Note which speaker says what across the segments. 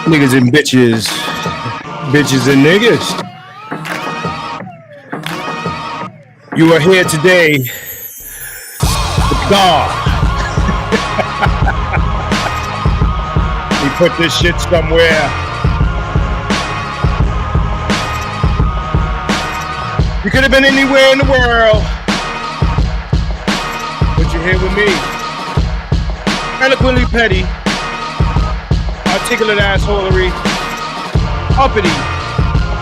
Speaker 1: Niggas and bitches. Bitches and niggas. You are here today with God. He put this shit somewhere. You could have been anywhere in the world, but you're here with me. Eloquently petty. Articulate assholery, uppity,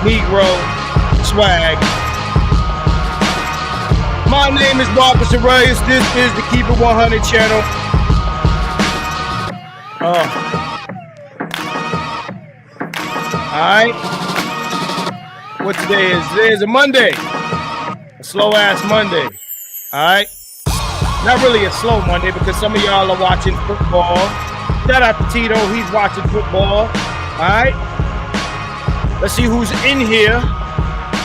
Speaker 1: Negro, swag. My name is Marcus Aurelius. This is the Keep It 100 channel. Alright. What today is? Today is a Monday. A slow ass Monday. Alright. Not really a slow Monday because some of y'all are watching football. Shout out to Tito, he's watching football. All right. Let's see who's in here.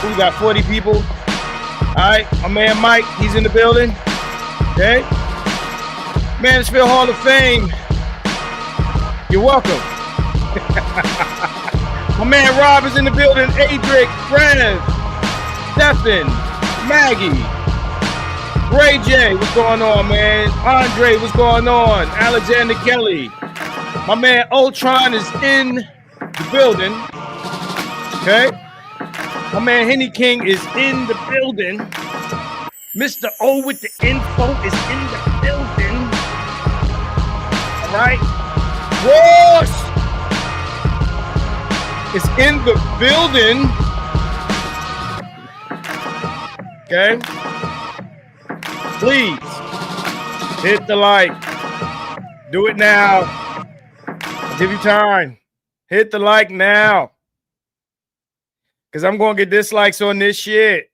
Speaker 1: We got 40 people. All right. My man Mike, he's in the building. Okay. Mansfield Hall of Fame. You're welcome. My man Rob is in the building. Adric, Rev, Stephen, Maggie, Ray J, what's going on, man? Andre, what's going on? Alexander Kelly. My man Ultron is in the building. Okay. My man Henny King is in the building. Mr. O with the info is in the building. All right. Ross is in the building. Okay. Please hit the like. Do it now. I'll give you time. Hit the like now. Because I'm going to get dislikes on this shit.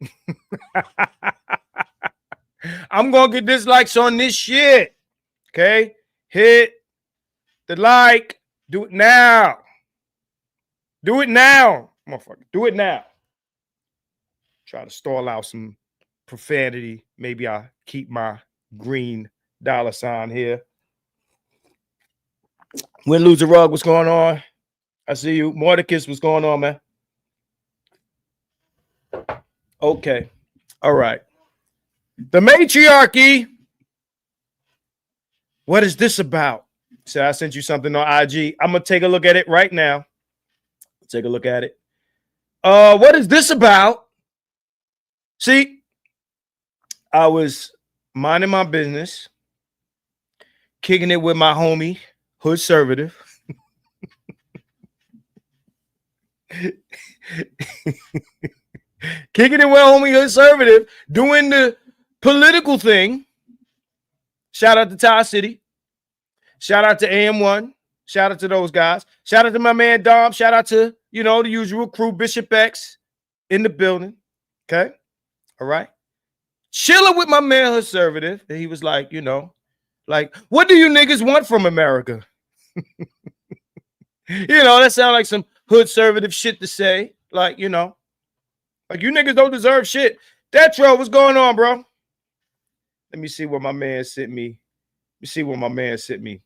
Speaker 1: I'm going to get dislikes on this shit. Okay? Hit the like. Do it now. Do it now. Motherfucker. Do it now. Try to stall out some profanity. Maybe I'll keep my green dollar sign here. Win, lose a rug. What's going on? I see you. Mordecus, what's going on, man? Okay. All right. The Matriarchy. What is this about? So I sent you something on IG. I'm going to take a look at it right now. Take a look at it. What is this about? See, I was minding my business, kicking it with my homie, Hood Servative. Kicking it with homie Hood Servative, doing the political thing. Shout out to Ty City. Shout out to AM1. Shout out to those guys. Shout out to my man Dom. Shout out to, you know, the usual crew, Bishop X in the building. Okay. All right. Chilling with my man Conservative. And he was like, you know, like, what do you niggas want from America? You know, that sounds like some hood conservative shit to say. Like, you know, like you niggas don't deserve shit. Detro, what's going on, bro? Let me see what my man sent me. Let me see what my man sent me.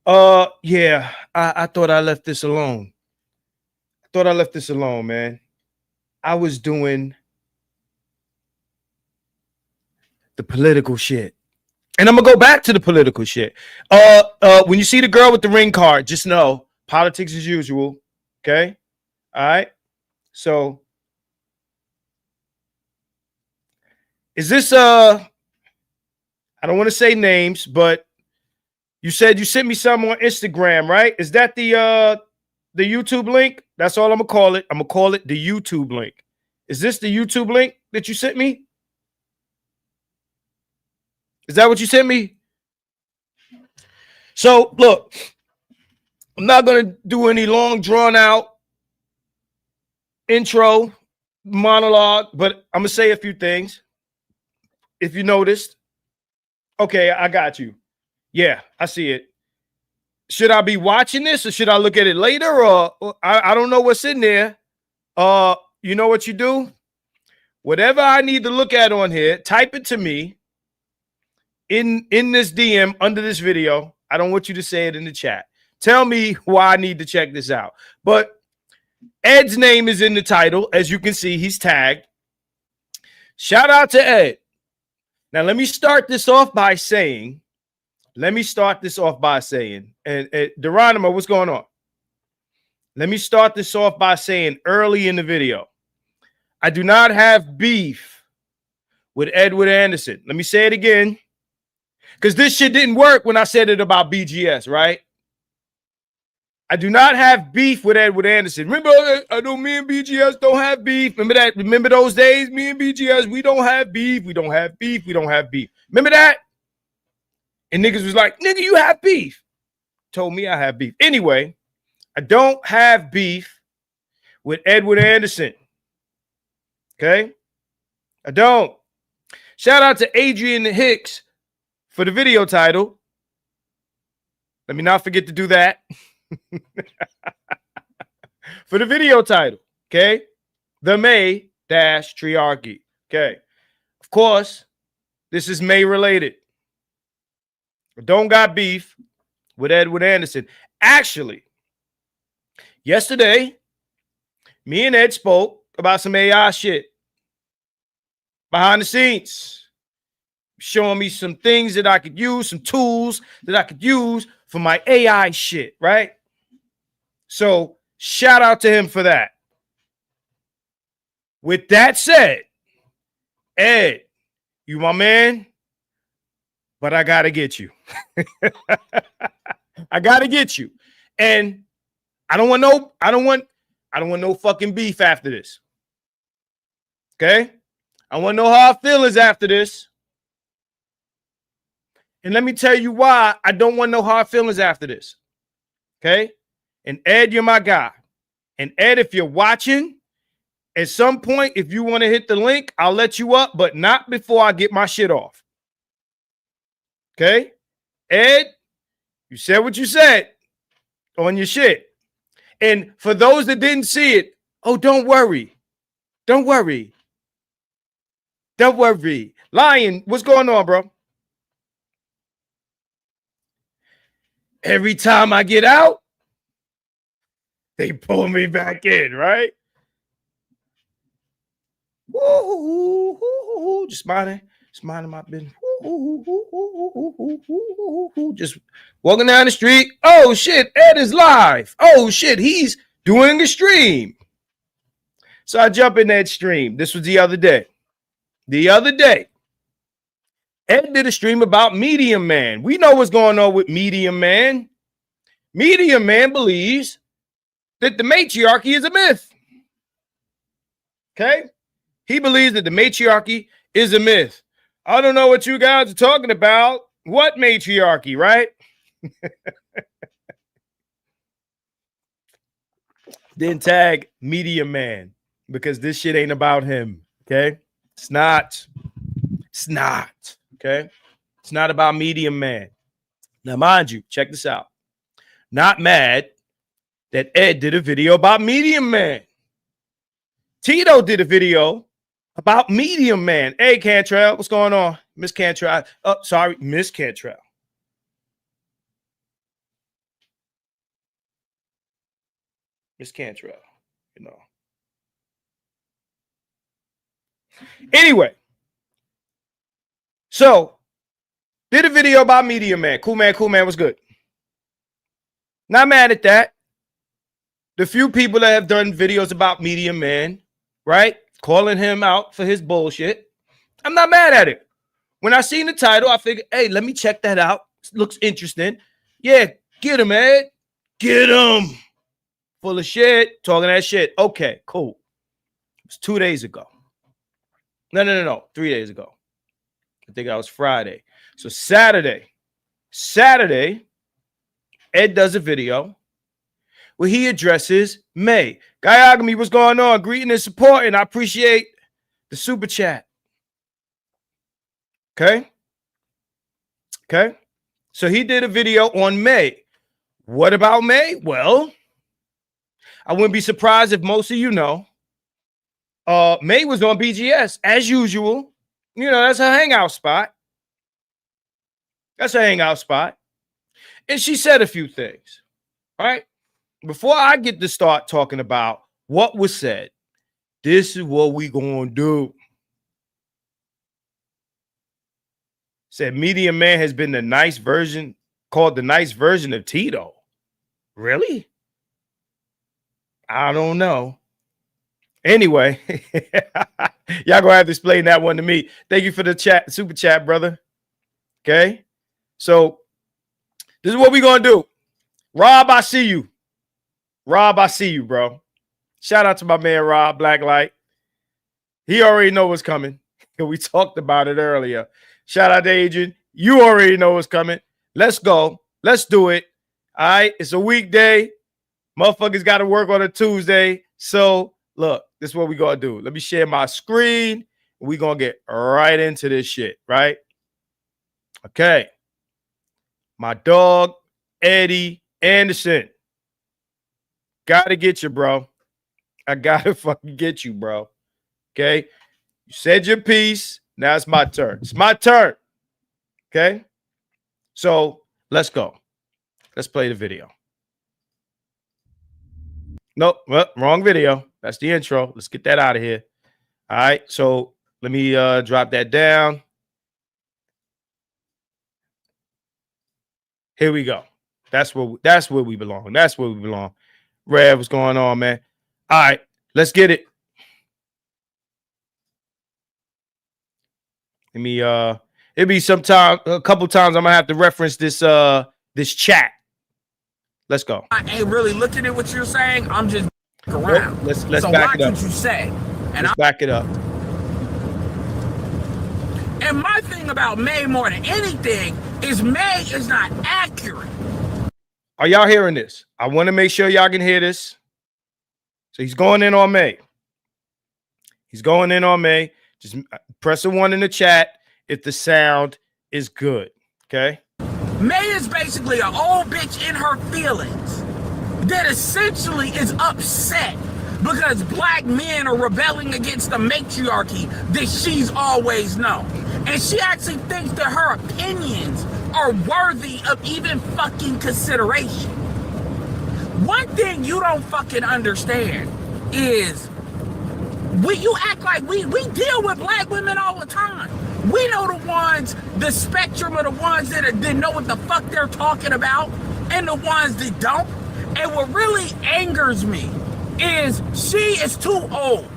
Speaker 1: Yeah, I thought I left this alone. I thought I left this alone, man. I was doing the political shit. And I'm gonna go back to the political shit. When you see the girl with the ring card, just know politics as usual. Okay. All right. So is this I don't want to say names, but you said you sent me something on Instagram, right? Is that the YouTube link? That's all I'm gonna call it. I'm gonna call it the YouTube link. Is this the YouTube link that you sent me? Is that what you sent me? So, look, I'm not going to do any long, drawn-out intro monologue, but I'm going to say a few things. If you noticed. Okay, I got you. Yeah, I see it. Should I be watching this or should I look at it later? Or I don't know what's in there. You know what you do? Whatever I need to look at on here, type it to me in this DM under this video. I don't want you to say it in the chat. Tell me why I need to check this out. But Ed's name is in the title. As you can see, he's tagged. Shout out to Ed. Now, let me start this off by saying, and Geronimo, what's going on? Let me start this off by saying early in the video, I do not have beef with Edward Anderson. Let me say it again, because this shit didn't work when I said it about BGS, right? I do not have beef with Edward Anderson. Remember, I know me and BGS don't have beef. Remember that? Remember those days? Me and BGS, we don't have beef. We don't have beef. We don't have beef. Remember that? And niggas was like, nigga, you have beef. Told me I have beef. Anyway, I don't have beef with Edward Anderson. Okay? I don't. Shout out to Adrian Hicks for the video title. Let me not forget to do that. For the video title, okay? The Mey-triarchy. Okay. Of course, this is May related. I don't got beef with Edward Anderson. Actually, yesterday, me and Ed spoke about some AI shit behind the scenes, showing me some things that I could use, some tools that I could use for my AI shit, right? So shout out to him for that. With that said, Ed, you my man, but I gotta get you. I gotta get you. And I don't want no fucking beef after this. Okay? I want no hard feelings after this. And let me tell you why I don't want no hard feelings after this. Okay? And Ed, you're my guy. And Ed, if you're watching, at some point, if you want to hit the link, I'll let you up, but not before I get my shit off. Okay? Ed, you said what you said on your shit. And for those that didn't see it, oh, don't worry. Don't worry. Don't worry. Lion, what's going on, bro? Every time I get out, they pull me back in, right? Woo-hoo-hoo-hoo-hoo-hoo. Just minding my business. Woo-hoo-hoo-hoo-hoo-hoo-hoo-hoo. Just walking down the street. Oh, shit, Ed is live. Oh, shit, he's doing a stream. So I jump in that stream. This was the other day. The other day, Ed did a stream about Medium Man. We know what's going on with Medium Man. Medium Man believes that the matriarchy is a myth. Okay? He believes that the matriarchy is a myth. I don't know what you guys are talking about. What matriarchy, right? Then tag Medium Man because this shit ain't about him. Okay? It's not. It's not. Okay? It's not about Medium Man. Now, mind you, check this out. Not mad that Ed did a video about Medium Man. Tito did a video about Medium Man. Hey, Cantrell, what's going on? Miss Cantrell. Oh, sorry, Miss Cantrell. Miss Cantrell, you know. Anyway, so did a video about Medium Man. Cool man, was good. Not mad at that. The few people that have done videos about Medium Man, right? Calling him out for his bullshit. I'm not mad at it. When I seen the title, I figured, hey, let me check that out. Looks interesting. Yeah, get him, Ed. Get him. Full of shit. Talking that shit. Okay, cool. was 2 days ago. No, 3 days ago. I think that was Friday. So Saturday, Ed does a video where he addresses Mey. Guyagami, what's going on? Greeting and supporting. I appreciate the super chat. Okay. So he did a video on Mey. What about Mey? Well, I wouldn't be surprised if most of you know. Mey was on BGS as usual. You know, that's her hangout spot. And she said a few things. All right. Before I get to start talking about what was said, this is what we gonna do. Said Media Man has been the nice version, called the nice version of Tito. Really? I don't know. Anyway, y'all gonna have to explain that one to me. Thank you for the chat, super chat, brother. Okay. So this is what we gonna do. Rob, I see you. Bro. Shout out to my man Rob Blacklight. He already know what's coming. We talked about it earlier. Shout out to Adrian. You already know what's coming. Let's go. Let's do it. All right. It's a weekday. Motherfuckers got to work on a Tuesday. So look, this is what we gonna do. Let me share my screen. We gonna get right into this shit, right? Okay. My dog, Eddie Anderson. Gotta get you, bro. I gotta fucking get you, bro. Okay. You said your piece. Now it's my turn. It's my turn. Okay. So let's go. Let's play the video. Nope. Well, wrong video. That's the intro. Let's get that out of here. All right. So let me drop that down. Here we go. That's where we belong. That's where we belong. Rev, what's going on, man? All right, let's get it. Let me it'll be a couple times I'm gonna have to reference this this chat. Let's go.
Speaker 2: I ain't really looking at what you're saying. I'm just around.
Speaker 1: Let's back it up.
Speaker 2: What you say. And
Speaker 1: let's back it up.
Speaker 2: And my thing about Mey more than anything is Mey is not accurate.
Speaker 1: Are y'all hearing this? I want to make sure y'all can hear this. So he's going in on Mey. Just press a 1 in the chat if the sound is good. Okay.
Speaker 2: Mey is basically an old bitch in her feelings that essentially is upset because black men are rebelling against the matriarchy that she's always known. And she actually thinks that her opinions are worthy of even fucking consideration. One thing you don't fucking understand is you act like we deal with black women all the time. We know the spectrum of the ones that know what the fuck they're talking about and the ones that don't. And what really angers me is she is too old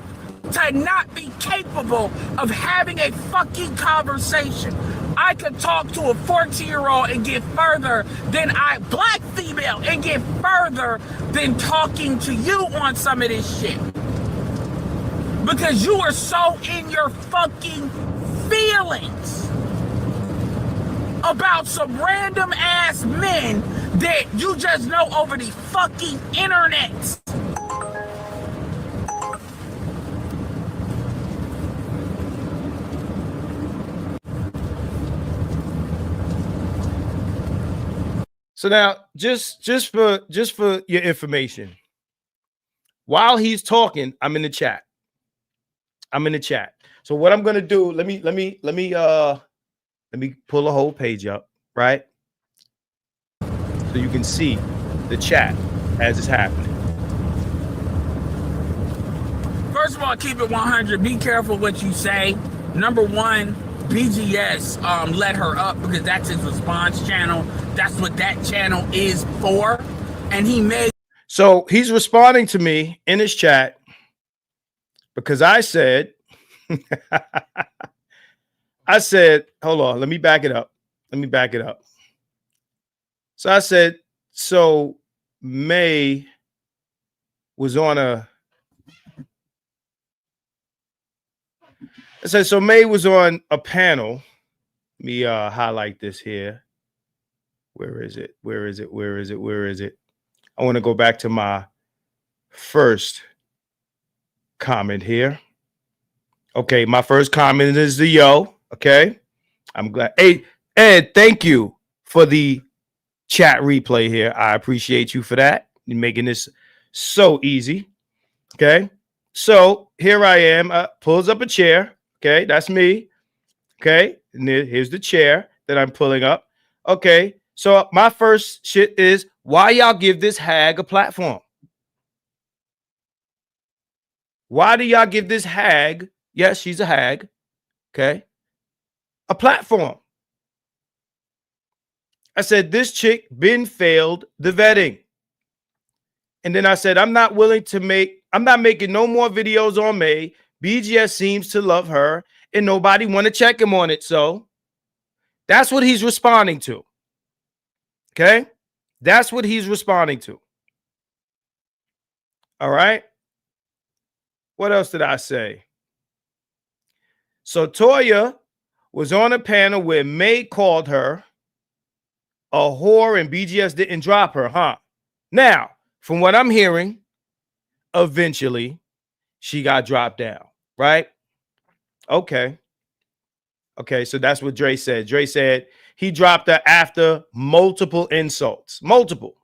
Speaker 2: to not be capable of having a fucking conversation. I could talk to a 14-year-old and get further than black female, and get further than talking to you on some of this shit. Because you are so in your fucking feelings about some random ass men that you just know over the fucking internet.
Speaker 1: So now, just for your information, while he's talking, I'm in the chat. So what I'm gonna do? Let me pull a whole page up, right? So you can see the chat as it's happening.
Speaker 2: First of all, keep it 100. Be careful what you say. Number one, BGS let her up because that's his response channel. That's what that channel is for. And he made.
Speaker 1: So he's responding to me in his chat because I said, hold on, let me back it up. So I said, so Mey was on a It says, so May was on a panel. Let me highlight this here. Where is it? Where is it? Where is it? Where is it? I want to go back to my first comment here. Okay, my first comment is the yo. Okay, I'm glad. Hey, Ed, thank you for the chat replay here. I appreciate you for that. You're making this so easy. Okay, so here I am. Pulls up a chair. Okay, that's me. Okay, and here's the chair that I'm pulling up. Okay, so my first shit is, why y'all give this hag a platform? Why do y'all give this hag, yes, she's a hag, okay, a platform? I said, this chick been failed the vetting. And then I said, I'm not making no more videos on May. BGS seems to love her and nobody want to check him on it. So that's what he's responding to. Okay. That's what he's responding to. All right. What else did I say? So Toya was on a panel where May called her a whore and BGS didn't drop her, huh? Now, from what I'm hearing, eventually she got dropped down, right? Okay. Okay, so that's what Dre said. Dre said he dropped her after multiple insults. Multiple.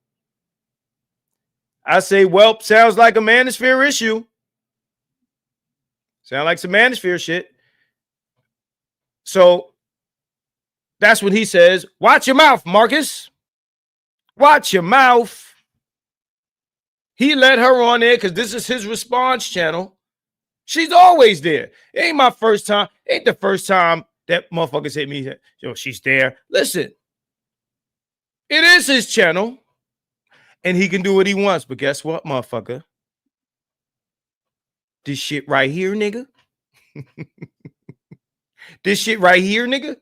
Speaker 1: I say, well, sounds like a manosphere issue. Sound like some manosphere shit. So that's what he says. Watch your mouth, Marcus. Watch your mouth. He let her on there because this is his response channel. She's always there. It ain't my first time. Ain't the first time that motherfuckers hit me. Yo, she's there. Listen, it is his channel. And he can do what he wants. But guess what, motherfucker? This shit right here, nigga. This shit right here, nigga.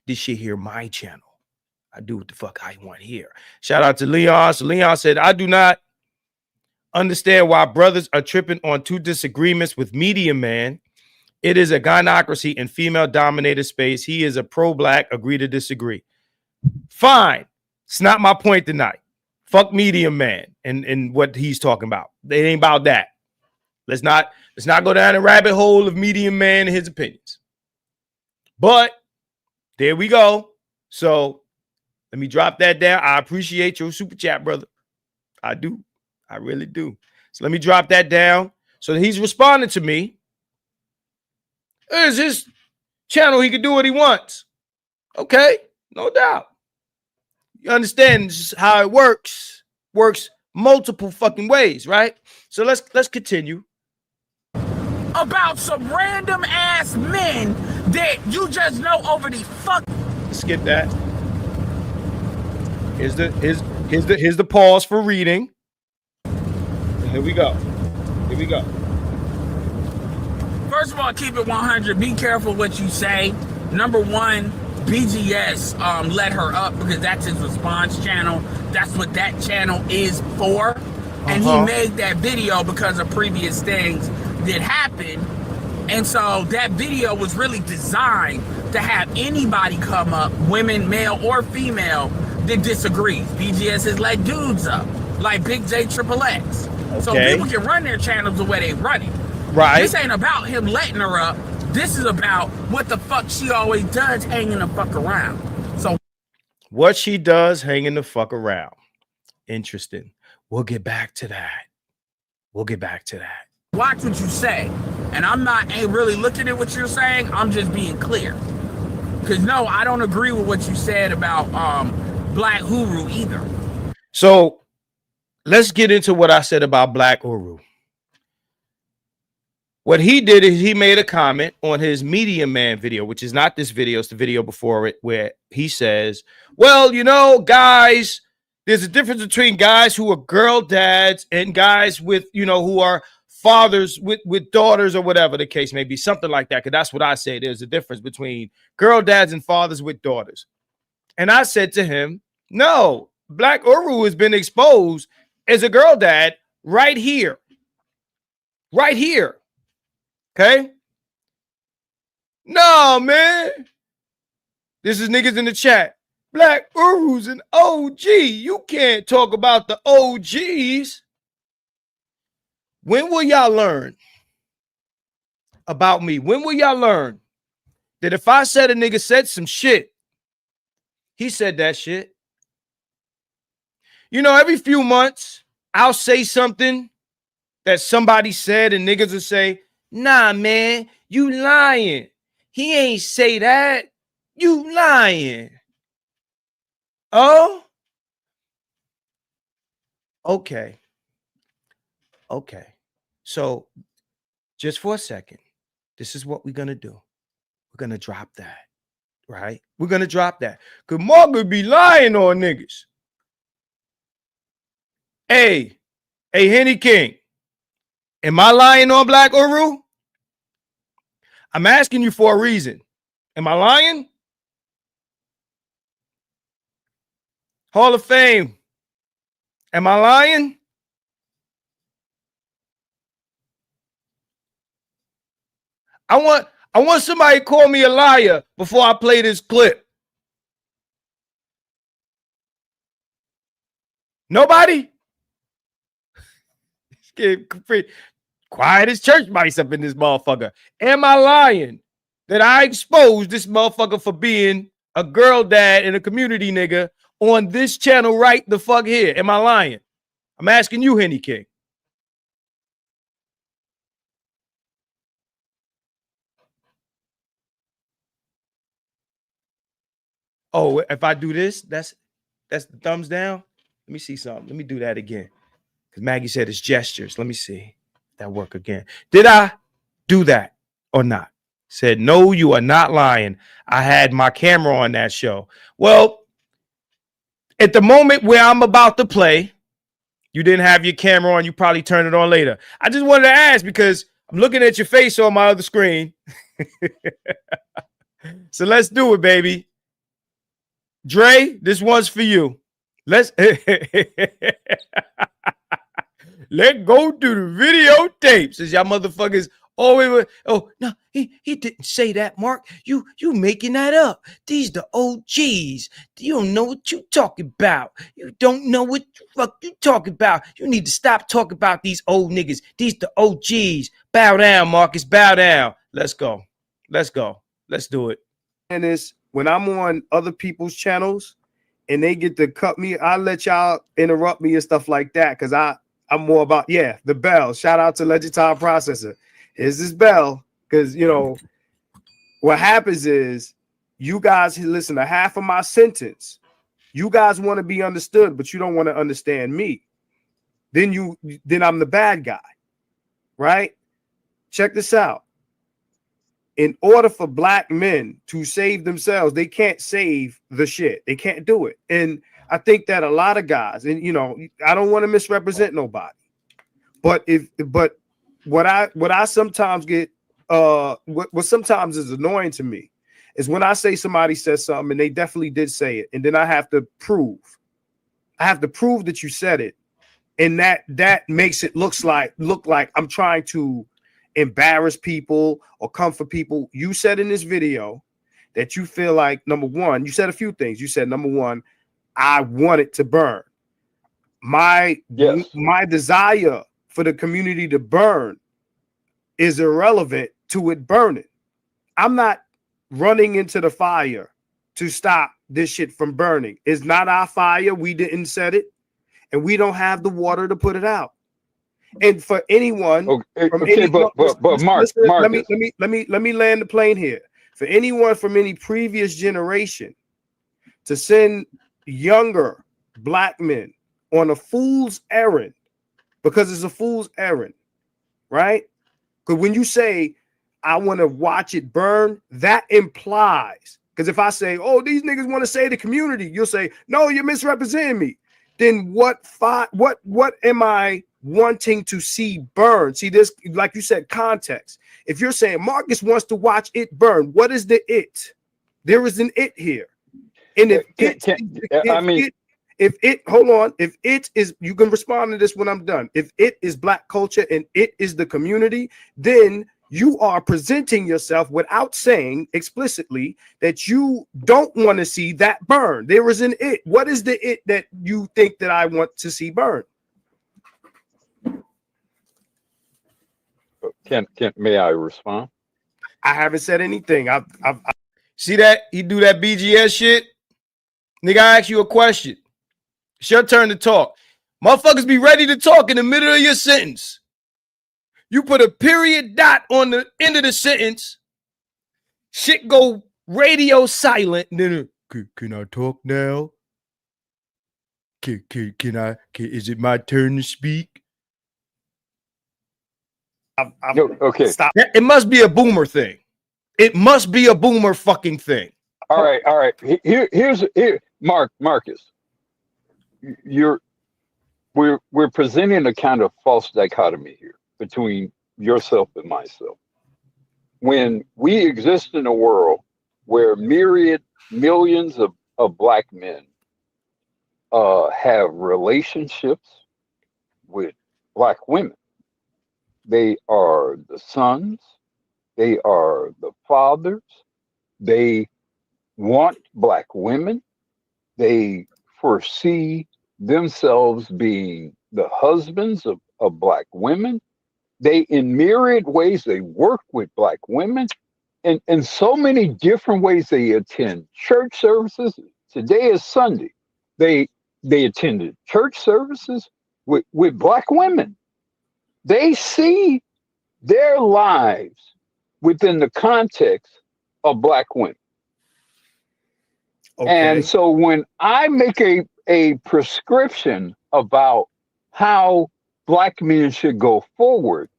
Speaker 1: This shit here, my channel. I do what the fuck I want here. Shout out to Leon. So Leon said, I do not understand why brothers are tripping on two disagreements with Media Man. It is a gynocracy and female-dominated space. He is a pro-black. Agree to disagree. Fine. It's not my point tonight. Fuck Media Man and what he's talking about. It ain't about that. Let's not go down a rabbit hole of Media Man and his opinions. But there we go. So let me drop that down. I appreciate your super chat, brother. I do. I really do. So let me drop that down. So he's responding to me. It's his channel. He can do what he wants. Okay, no doubt. You understand how it works. Works multiple fucking ways, right? So let's continue.
Speaker 2: About some random ass men that you just know over the fuck.
Speaker 1: Skip that. Here's the pause for reading. And here we go. Here we go.
Speaker 2: First of all, keep it 100. Be careful what you say. Number one, BGS let her up because that's his response channel. That's what that channel is for. And he made that video because of previous things that happened. And so that video was really designed to have anybody come up, women, male or female, that disagrees. BGS has let dudes up, like Big J Triple X. Okay. So people can run their channels the way they run it. Right. This ain't about him letting her up. This is about what the fuck she always does, hanging the fuck around. So
Speaker 1: what she does hanging the fuck around. Interesting. We'll get back to that. We'll get back to that.
Speaker 2: Watch what you say. And ain't really looking at what you're saying. I'm just being clear. Because no, I don't agree with what you said about Black Uru either.
Speaker 1: So let's get into what I said about Black Uru. What he did is he made a comment on his Media Man video, which is not this video, it's the video before it, where he says, well, you know, guys, there's a difference between guys who are girl dads and guys with, you know, who are fathers with daughters or whatever the case may be, something like that. Because that's what I say. There's a difference between girl dads and fathers with daughters. And I said to him, no, Black Uru has been exposed as a girl dad right here. Right here. Okay? No, man. This is niggas in the chat. Black Uru's an OG. You can't talk about the OGs. When will y'all learn about me? When will y'all learn that if I said a nigga said some shit, he said that shit? You know, every few months, I'll say something that somebody said and niggas will say, nah, man, you lying. He ain't say that. You lying. Oh? Okay. Okay. So just for a second, this is what we're going to do. We're going to drop that, right? We're going to drop that. Because Margaret be lying on niggas. Hey, Henny King, am I lying on Black Uru? I'm asking you for a reason. Am I lying? Hall of Fame. Am I lying? I want somebody to call me a liar before I play this clip. Nobody? Quiet as church mice up in this motherfucker. Am I lying that I exposed this motherfucker for being a girl dad and a community nigga on this channel right the fuck here? Am I lying? I'm asking you, Henny King. Oh, if I do this, that's the thumbs down. Let me see something. Let me do that again. Because Maggie said it's gestures. Let me see if that work again. Did I do that or not? Said, no, you are not lying. I had my camera on that show. Well, at the moment where I'm about to play, you didn't have your camera on. You probably turn it on later. I just wanted to ask because I'm looking at your face on my other screen. So let's do it, baby. Dre, this one's for you. Let's let go to the videotape. Since y'all motherfuckers always, oh no, he didn't say that, Mark. You making that up. These the OGs. You don't know what you talking about. You don't know what the fuck you talking about. You need to stop talking about these old niggas. These the OGs. Bow down, Marcus. Bow down. Let's go. Let's go. Let's do it. And it's when I'm on other people's channels and they get to cut me, I let y'all interrupt me and stuff like that because I'm more about, yeah, the bell. Shout out to Legend Time Processor. Here's this bell because, you know, what happens is you guys listen to half of my sentence. You guys want to be understood, but you don't want to understand me. Then I'm the bad guy, right? Check this out. In order for black men to save themselves, they can't save the shit. They can't do it. And I think that a lot of guys, and you know, I don't want to misrepresent nobody, but what I sometimes get, what sometimes is annoying to me is when I say somebody says something and they definitely did say it, and then I have to prove that you said it, and that makes it look like I'm trying to embarrass people or come for people. You said in this video that you feel like, number one, you said a few things. You said, number one, I want it to burn. My desire for the community to burn is irrelevant to it burning. I'm not running into the fire to stop this shit from burning. It's not our fire. We didn't set it, and we don't have the water to put it out. And for anyone,
Speaker 3: but Mark,
Speaker 1: listen, let me land the plane here. For anyone from any previous generation to send younger black men on a fool's errand, because it's a fool's errand, right? Because when you say I want to watch it burn, that implies, because if I say, oh, these niggas want to save the community, you'll say, no, you're misrepresenting me. Then what am I wanting to see burn? See, this, like you said, context. If you're saying Marcus wants to watch it burn, what is the it? There is an it here. And if if it is, you can respond to this when I'm done. If it is black culture and it is the community, then
Speaker 4: you are presenting yourself without saying explicitly that you don't want to see that burn. There is an it. What is the it that you think that I want to see burn?
Speaker 3: May I respond?
Speaker 4: I haven't said anything. I've
Speaker 1: See that? He do that BGS shit. Nigga, I ask you a question. It's your turn to talk. Motherfuckers be ready to talk in the middle of your sentence. You put a period dot on the end of the sentence. Shit go radio silent. Then can I talk now? Is it my turn to speak?
Speaker 3: Okay.
Speaker 4: Stop.
Speaker 1: It must be a boomer thing. It must be a boomer fucking thing.
Speaker 3: All right. Here's Marcus. We're presenting a kind of false dichotomy here between yourself and myself. When we exist in a world where millions of black men have relationships with black women, they are the sons, they are the fathers, they want black women, they foresee themselves being the husbands of black women. They, in myriad ways, they work with black women, and in so many different ways. They attend church services. Today is Sunday. They attended church services with black women. They see their lives within the context of black women. Okay. And so when I make a prescription about how black men should go forward,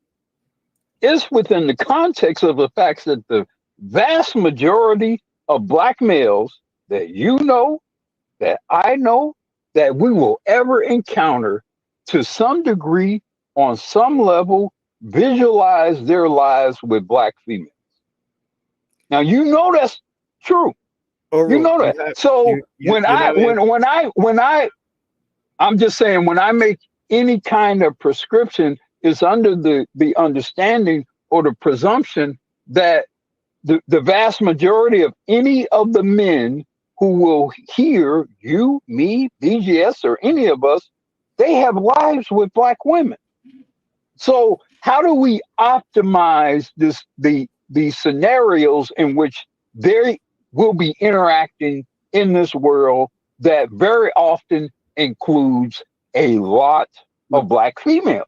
Speaker 3: it's within the context of the fact that the vast majority of black males that you know, that I know, that we will ever encounter to some degree, on some level, visualize their lives with black females. Now, you know that's true. You know that. So I'm just saying, when I make any kind of prescription, it's under the understanding or the presumption that the vast majority of any of the men who will hear you, me, BGS, or any of us, they have lives with black women. So how do we optimize these scenarios in which they will be interacting in this world that very often includes a lot of black females?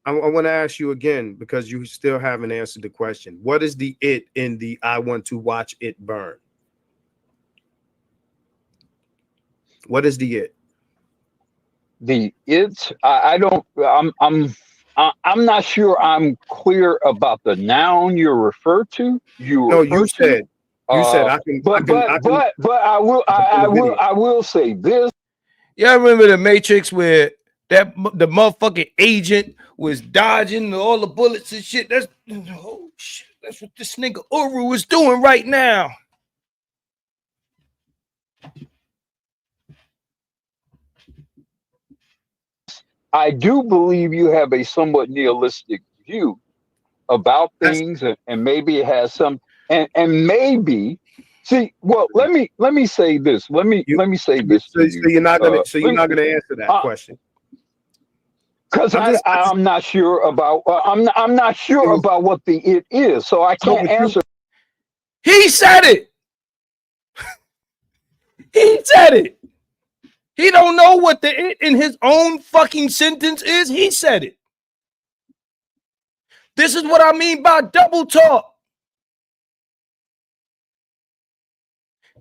Speaker 4: I want to ask you again, because you still haven't answered the question. What is the it in the I want to watch it burn? What is the it?
Speaker 3: The it, I'm not sure I'm clear about the noun you're referred to. You said I can. But I will say this.
Speaker 1: Yeah, I remember the Matrix where the motherfucking agent was dodging all the bullets and shit. That's what this nigga Uru is doing right now.
Speaker 3: I do believe you have a somewhat nihilistic view about things, and maybe it has some, and maybe. See, well, let me say this. Let me say this.
Speaker 4: So you're not gonna answer that question.
Speaker 3: Because I'm not sure about I'm not sure about what the it is, so I can't answer.
Speaker 1: He said it. He said it. He don't know what the it in his own fucking sentence is. He said it. This is what I mean by double talk.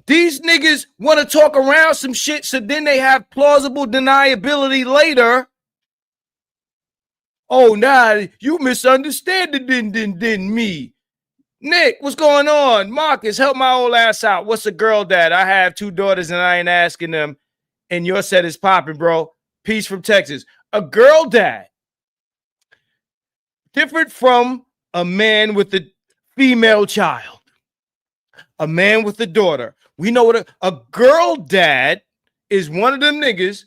Speaker 1: These niggas want to talk around some shit, so then they have plausible deniability later. Oh, nah, you misunderstanding me. Nick, what's going on? Marcus, help my old ass out. What's a girl dad? I have 2 daughters and I ain't asking them. And your set is popping, bro. Peace from Texas. A girl dad. Different from a man with a female child. A man with a daughter. We know what a girl dad is. One of them niggas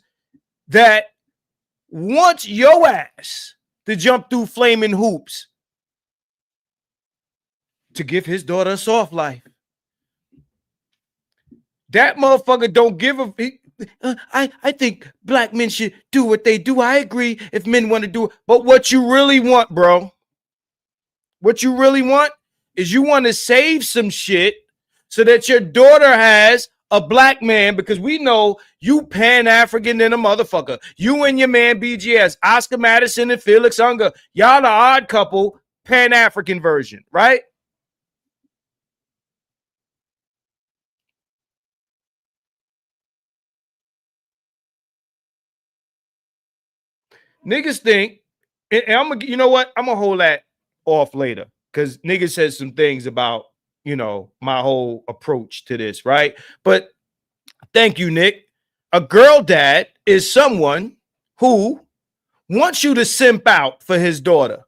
Speaker 1: that wants your ass to jump through flaming hoops. to give his daughter a soft life. That motherfucker don't give a. I think black men should do what they do. I agree if men want to do it. But what you really want, bro, what you really want is you want to save some shit so that your daughter has a black man, because we know you Pan-African than a motherfucker. You and your man BGS, Oscar Madison and Felix Unger, y'all the odd couple, Pan-African version, right? Niggas think, and I'm gonna, you know what? I'm gonna hold that off later because niggas said some things about, you know, my whole approach to this, right? But thank you, Nick. A girl dad is someone who wants you to simp out for his daughter.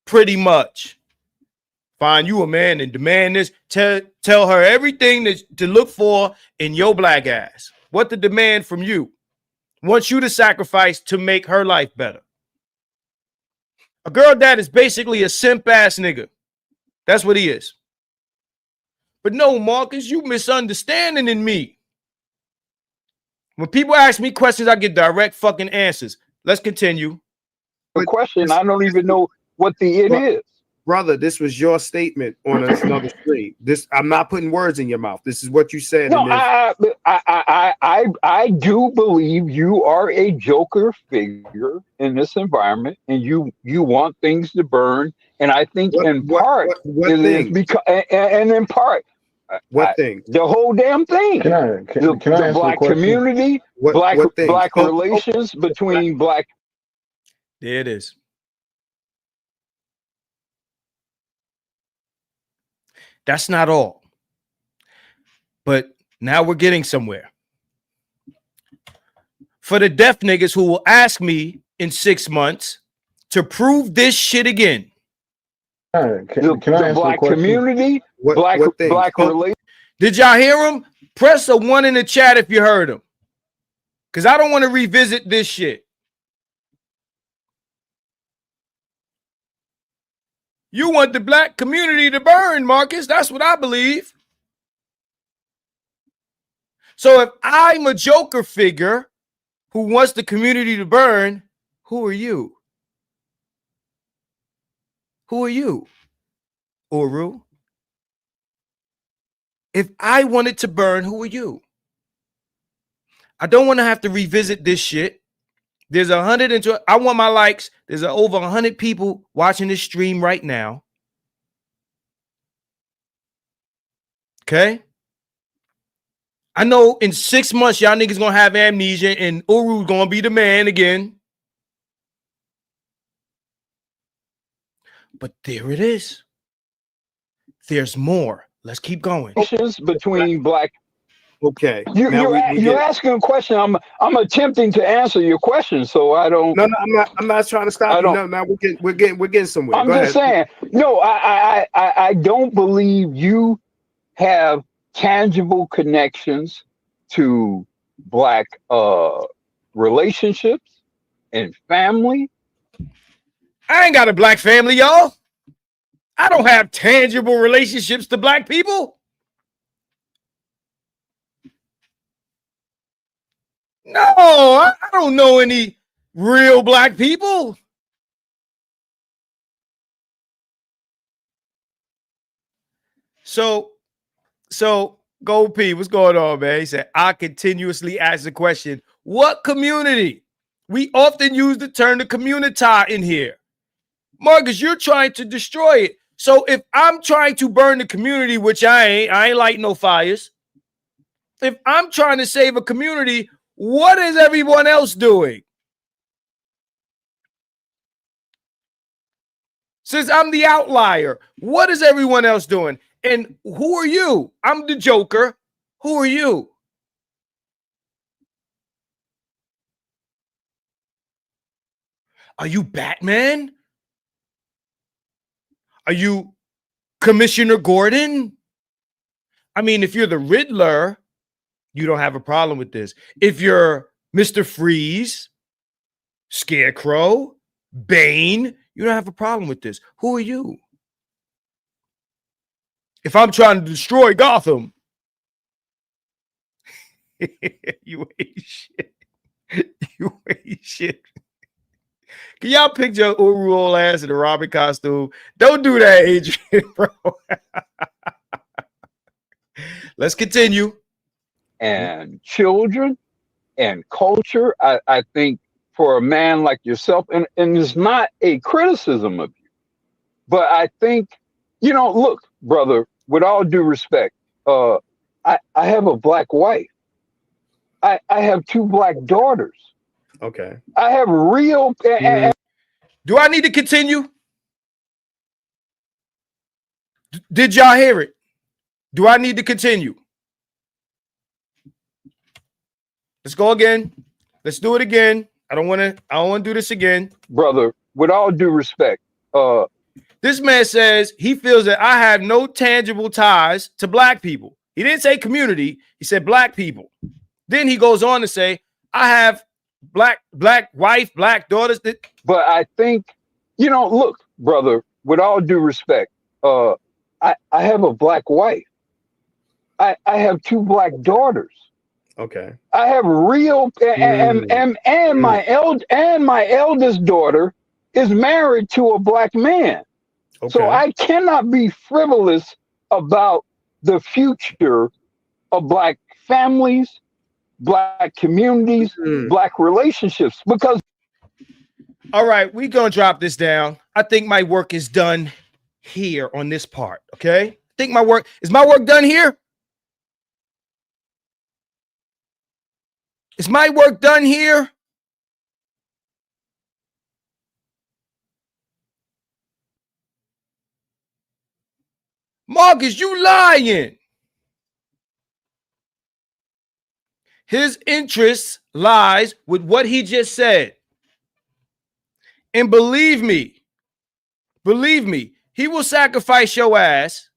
Speaker 1: Pretty much. Find you a man and demand this. Tell her everything to look for in your black ass. What to demand from you. Wants you to sacrifice to make her life better. A girl dad is basically a simp ass nigga. That's what he is. But no, Marcus, you misunderstanding in me. When people ask me questions, I get direct fucking answers. Let's continue.
Speaker 3: The question, I don't even know what the it is.
Speaker 4: Brother, this was your statement on another stream. This, I'm not putting words in your mouth. This is what you said.
Speaker 3: No, I do believe you are a joker figure in this environment, and you want things to burn. And I think in part,
Speaker 4: what thing?
Speaker 3: The whole damn thing.
Speaker 5: Can I
Speaker 3: the black community, black relations between black.
Speaker 1: There it is. That's not all. But now we're getting somewhere. For the deaf niggas who will ask me in 6 months to prove this shit again.
Speaker 3: The black community, black relations.
Speaker 1: Did y'all hear him? Press a 1 in the chat if you heard him. Because I don't want to revisit this shit. You want the black community to burn, Marcus. That's what I believe. So if I'm a joker figure who wants the community to burn, who are you? Who are you, Uru? If I want it to burn, who are you? I don't want to have to revisit this shit. There's 120. I want my likes. There's over 100 people watching this stream right now. Okay. I know in 6 months, y'all niggas gonna have amnesia and Uru's gonna be the man again. But there it is. There's more. Let's keep going.
Speaker 3: Between black.
Speaker 4: Okay.
Speaker 3: You're asking a question. I'm attempting to answer your question, so I don't.
Speaker 4: No, I'm not trying to stop you. No, we're getting somewhere.
Speaker 3: I'm just saying. No, I don't believe you have tangible connections to black relationships and family.
Speaker 1: I ain't got a black family, y'all. I don't have tangible relationships to black people. No, I don't know any real black people. So Gold P, what's going on, man? He said, I continuously ask the question, what community? We often use the term the community in here. Marcus, you're trying to destroy it. So if I'm trying to burn the community, which I ain't lighting no fires. If I'm trying to save a community, what is everyone else doing? Since I'm the outlier, what is everyone else doing? And who are you? I'm the Joker. Who are you? Are you Batman? Are you Commissioner Gordon? I mean, if you're the Riddler, you don't have a problem with this. If you're Mr. Freeze, Scarecrow, Bane, You don't have a problem with this. Who are you? If I'm trying to destroy Gotham, you ain't shit. You ain't shit. Can y'all picture Uru old ass in a Robin costume? Don't do that, Adrian, bro. Let's continue.
Speaker 3: And children and culture. I think for a man like yourself, and it's not a criticism of you, but I think, look, brother, with all due respect, I have a black wife. I have 2 black daughters.
Speaker 4: Okay.
Speaker 3: I have real.
Speaker 1: Do I need to continue? Did y'all hear it? Do I need to continue? Let's go again. Let's do it again. I don't want to do this again.
Speaker 3: Brother, with all due respect,
Speaker 1: this man says he feels that I have no tangible ties to black people. He didn't say community. He said black people. Then he goes on to say, I have black wife, black daughters.
Speaker 3: But I think, look, brother, with all due respect, I have a black wife. I have 2 black daughters.
Speaker 4: Okay.
Speaker 3: I have real, and my eldest daughter is married to a black man. Okay. So I cannot be frivolous about the future of black families, black communities, black relationships, because.
Speaker 1: All right, we're going to drop this down. I think my work is done here on this part, okay? I think my work done here? Is my work done here? Marcus, you lying. His interest lies with what he just said. And believe me, he will sacrifice your ass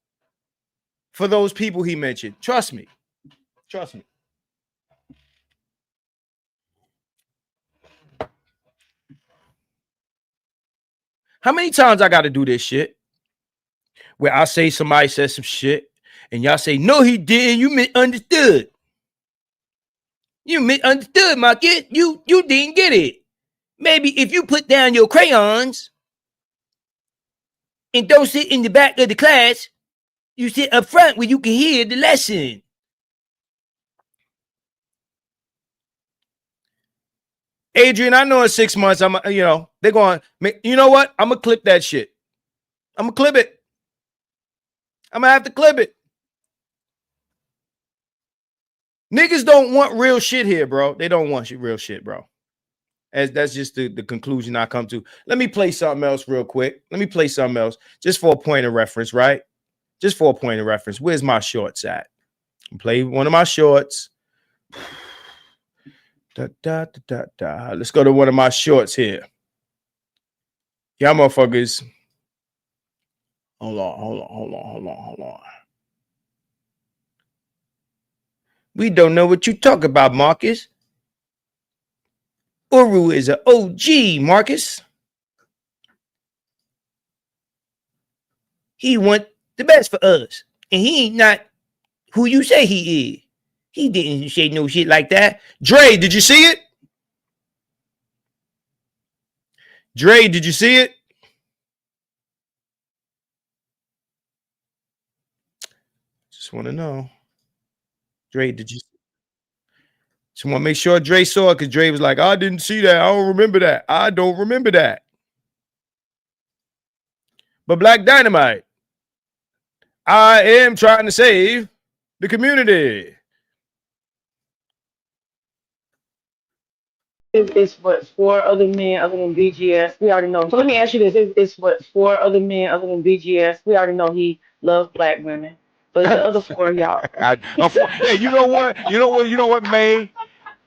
Speaker 1: for those people he mentioned. Trust me. Trust me. How many times I got to do this shit? Where I say somebody said some shit and y'all say, no, he didn't. You misunderstood. You misunderstood, Marcus. You didn't get it. Maybe if you put down your crayons and don't sit in the back of the class, you sit up front where you can hear the lesson. Adrian, I know in 6 months, they're going, you know what? I'm going to clip that shit. I'm going to clip it. I'm going to have to clip it. Niggas don't want real shit here, bro. They don't want real shit, bro. That's just the conclusion I come to. Let me play something else real quick. Let me play something else just for a point of reference, right? Just for a point of reference. Where's my shorts at? Play one of my shorts. Let's go to one of my shorts here. Y'all motherfuckers. Hold on. We don't know what you talk about, Marcus. Uru is an OG, Marcus. He want the best for us. And he ain't not who you say he is. He didn't say no shit like that. Dre, did you see it? Dre, did you see it? Just want to know. Dre, did you? Just want to make sure Dre saw it because Dre was like, I didn't see that. I don't remember that. I don't remember that. But Black Dynamite, I am trying to save the community.
Speaker 5: It's what 4 other men other than BGS. We already know. So let me ask you this: it's what 4 other men other than BGS. We already know he loves black women, but the other 4 y'all.
Speaker 6: Yeah, you know what, May?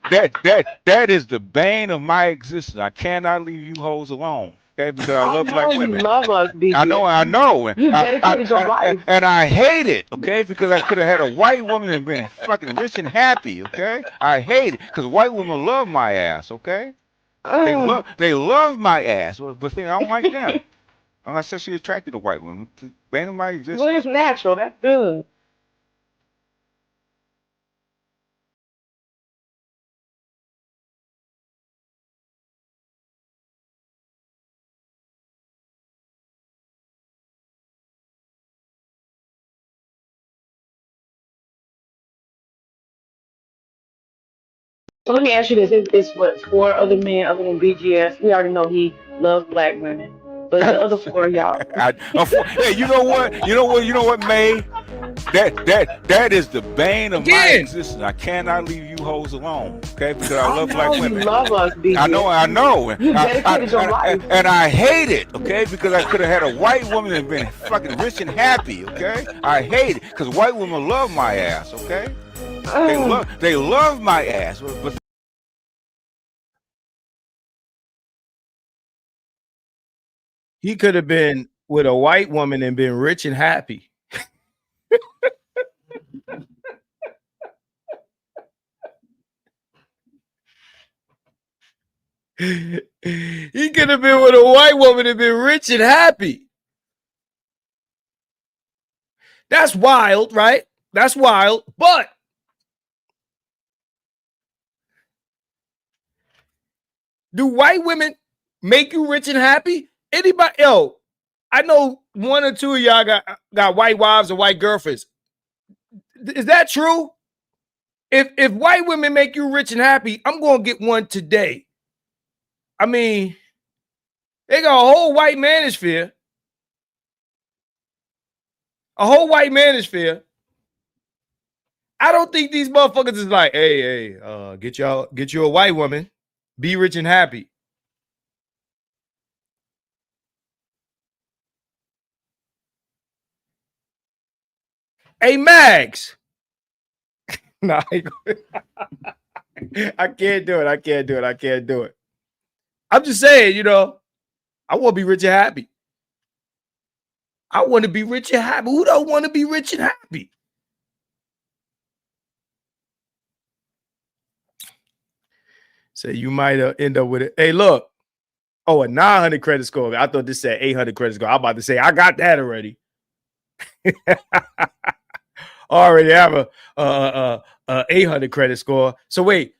Speaker 6: That is the bane of my existence. I cannot leave you hoes alone. Okay, because I love black women.
Speaker 5: You love us, BGS.
Speaker 6: I know.
Speaker 5: You dedicated your life.
Speaker 6: And I hate it, okay? Because I could have had a white woman and been fucking rich and happy, okay? I hate it because white women love my ass, okay? They love my ass, but I don't like them. I'm not sexually attracted to white women. Ain't nobody exists.
Speaker 5: Well, it's natural. That's good. So let me ask you this: it's what, four other men other than BGS? We already know he loves black women, but the other four, y'all.
Speaker 6: Hey, you know what? You know what, May? That is the bane of my
Speaker 1: Again.
Speaker 6: existence. I cannot leave you hoes alone, okay? Because I
Speaker 5: I
Speaker 6: love
Speaker 5: know
Speaker 6: black
Speaker 5: you
Speaker 6: women.
Speaker 5: love us, BGS.
Speaker 6: I know.
Speaker 5: You dedicated your life.
Speaker 6: And I hate it, okay? Because I could have had a white woman and been fucking rich and happy, okay? I hate it because white women love my ass, okay? They love my ass, but
Speaker 1: He could have been with a white woman and been rich and happy. He could have been with a white woman and been rich and happy. That's wild, right? That's wild. But do white women make you rich and happy? Anybody? Yo, I know one or two of y'all got white wives or white girlfriends. Is that true? If white women make you rich and happy, I'm gonna get one today. I mean, they got a whole white manosphere. A whole white manosphere. I don't think these motherfuckers is like, hey, get you a white woman, be rich and happy. Hey, Mags. No, I can't do it. I can't do it. I can't do it. I'm just saying, I want to be rich and happy. I want to be rich and happy. Who don't want to be rich and happy? So you might end up with it. Hey, look. Oh, a 900 credit score. I thought this said 800 credit score. I'm about to say, I got that already. Already have a 800 credit score. So wait.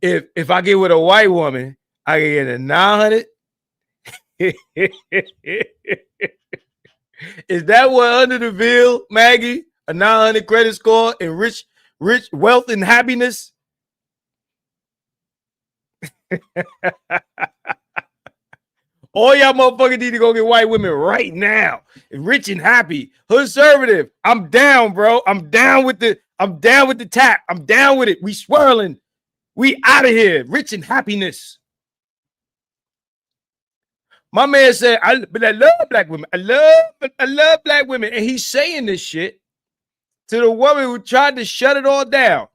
Speaker 1: If I get with a white woman, I can get a 900. Is that what under the veil, Maggie? A 900 credit score and rich wealth and happiness? All y'all motherfuckers need to go get white women right now. Rich and happy. Conservative. I'm down, bro. I'm down with the tap. I'm down with it. We swirling. We out of here. Rich and happiness. My man said, but I love black women. I love black women. And he's saying this shit to the woman who tried to shut it all down.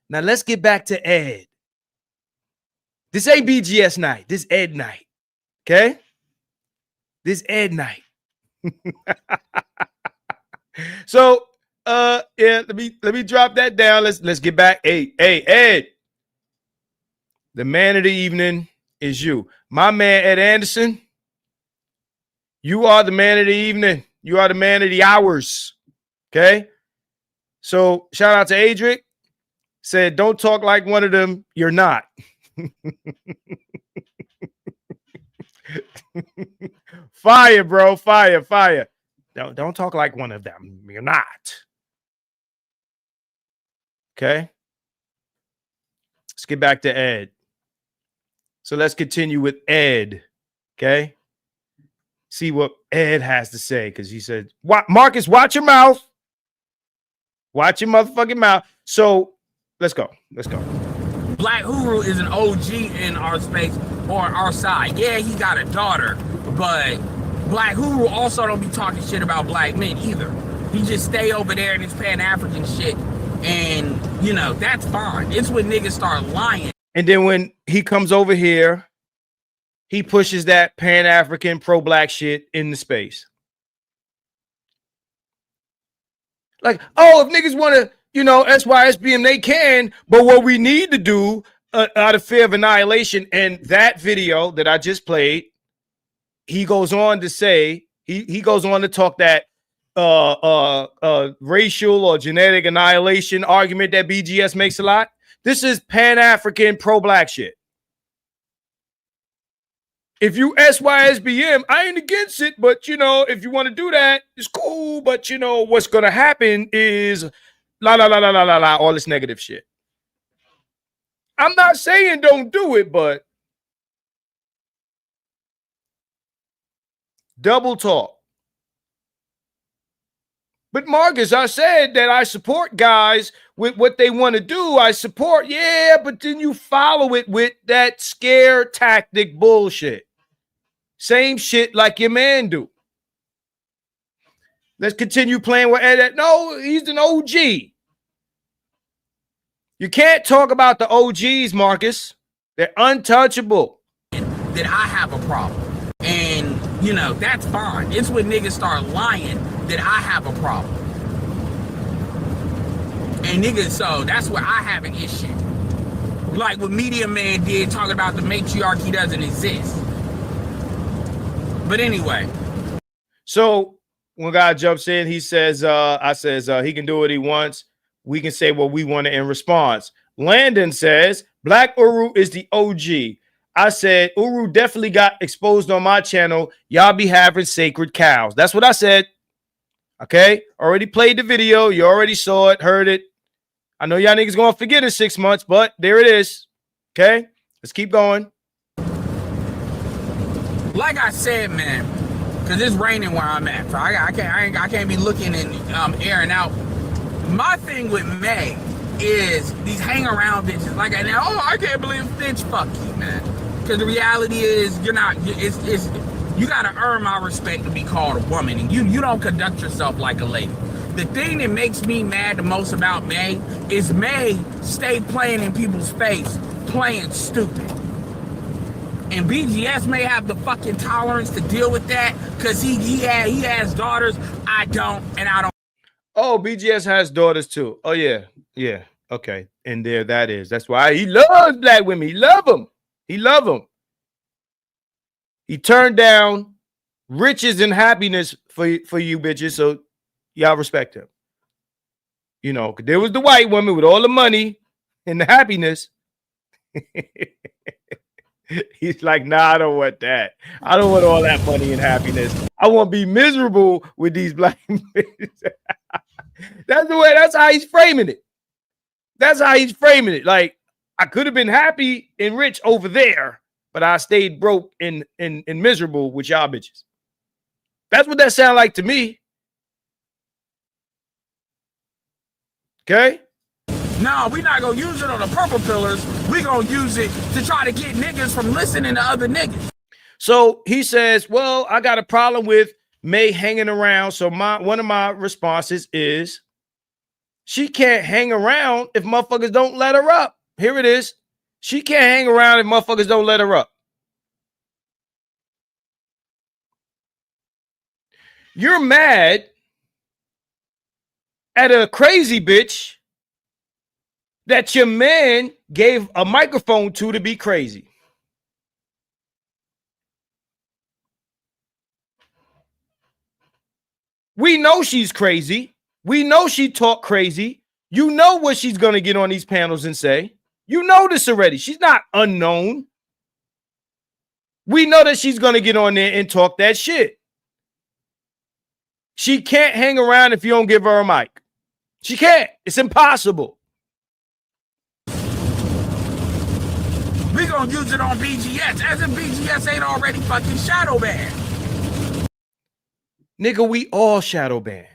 Speaker 1: Now let's get back to Ed. This ain't BGS night. This Ed night. Okay? This Ed night. So yeah, let me drop that down. Let's get back. Hey, Ed. The man of the evening is you. My man, Ed Anderson. You are the man of the evening. You are the man of the hours. Okay? So shout out to Adric. Said, don't talk like one of them. You're not. Fire, bro. Fire. Don't talk like one of them. You're not. Okay. Let's get back to Ed. So let's continue with Ed. Okay. See what Ed has to say, because he said, Marcus, watch your mouth. Watch your motherfucking mouth. So let's go.
Speaker 2: Black Uru is an OG in our space or our side. Yeah, he got a daughter, but Black Uru also don't be talking shit about black men either. He just stay over there in his Pan-African shit, and that's fine. It's when niggas start lying.
Speaker 1: And then when he comes over here, he pushes that Pan-African pro-black shit into space. Like, oh, if niggas want to, SYSBM, they can. But what we need to do out of fear of annihilation. And that video that I just played, he goes on to say, he goes on to talk that racial or genetic annihilation argument that BGS makes a lot. This is Pan-African pro-black shit. If you SYSBM, I ain't against it, but you know, if you want to do that, it's cool. But you know, what's gonna happen is la la la la la la la, all this negative shit. I'm not saying don't do it, but double talk. But Marcus, I said that I support guys with what they want to do. I support, yeah, but then you follow it with that scare tactic bullshit. Same shit like your man do. Let's continue playing with Ed. No, he's an OG. You can't talk about the OGs, Marcus. They're untouchable.
Speaker 2: That I have a problem. And, you know, that's fine. It's when niggas start lying that I have a problem. And niggas, so that's where I have an issue. Like what Media Man did, talking about the matriarchy doesn't exist. But anyway.
Speaker 1: So when God jumps in, he says, I says he can do what he wants. We can say what we want in response. Landon says, Black Uru is the OG. I said, Uru definitely got exposed on my channel. Y'all be having sacred cows. That's what I said. Okay. Already played the video. You already saw it, heard it. I know y'all niggas gonna forget in 6 months, but there it is. Okay. Let's keep going.
Speaker 2: Like I said, man, because it's raining where I'm at. So I can't be looking and airing out. My thing with May is these hang around bitches. Like, I can't believe bitch, fuck you, man. Because the reality is, you're not. It's you gotta earn my respect to be called a woman, and you don't conduct yourself like a lady. The thing that makes me mad the most about May is May stay playing in people's face, playing stupid. And BGS may have the fucking tolerance to deal with that because he has daughters. I don't, and I don't.
Speaker 1: Oh, BGS has daughters too. Oh yeah, yeah. Okay, and there that is. That's why he loves black women. He love them. He love them. He turned down riches and happiness for you bitches, so y'all respect him. You know, there was the white woman with all the money and the happiness. He's like, nah, I don't want that. I don't want all that money and happiness. I want to be miserable with these black men. That's the way. That's how he's framing it. That's how he's framing it. Like, I could have been happy and rich over there, but I stayed broke and miserable with y'all bitches. That's what that sounds like to me. Okay?
Speaker 2: No, we're not going to use it on the purple pillars. We're going to use it to try to get niggas from listening to other niggas.
Speaker 1: So he says, well, I got a problem with May hanging around. So one of my responses is, she can't hang around if motherfuckers don't let her up. Here it is. She can't hang around if motherfuckers don't let her up. You're mad at a crazy bitch that your man gave a microphone to be crazy. We know she's crazy. We know she talk crazy. You know what she's going to get on these panels and say. You know this already. She's not unknown. We know that she's going to get on there and talk that shit. She can't hang around if you don't give her a mic. She can't. It's impossible.
Speaker 2: We gonna use it on BGS, as if BGS ain't already fucking shadow banned.
Speaker 1: Nigga, we all shadow banned.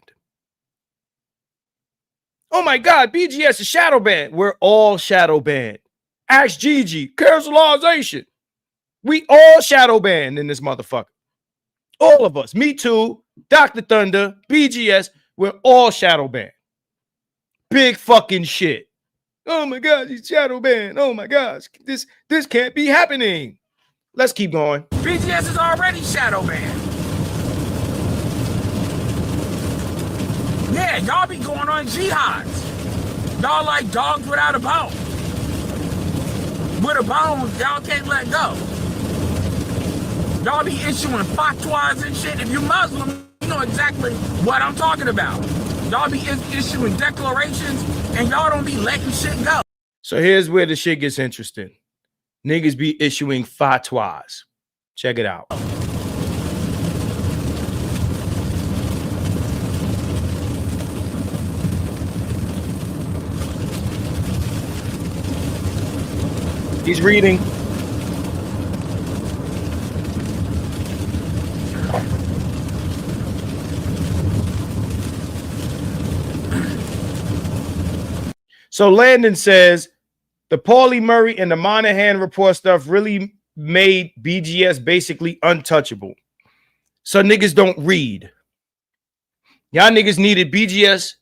Speaker 1: Oh my God, BGS is shadow banned. We're all shadow banned. Ask Gigi, carcelization. We all shadow banned in this motherfucker. All of us. Me too. Dr. Thunder, BGS, we're all shadow banned. Big fucking shit. Oh my God, he's shadow banned. Oh my gosh, this can't be happening. Let's keep going.
Speaker 2: BGS is already shadow banned. Yeah, y'all be going on jihads. Y'all like dogs without a bone. with a bone y'all can't let go. Y'all be issuing fatwas and shit. If you Muslim, you know exactly what I'm talking about. Y'all be issuing declarations and y'all don't be letting shit go.
Speaker 1: So here's where the shit gets interesting. Niggas be issuing fatwas. Check it out. He's reading. So Landon says the Paulie Murray and the Monahan report stuff really made BGS basically untouchable. So niggas don't read. Y'all niggas needed BGS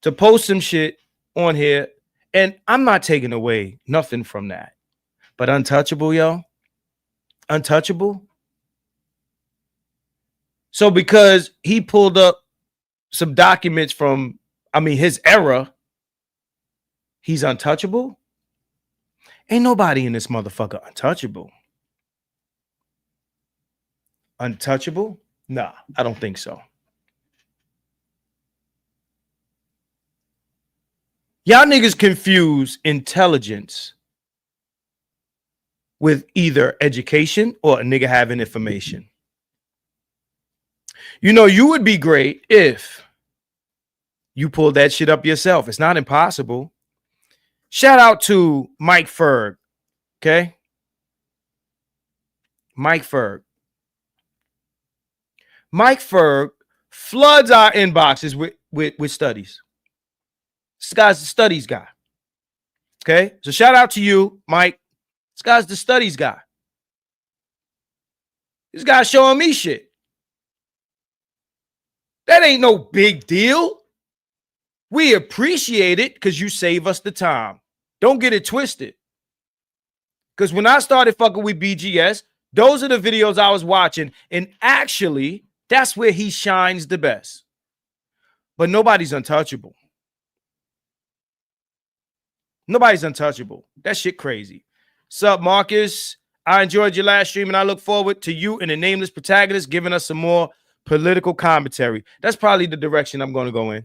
Speaker 1: to post some shit on here. And I'm not taking away nothing from that. But untouchable, yo. Untouchable. So because he pulled up some documents from, his era, he's untouchable? Ain't nobody in this motherfucker untouchable. Untouchable? Nah, I don't think so. Y'all niggas confuse intelligence with either education or a nigga having information. You know, you would be great if you pulled that shit up yourself. It's not impossible. Shout out to Mike Ferg. Okay? Mike Ferg. Mike Ferg floods our inboxes with studies. This guy's the studies guy. Okay? So shout out to you, Mike. This guy's the studies guy. This guy's showing me shit. That ain't no big deal. We appreciate it because you save us the time. Don't get it twisted. Because when I started fucking with BGS, those are the videos I was watching. And actually, that's where he shines the best. But nobody's untouchable. Nobody's untouchable. That shit crazy. Sup, Marcus? I enjoyed your last stream, and I look forward to you and the nameless protagonist giving us some more political commentary. That's probably the direction I'm going to go in.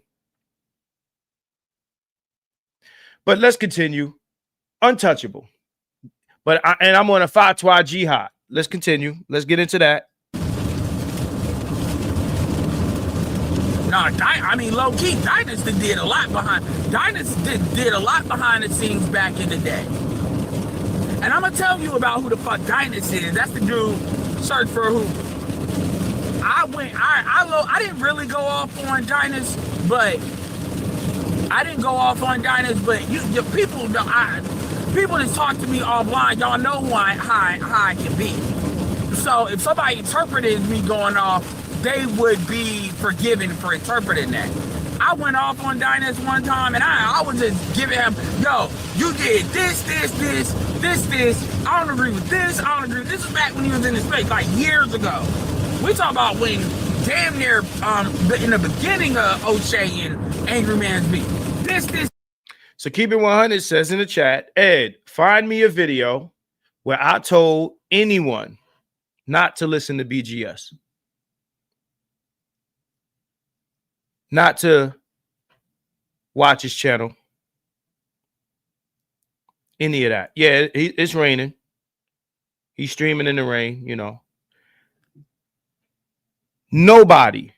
Speaker 1: But let's continue. Untouchable. But I'm on a fatwa jihad. Let's continue. Let's get into that.
Speaker 2: No, low key, Dynasty did a lot behind. Dynasty did a lot behind the scenes back in the day. And I'm gonna tell you about who the fuck Dynasty is. That's the dude. Search for who. I didn't really go off on Dynasty, but you people that talk to me offline, y'all know how I can be. So if somebody interpreted me going off, they would be forgiven for interpreting that. I went off on Dynasty one time, and I was just giving him, yo, you did this. I don't agree with this. I don't agree. This is back when he was in the space, like years ago. We talk about when damn near in the beginning of O'Shea and Angry Man's Beat. This.
Speaker 1: So KeepItOneHunned says in the chat, Ed, find me a video where I told anyone not to listen to BGS. Not to watch his channel. Any of that. Yeah, it's raining. He's streaming in the rain, you know. Nobody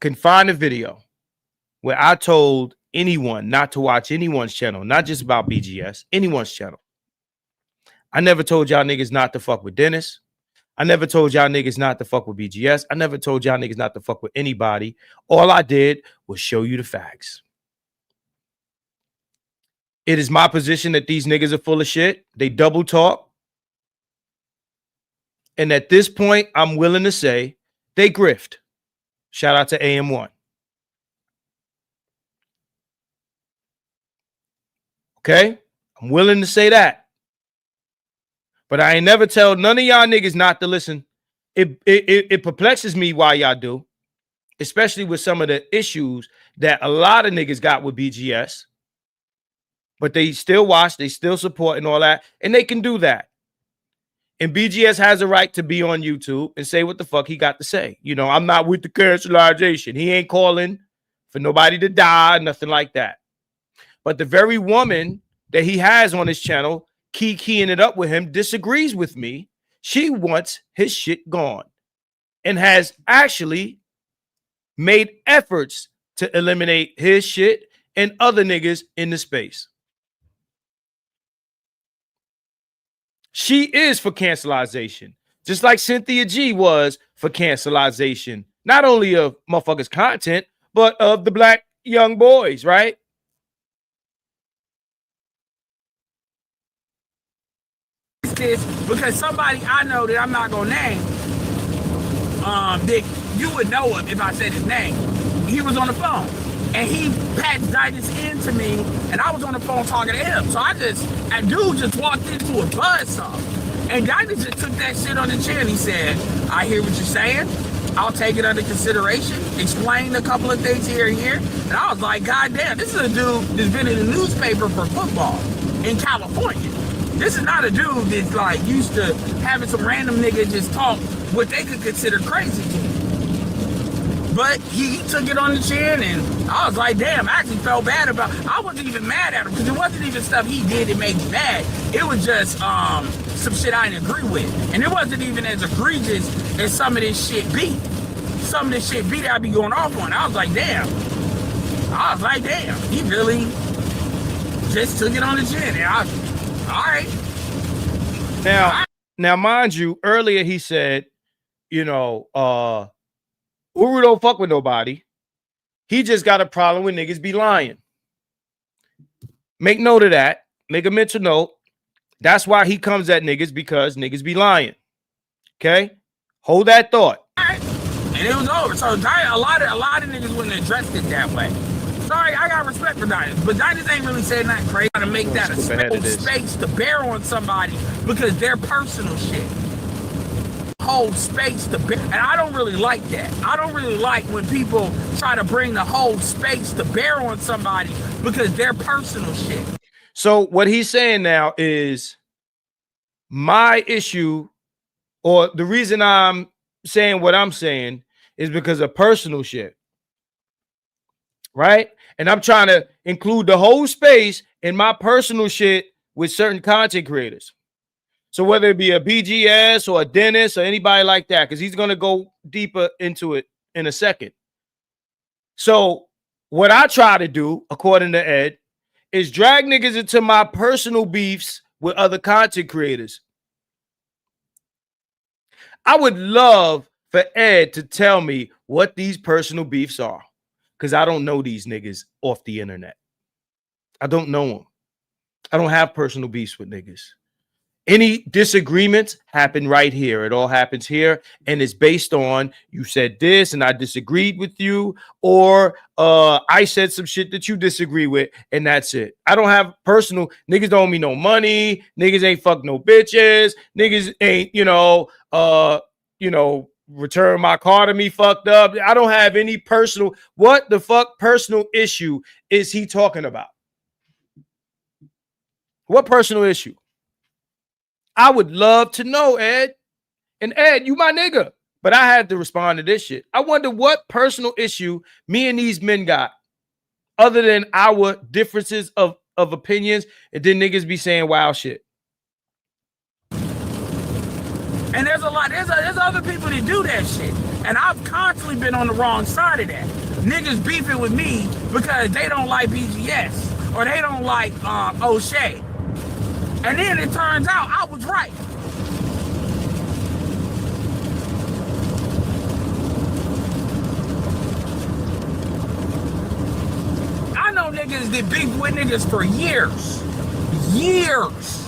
Speaker 1: can find a video where I told anyone not to watch anyone's channel, not just about BGS, anyone's channel. I never told y'all niggas not to fuck with Dennis. I never told y'all niggas not to fuck with BGS. I never told y'all niggas not to fuck with anybody. All I did was show you the facts. It is my position that these niggas are full of shit. They double talk. And at this point, I'm willing to say they grift. Shout out to AM1. Okay? I'm willing to say that. But I ain't never tell none of y'all niggas not to listen. It perplexes me why y'all do, especially with some of the issues that a lot of niggas got with BGS. but they still watch, they still support and all that, and they can do that. And BGS has a right to be on YouTube and say what the fuck he got to say. You know, I'm not with the cancelization. He ain't calling for nobody to die, nothing like that. But the very woman that he has on his channel, keying it up with him, disagrees with me. She wants his shit gone and has actually made efforts to eliminate his shit and other niggas in the space. She is for cancelization, just like Cynthia G was for cancelization, not only of motherfuckers' content, but of the black young boys, right?
Speaker 2: This because somebody I know that I'm not gonna name, that you would know him if I said his name. He was on the phone and he patched Ditus into me, and I was on the phone talking to him. So that dude just walked into a buzzsaw, and Ditus just took that shit on the chin. He said, "I hear what you're saying. I'll take it under consideration." Explained a couple of things here and here, and I was like, "God damn, this is a dude that's been in the newspaper for football in California. This is not a dude that's like used to having some random nigga just talk what they could consider crazy to me." But he took it on the chin, and I was like, damn, I actually felt bad about it. I wasn't even mad at him, because it wasn't even stuff he did that made me mad. It was just some shit I didn't agree with. And it wasn't even as egregious as some of this shit be. Some of this shit be that I be going off on. I was like, damn. He really just took it on the chin. And all right.
Speaker 1: Now, mind you, earlier he said, you know, Uru don't fuck with nobody. He just got a problem with niggas be lying. Make note of that. Make a mental note. That's why he comes at niggas, because niggas be lying. Okay? Hold that thought.
Speaker 2: All right. And it was over. So a lot of niggas wouldn't address it that way. Sorry, I got respect for Ditus, but Ditus ain't really saying nothing crazy to make that a space to bear on somebody because they're personal shit. Whole space to bear, and I don't really like that. I don't really like when people try to bring the whole space to bear on somebody because they're personal shit.
Speaker 1: So what he's saying now is my issue, or the reason I'm saying what I'm saying, is because of personal shit. Right? And I'm trying to include the whole space in my personal shit with certain content creators. So whether it be a BGS or a Dennis or anybody like that, because he's going to go deeper into it in a second. So what I try to do, according to Ed, is drag niggas into my personal beefs with other content creators. I would love for Ed to tell me what these personal beefs are, because I don't know these niggas off the internet. I don't know them. I don't have personal beefs with niggas. Any disagreements happen right here. It all happens here, and it's based on you said this and I disagreed with you, or I said some shit that you disagree with, and that's it. I don't have personal. Niggas don't owe me no money. Niggas ain't fuck no bitches. Niggas ain't, return my car to me fucked up. I don't have any personal. What the fuck personal issue is he talking about? What personal issue? I would love to know, Ed. And Ed, you my nigga. But I had to respond to this shit. I wonder what personal issue me and these men got, other than our differences of opinions, and then niggas be saying wild shit.
Speaker 2: And there's other people that do that shit. And I've constantly been on the wrong side of that. Niggas beefing with me because they don't like BGS or they don't like O'Shea. And then it turns out I was right. I know niggas that beef with niggas for years. Years.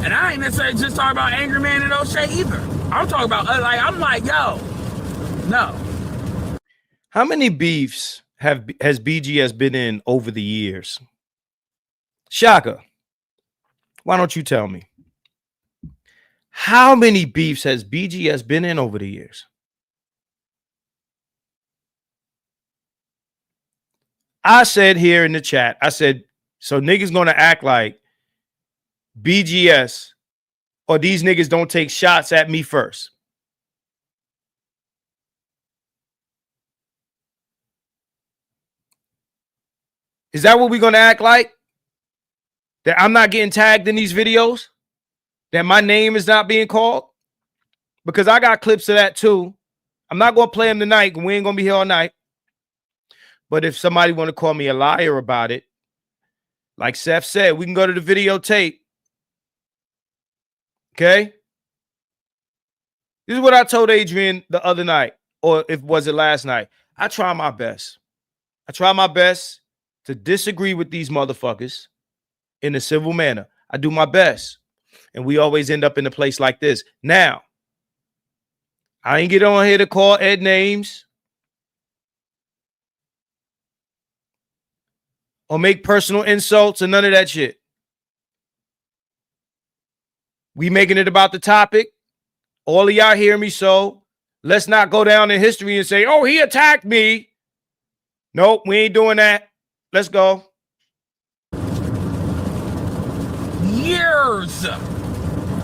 Speaker 2: And I ain't necessarily just talking about Angry Man and O'Shea either. I'm talking about, I'm like, yo, no.
Speaker 1: How many beefs has BGS been in over the years? Shaka, why don't you tell me? How many beefs has BGS been in over the years?
Speaker 4: I said here in the chat, I said, so niggas gonna act like BGS or these niggas don't take shots at me first. Is that what we're gonna act like? That I'm not getting tagged in these videos? That my name is not being called? Because I got clips of that too. I'm not gonna play them tonight. We ain't gonna be here all night. But if somebody want to call me a liar about it, like Seth said, we can go to the videotape. Okay? This is what I told Adrian the other night, or if was it last night. I try my best. I try my best to disagree with these motherfuckers in a civil manner. I do my best. And we always end up in a place like this. Now, I ain't get on here to call Ed names or make personal insults or none of that shit. We making it about the topic. All of y'all hear me, so let's not go down in history and say, oh, he attacked me. Nope, we ain't doing that. Let's go.
Speaker 2: Years.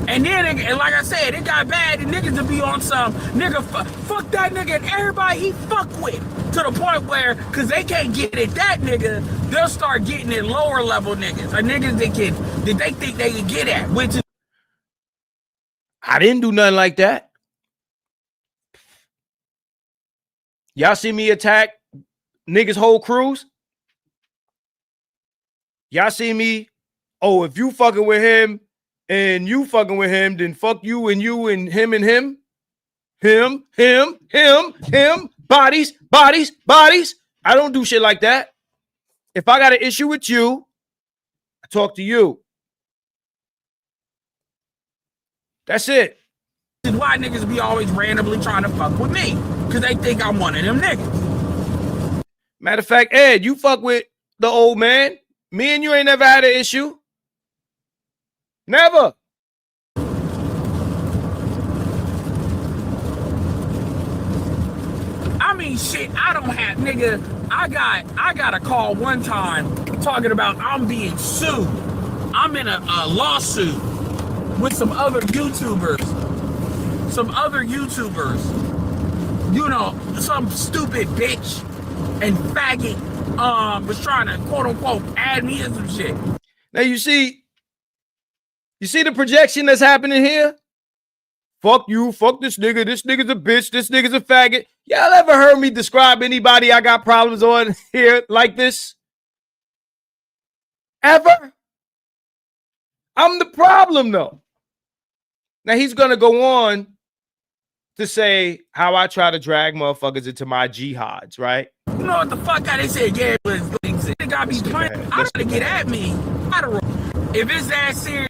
Speaker 2: And then, and like I said, it got bad. And niggas to be on some nigga, fuck that nigga and everybody he fuck with. To the point where, because they can't get at that nigga, they'll start getting at lower level niggas. Or niggas that they think they can get at. Which is.
Speaker 4: I didn't do nothing like that. Y'all see me attack niggas' whole crews? Y'all see me, oh, if you fucking with him and you fucking with him, then fuck you and him and him. Him, bodies. I don't do shit like that. If I got an issue with you, I talk to you. That's it.
Speaker 2: This is why niggas be always randomly trying to fuck with me. Because they think I'm one of them niggas.
Speaker 4: Matter of fact, Ed, you fuck with the old man. Me and you ain't never had an issue. Never.
Speaker 2: I mean, shit, I don't have, nigga, I got a call one time talking about I'm being sued. I'm in a lawsuit with some other YouTubers. You know, some stupid bitch and faggot was trying to quote unquote add me in some shit.
Speaker 4: Now you see the projection that's happening here? Fuck you, fuck this nigga's a bitch, this nigga's a faggot. Y'all ever heard me describe anybody I got problems on here like this? Ever? I'm the problem though. Now he's gonna go on to say how I try to drag motherfuckers into my jihads, right?
Speaker 2: You know what the fuck they said? Yeah, it was things. They gotta be playing. I gotta get at me. If it's that serious.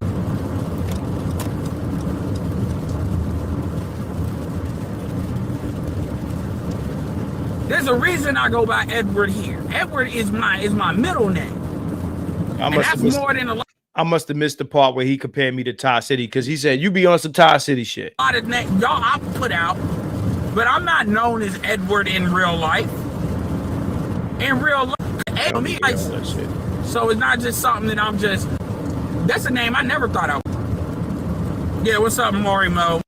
Speaker 2: There's a reason I go by Edward here. Edward is my middle name.
Speaker 4: I must have missed the part where he compared me to Ty City because he said you be on some Ty City shit.
Speaker 2: A lot of y'all I put out, but I'm not known as Edward in real life. In real life, so it's not just something that I'm just. That's a name I never thought I would. Yeah, what's up, Maury Mo?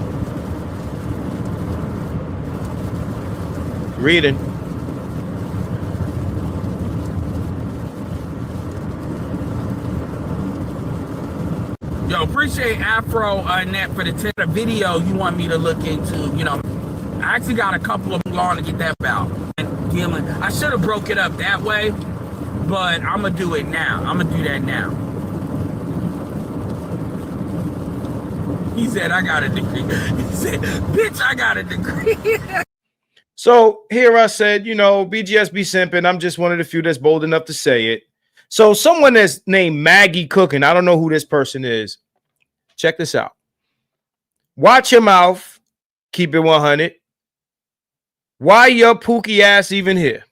Speaker 4: Reading.
Speaker 2: Yo, appreciate Afro Net for the video you want me to look into. You know, I actually got a couple of them long to get that out. And dealing, I should have broke it up that way, but I'm gonna do it now. I'm gonna do that now. He said, I got a degree. He said, bitch, I got a degree.
Speaker 4: So here I said, you know, BGS be simping. I'm just one of the few that's bold enough to say it. So someone that's named Maggie Cooking, I don't know who this person is. Check this out. Watch your mouth. Keep it 100. Why your pookie ass even here?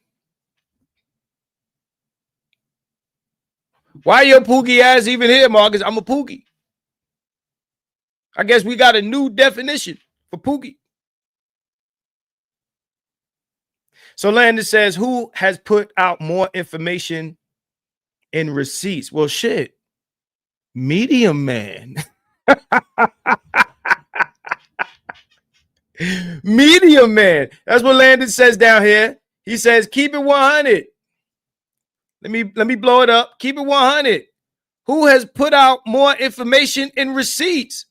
Speaker 4: Why your pookie ass even here, Marcus? I'm a pookie. I guess we got a new definition for pookie. So Landon says, who has put out more information in receipts? Well, shit. Medium Man. Medium Man. That's what Landon says down here. He says, keep it 100. Let me blow it up. Keep it 100. Who has put out more information in receipts?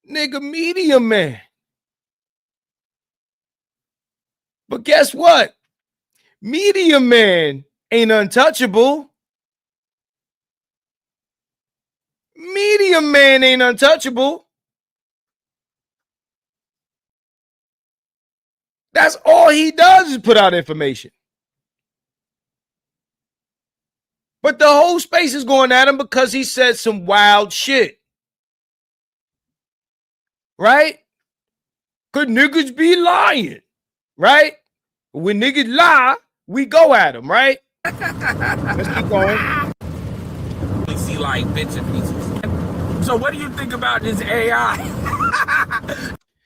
Speaker 4: Nigga, Medium Man. But guess what? Medium Man ain't untouchable. Medium Man ain't untouchable. That's all he does is put out information. But the whole space is going at him because he said some wild shit. Right? Could niggas be lying? Right? When niggas lie, we go at them, right? Let's keep going.
Speaker 2: We see like bits and pieces. So what do you think about this AI?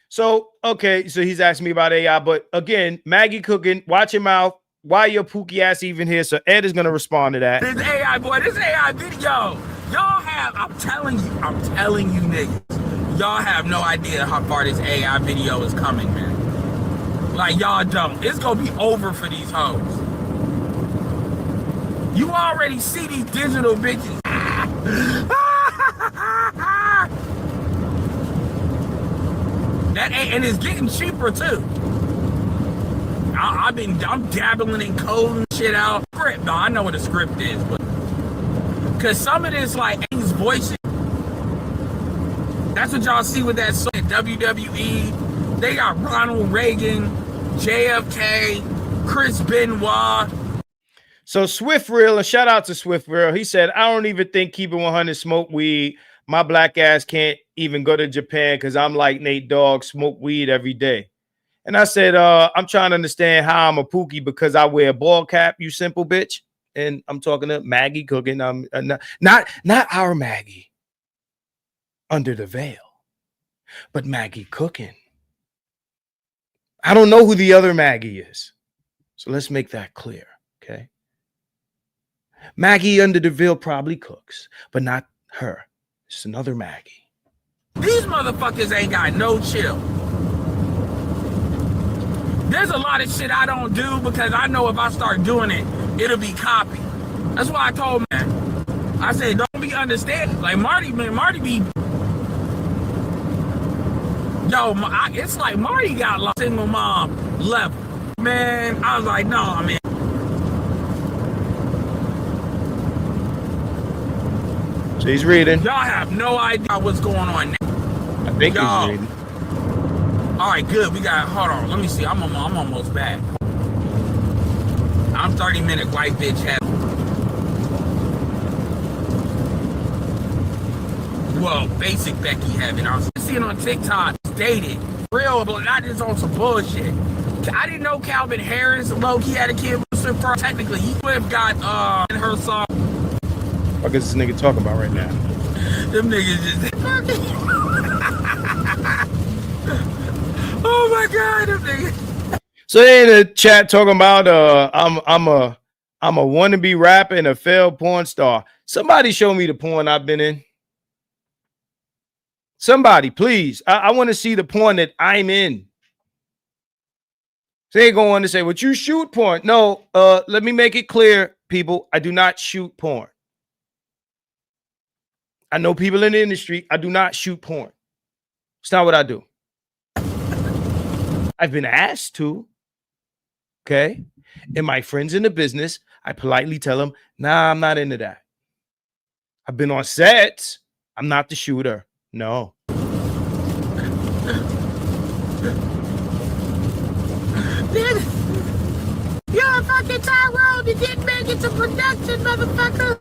Speaker 4: So, okay, so he's asking me about AI, but again, Maggie cooking, watch your mouth. Why your pookie ass even here? So Ed is going to respond to that.
Speaker 2: This AI, boy, this AI video, y'all have, I'm telling you niggas, y'all have no idea how far this AI video is coming, man. Like, y'all don't. It's going to be over for these hoes. You already see these digital bitches. And it's getting cheaper too. I'm dabbling in code and shit out. Script, no, I know what a script is, but because some of this like A's voicing. That's what y'all see with that song WWE. They got Ronald Reagan, JFK, Chris Benoit.
Speaker 4: So Swift Real, a shout out to Swift Real. He said, I don't even think Keep It 100 smoke weed. My black ass can't even go to Japan because I'm like Nate Dogg, smoke weed every day. And I said, I'm trying to understand how I'm a pookie because I wear a ball cap, you simple bitch. And I'm talking to Maggie cooking. I'm not our Maggie under the veil, but Maggie cooking. I don't know who the other Maggie is. So let's make that clear, okay? Maggie under the veil probably cooks, but not her. It's another Maggie.
Speaker 2: These motherfuckers ain't got no chill. There's a lot of shit I don't do because I know if I start doing it, it'll be copied. That's why I told man, I said, don't be understanding. Like Marty, man, Marty be, yo, it's like Marty got like single mom level. Man, I was like, no, man.
Speaker 4: So he's reading.
Speaker 2: Y'all have no idea what's going on now.
Speaker 4: I think he's reading.
Speaker 2: All right, good. We got, hold on. Let me see. I'm almost back. I'm 30-minute white bitch head. Well, basic Becky heaven. I was seeing on TikTok, dated, real, but not just on some bullshit. I didn't know Calvin Harris, low-key had a kid with Swift. Technically, he would have got in her song.
Speaker 4: What is this nigga talking about right now?
Speaker 2: Them niggas just oh my god, them niggas.
Speaker 4: So they in the chat talking about I'm a wannabe rapper and a failed porn star. Somebody show me the porn I've been in. Somebody, please. I want to see the porn that I'm in. So they go on to say, "What you shoot porn?" No, let me make it clear, people. I do not shoot porn. I know people in the industry. I do not shoot porn. It's not what I do. I've been asked to. Okay. And my friends in the business, I politely tell them, nah, I'm not into that. I've been on sets. I'm not the shooter. No.
Speaker 2: You're a fucking Tyrone. You didn't make it to production, motherfucker.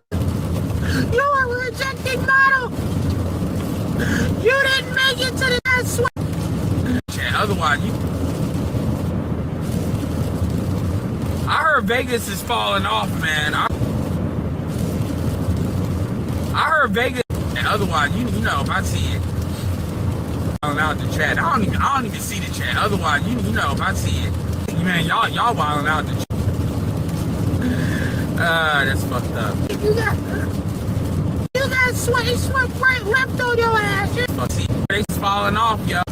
Speaker 2: You are a rejected model. You didn't make it to the last one. Yeah, otherwise, I heard Vegas is falling off, man. I heard Vegas. And otherwise, you know, if I see it, out the chat. I don't even see the chat. Otherwise, you know, if I see it, Man, y'all wilding out the. That's fucked up. You got sweat right left on your ass. See, they falling off, yo.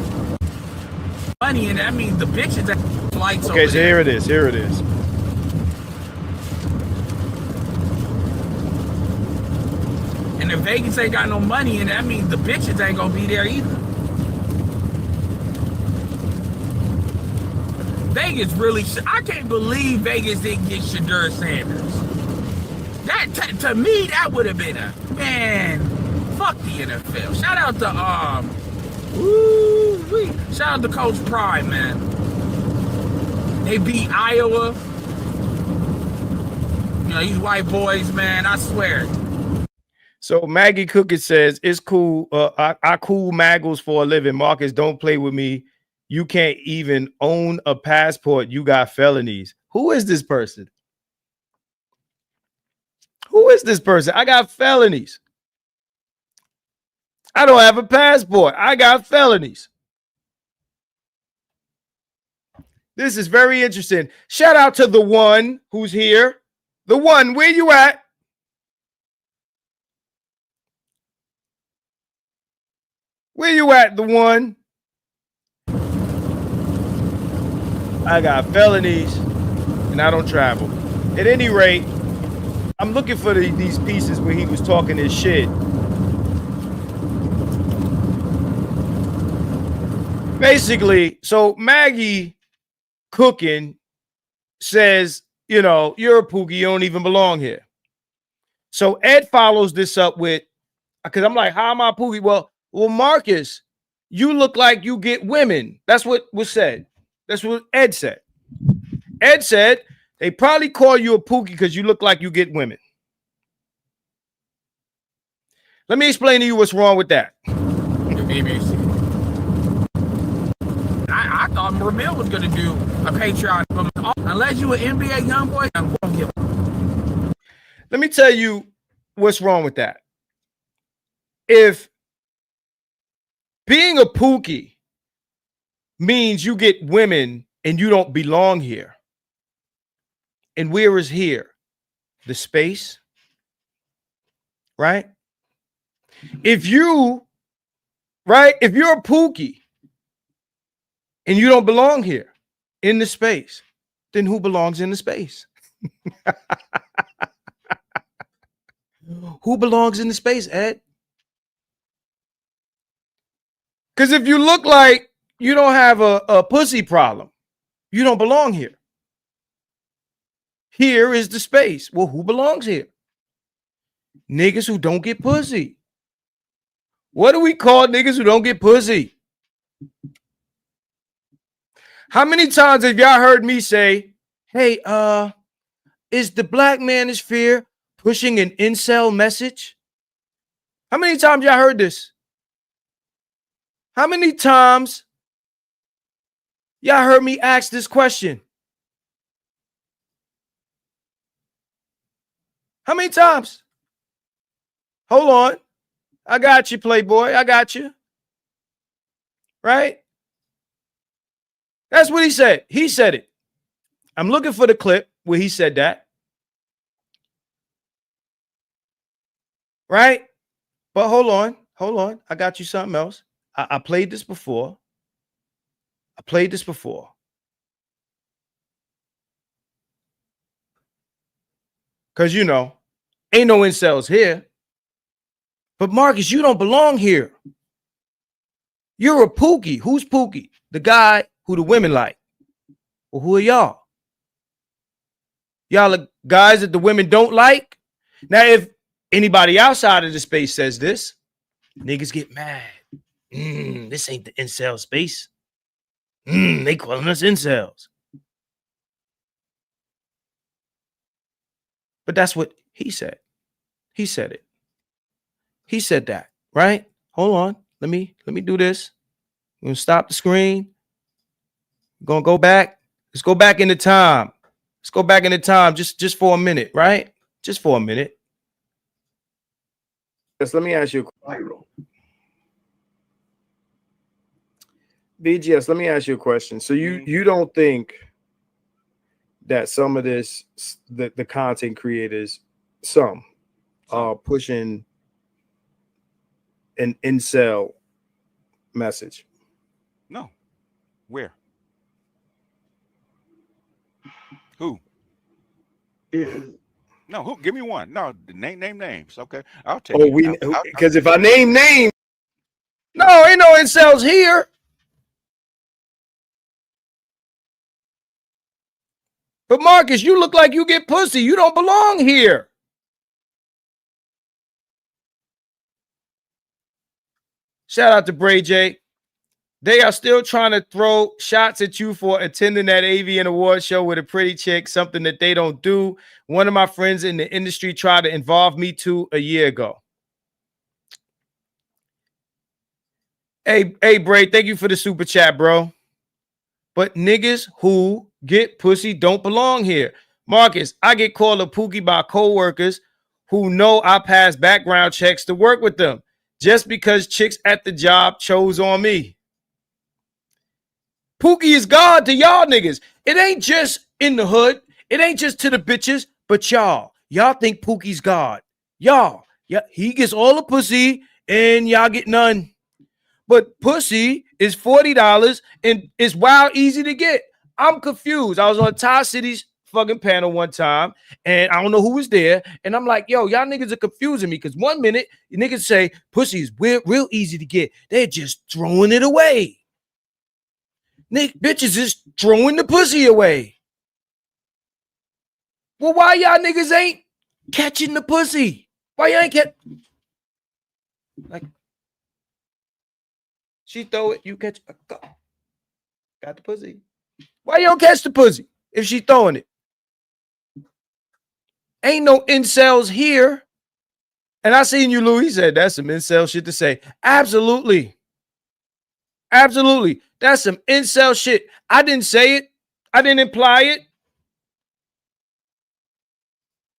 Speaker 2: Money, and that means the bitches that flights.
Speaker 4: Okay, so here it is. Here it is.
Speaker 2: And if Vegas ain't got no money, and that means the bitches ain't gonna be there either. Vegas really, I can't believe Vegas didn't get Shadur Sanders. That, to me, that would have been a, man, fuck the NFL. Shout out to, shout out to Coach Prime, man. They beat Iowa. You know, these white boys, man, I swear.
Speaker 4: So Maggie Cookett says, it's cool. I cool Maggles for a living. Marcus, don't play with me. You can't even own a passport. You got felonies. Who is this person? Who is this person? I got felonies. I don't have a passport. I got felonies. This is very interesting. Shout out to the one who's here. The one, where you at? Where you at, the one? I got felonies and I don't travel. At any rate, I'm looking for these pieces where he was talking his shit. Basically, so Maggie Cooking says, you know, you're a pookie, you don't even belong here. So Ed follows this up with, because I'm like, how am I a pookie? Well, Marcus, you look like you get women. That's what was said. That's what Ed said. Ed said they probably call you a pookie because you look like you get women. Let me explain to you what's wrong with that.
Speaker 2: I thought Ramil was going to do a Patreon. Unless you an NBA young boy, I won't give a.
Speaker 4: Let me tell you what's wrong with that. If being a pookie means you get women and you don't belong here, and where is here? The space, right? If you're a pookie and you don't belong here in the space, then who belongs in the space? Who belongs in the space, Ed? Because if you look like you don't have a pussy problem, you don't belong here. Here is the space. Well, who belongs here? Niggas who don't get pussy. What do we call niggas who don't get pussy? How many times have y'all heard me say, hey, is the black manosphere pushing an incel message? How many times y'all heard this? How many times y'all heard me ask this question? How many times? Hold on. I got you, Playboy. I got you. Right? That's what he said. He said it. I'm looking for the clip where he said that. Right? But hold on. Hold on. I got you something else. I played this before. Because, you know, ain't no incels here. But Marcus, you don't belong here. You're a pookie. Who's pookie? The guy who the women like. Well, who are y'all? Y'all are guys that the women don't like? Now, if anybody outside of the space says this, niggas get mad. This ain't the incel space. They calling us incels. But that's what he said. He said it. He said that, right? Hold on. Let me do this. We're gonna stop the screen. We're gonna go back. Let's go back into time. Let's go back into time just for a minute, right? Just for a minute. Yes, let me ask you a question. BGS, let me ask you a question. So you don't think that some of this, the content creators, some are pushing an incel message.
Speaker 6: No. Where? Who? No, who? Give me one. No, name names. Okay, I'll take
Speaker 4: Oh,
Speaker 6: it.
Speaker 4: because if I name names, no, ain't no incels here. But Marcus, you look like you get pussy. You don't belong here. Shout out to Bray J. They are still trying to throw shots at you for attending that AVN award show with a pretty chick, something that they don't do. One of my friends in the industry tried to involve me to a year ago. Hey, Bray, thank you for the super chat, bro. But niggas who get pussy don't belong here. Marcus, I get called a pookie by coworkers who know I pass background checks to work with them just because chicks at the job chose on me. Pookie is God to y'all niggas. It ain't just in the hood. It ain't just to the bitches, but y'all. Y'all think Pookie's God. Y'all. Yeah, he gets all the pussy and y'all get none. But pussy is $40 and it's wild easy to get. I'm confused. I was on Ty City's fucking panel one time and I don't know who was there. And I'm like, yo, y'all niggas are confusing me because 1 minute you niggas say pussy is real easy to get. They're just throwing it away. Nick, bitches is throwing the pussy away. Well, why y'all niggas ain't catching the pussy? Why y'all ain't like she throw it, you catch got the pussy. Why you don't catch the pussy if she throwing it? Ain't no incels here. And I seen you, Lou. He said that's some incel shit to say. Absolutely. Absolutely. That's some incel shit. I didn't say it. I didn't imply it.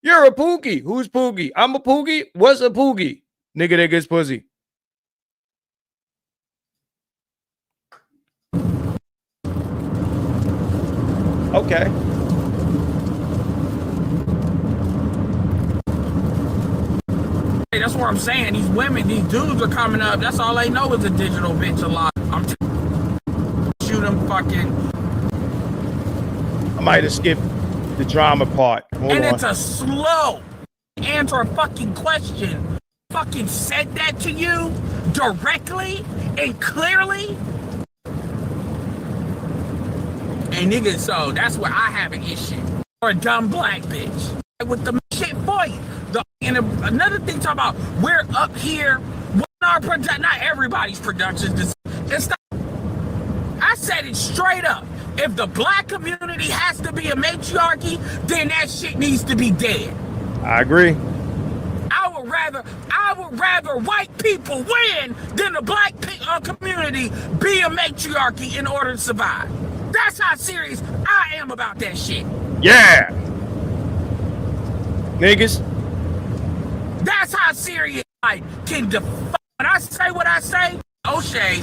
Speaker 4: You're a pookie. Who's pookie? I'm a pookie. What's a pookie? Nigga that gets pussy. Okay.
Speaker 2: Hey, that's what I'm saying. These women, these dudes are coming up. That's all they know is a digital bitch a lot. I'm shoot them fucking.
Speaker 4: I might have skipped the drama part. Hold on.
Speaker 2: It's a slow answer a fucking question. Fucking said that to you directly and clearly. And niggas, so that's where I have an issue. Or a dumb black bitch. With the shit for you. And another thing talking about, we're up here. Our not everybody's productions. It's not, I said it straight up. If the black community has to be a matriarchy, then that shit needs to be dead.
Speaker 4: I agree.
Speaker 2: I would rather white people win than the black community be a matriarchy in order to survive. That's how serious I am about that shit.
Speaker 4: Yeah. Niggas.
Speaker 2: That's how serious I can define. When I say what I say, O'Shea,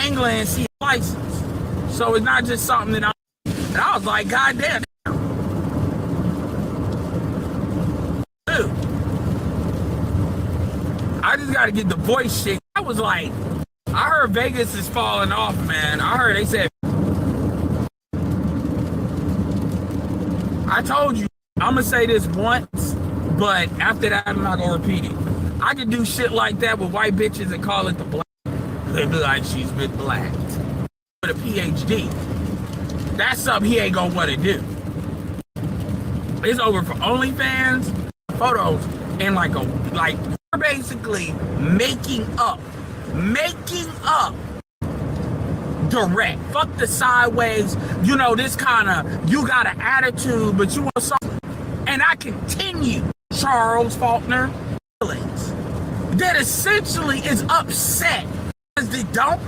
Speaker 2: England, see license. So it's not just something that and I was like, God damn. Dude. I just got to get the voice shit. I was like, I heard Vegas is falling off, man. I heard they said, I told you, I'm going to say this once, but after that, I'm not going to repeat it. I could do shit like that with white bitches and call it the black. They be like, she's been blacked. With a PhD. That's something he ain't going to want to do. It's over for OnlyFans, photos, and we're basically making up direct. Fuck the sideways, this kind of, you got an attitude, but you want something. And I continue, Charles Faulkner, feelings that essentially is upset because they don't.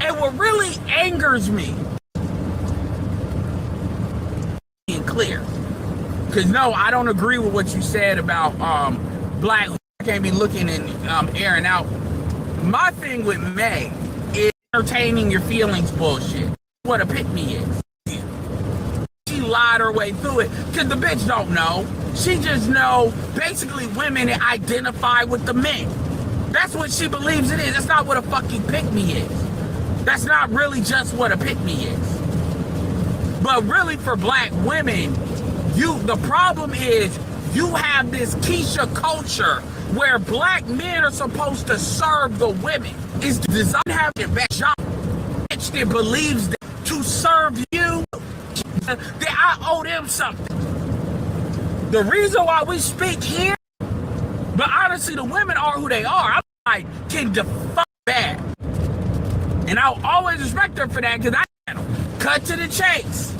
Speaker 2: And what really angers me, being clear, because no, I don't agree with what you said about black can't be looking and airing out. My thing with May is entertaining your feelings bullshit. What a pick me is. She lied her way through it, because the bitch don't know. She just know basically women that identify with the men. That's what she believes it is. That's not what a fucking pick-me is. That's not really just what a pick-me is. But really for black women, the problem is you have this Keisha culture where black men are supposed to serve the women. It's designed to have a job that believes that to serve you, that I owe them something. The reason why we speak here, but honestly, the women are who they are. I'm like, can define that. And I'll always respect her for that because I cut to the chase.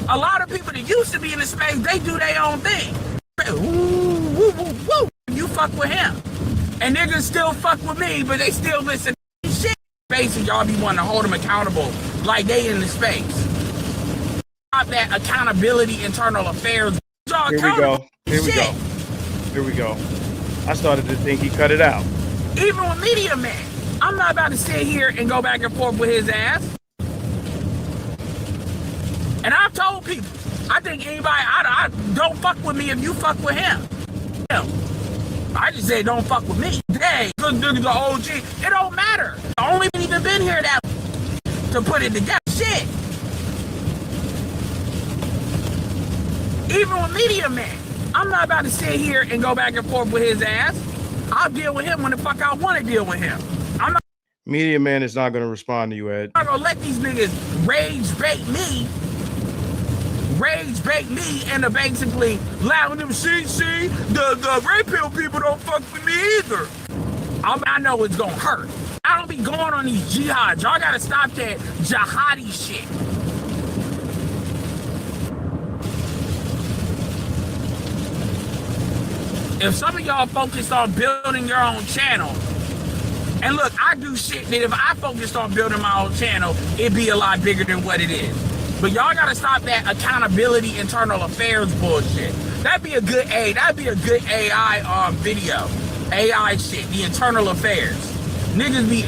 Speaker 2: A lot of people that used to be in the space, they do their own thing. Woo, woo, woo, woo. You fuck with him. And niggas still fuck with me, but they still listen to shit. Basically, y'all be wanting to hold them accountable like they in the space. Stop that accountability, internal affairs.
Speaker 4: Here we go. Here we go. Here we go. I started to think he cut it out.
Speaker 2: Even with Media Man, I'm not about to sit here and go back and forth with his ass. And I've told people, I think anybody, I don't fuck with me if you fuck with him. I just say don't fuck with me. Hey, this nigga's an OG. It don't matter. I only even been here that to put it together. Shit. Even with Media Man, I'm not about to sit here and go back and forth with his ass. I'll deal with him when the fuck I want to deal with him. I'm not.
Speaker 4: Media Man is not going to respond to you, Ed.
Speaker 2: I'm not going to let these niggas rage bait me and to basically allow them, see, the red pill people don't fuck with me either. I know it's gonna hurt. I don't be going on these jihads. Y'all gotta stop that jihadi shit. If some of y'all focused on building your own channel, and look, I do shit that if I focused on building my own channel, it'd be a lot bigger than what it is. But y'all gotta stop that accountability, internal affairs bullshit. That'd be a good AI video. AI shit, the internal affairs. Niggas be,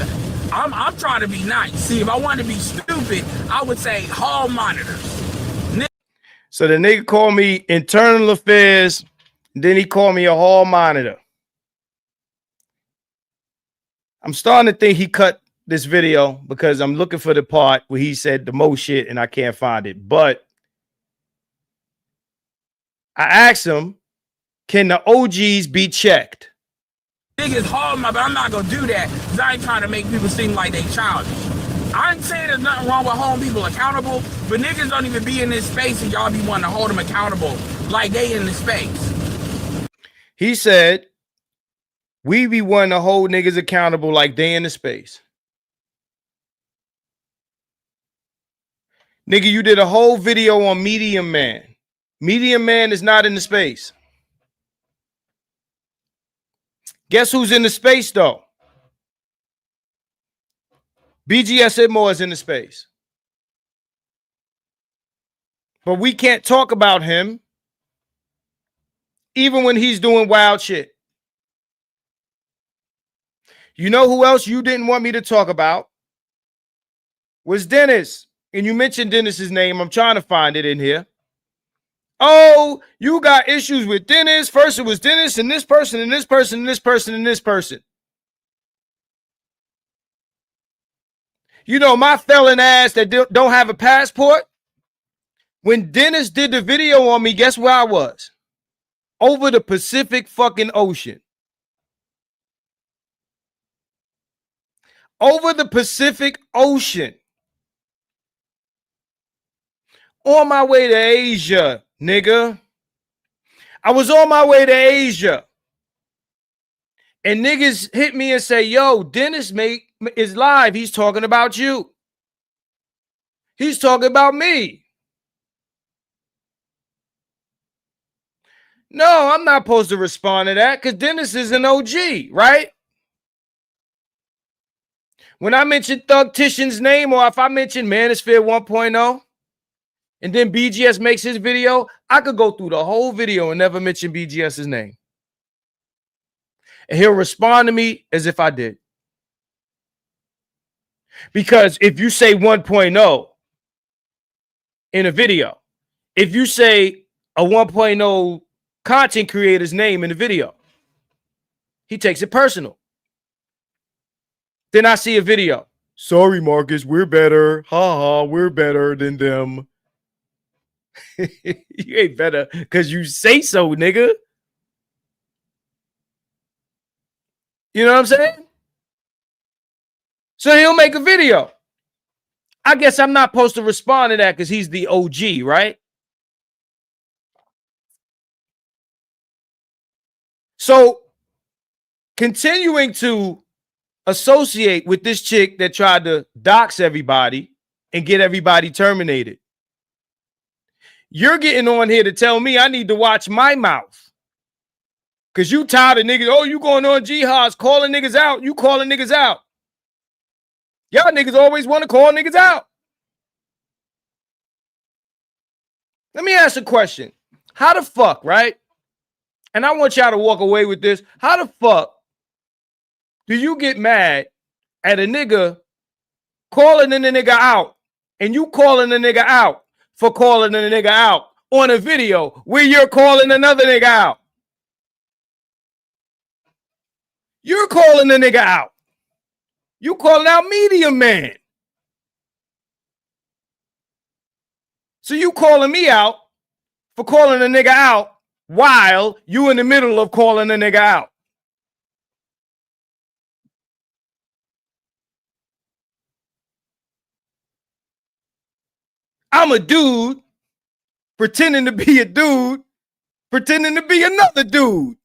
Speaker 2: I'm trying to be nice. See, if I wanted to be stupid, I would say hall monitors.
Speaker 4: So the nigga called me internal affairs, then he called me a hall monitor. I'm starting to think he cut this video because I'm looking for the part where he said the most shit and I can't find it. But I asked him, can the OGs be checked?
Speaker 2: Niggas haul my, but I'm not gonna do that because I ain't trying to make people seem like they childish. I ain't saying there's nothing wrong with holding people accountable, but niggas don't even be in this space and y'all be wanting to hold them accountable like they in the space.
Speaker 4: He said, we be wanting to hold niggas accountable like they in the space. Nigga, you did a whole video on Medium Man. Medium Man is not in the space. Guess who's in the space, though? BGS Idmore is in the space. But we can't talk about him even when he's doing wild shit. You know who else you didn't want me to talk about? Was Dennis. And you mentioned Dennis's name. I'm trying to find it in here. Oh, you got issues with Dennis. First it was Dennis and this person and this person and this person and this person. You know, my felon ass that don't have a passport. When Dennis did the video on me, guess where I was? Over the Pacific fucking Ocean. Over the Pacific Ocean. On my way to Asia, nigga. I was on my way to Asia. And niggas hit me and say, yo, Dennis is live. He's talking about you. He's talking about me. No, I'm not supposed to respond to that because Dennis is an OG, right? When I mention Thugtician's name or if I mention Manosphere 1.0, and then BGS makes his video, I could go through the whole video and never mention BGS's name. And he'll respond to me as if I did. Because if you say 1.0 in a video, if you say a 1.0 content creator's name in the video. He takes it personal. Then I see a video. Sorry, Marcus, we're better. Ha ha, we're better than them. You ain't better because you say so, nigga. You know what I'm saying? So he'll make a video. I guess I'm not supposed to respond to that because he's the OG, right? So continuing to associate with this chick that tried to dox everybody and get everybody terminated. You're getting on here to tell me I need to watch my mouth. Because you tired of niggas. Oh, you going on jihads, calling niggas out. You calling niggas out. Y'all niggas always want to call niggas out. Let me ask a question. How the fuck, right? And I want y'all to walk away with this. How the fuck do you get mad at a nigga calling a nigga out and you calling a nigga out for calling a nigga out on a video where you're calling another nigga out? You're calling a nigga out. You calling out Medium Man. So you calling me out for calling a nigga out while you in the middle of calling a nigga out. I'm a dude pretending to be a dude, pretending to be another dude.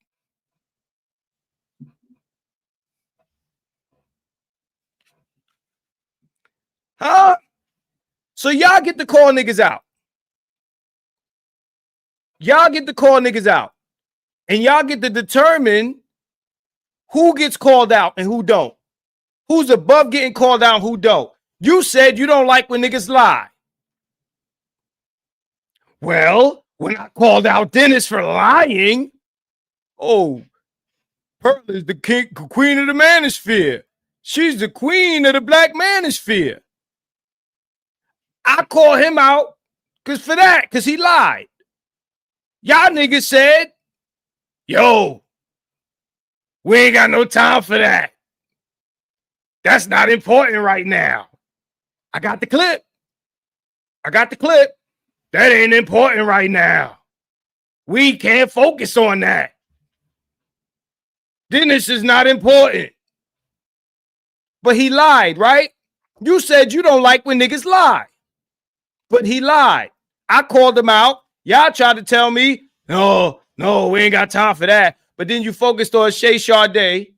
Speaker 4: Huh? So y'all get to call niggas out. Y'all get to call niggas out. And y'all get to determine who gets called out and who don't. Who's above getting called out and who don't. You said you don't like when niggas lie. Well, when I called out Dennis for lying, oh, Pearl is the queen of the manosphere. She's the queen of the black manosphere. I call him out because he lied. Y'all niggas said, yo, we ain't got no time for that. That's not important right now. I got the clip. That ain't important right now. We can't focus on that. Dennis is not important. But he lied, right? You said you don't like when niggas lie. But he lied. I called him out. Y'all tried to tell me, no, we ain't got time for that. But then you focused on Shay Sade.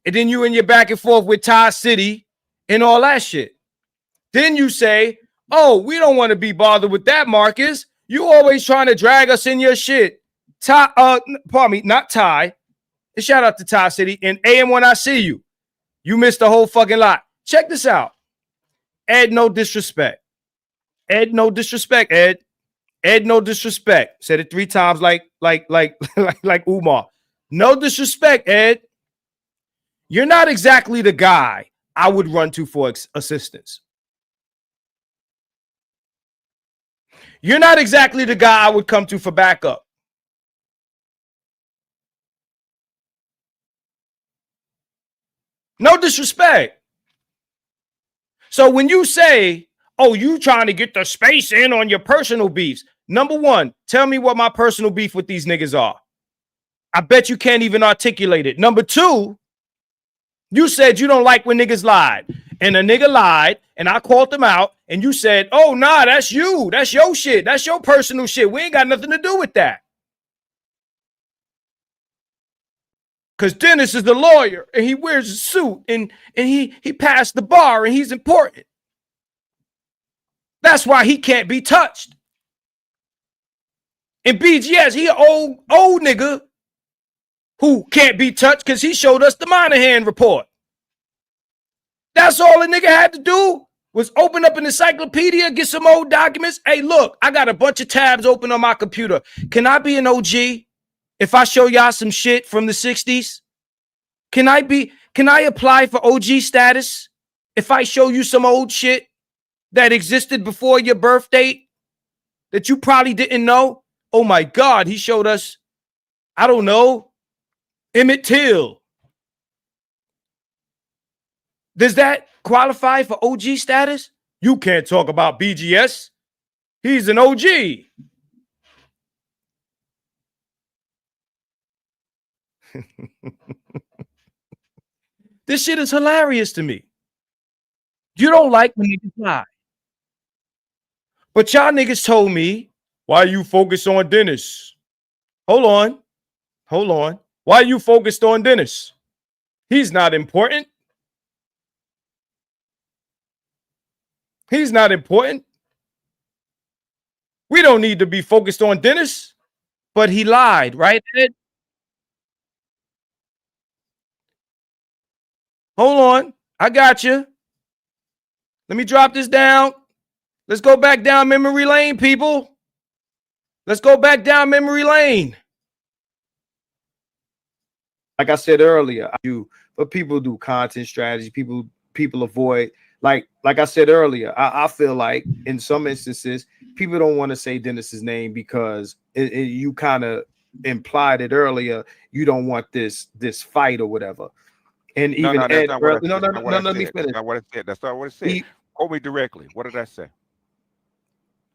Speaker 4: And then you in your back and forth with Ty City and all that shit. Then you say, oh, we don't want to be bothered with that, Marcus. You always trying to drag us in your shit. Pardon me, not Ty. And shout out to Ty City. And AM When I See You. You missed the whole fucking lot. Check this out. Ed, no disrespect. Ed, no disrespect, Ed. Ed, no disrespect. Said it 3 times like Umar. No disrespect, Ed. You're not exactly the guy I would run to for assistance. You're not exactly the guy I would come to for backup. No disrespect. So when you say, oh, you trying to get the space in on your personal beefs. Number one, tell me what my personal beef with these niggas are. I bet you can't even articulate it. Number two, you said you don't like when niggas lied. And a nigga lied, and I called them out, and you said, oh, nah, that's you. That's your shit. That's your personal shit. We ain't got nothing to do with that. Because Dennis is the lawyer, and he wears a suit, and he passed the bar, and he's important. That's why he can't be touched. And BGS, he an old nigga who can't be touched because he showed us the Monahan report. That's all a nigga had to do was open up an encyclopedia, get some old documents. Hey, look, I got a bunch of tabs open on my computer. Can I be an OG if I show y'all some shit from the 60s? Can I apply for OG status if I show you some old shit that existed before your birth date? that you probably didn't know? Oh my God, he showed us, I don't know, Emmett Till. Does that qualify for OG status? You can't talk about BGS. He's an OG. This shit is hilarious to me. You don't like when niggas lie. But y'all niggas told me, why you focus on Dennis? Hold on. Hold on. Why you focused on Dennis? He's not important. He's not important. We don't need to be focused on Dennis. But he lied, right, Ed? Hold on. I got you. Let me drop this down. Let's go back down memory lane, people. Let's go back down memory lane. Like I said earlier, but people do content strategy. People avoid, like I said earlier, I feel like in some instances, people don't want to say Dennis's name because you kind of implied it earlier. You don't want this fight or whatever. And even
Speaker 6: no,
Speaker 4: Ed,
Speaker 6: no,
Speaker 4: let me finish.
Speaker 6: That's not what I said. That's not what I said. Quote me directly. What did I say?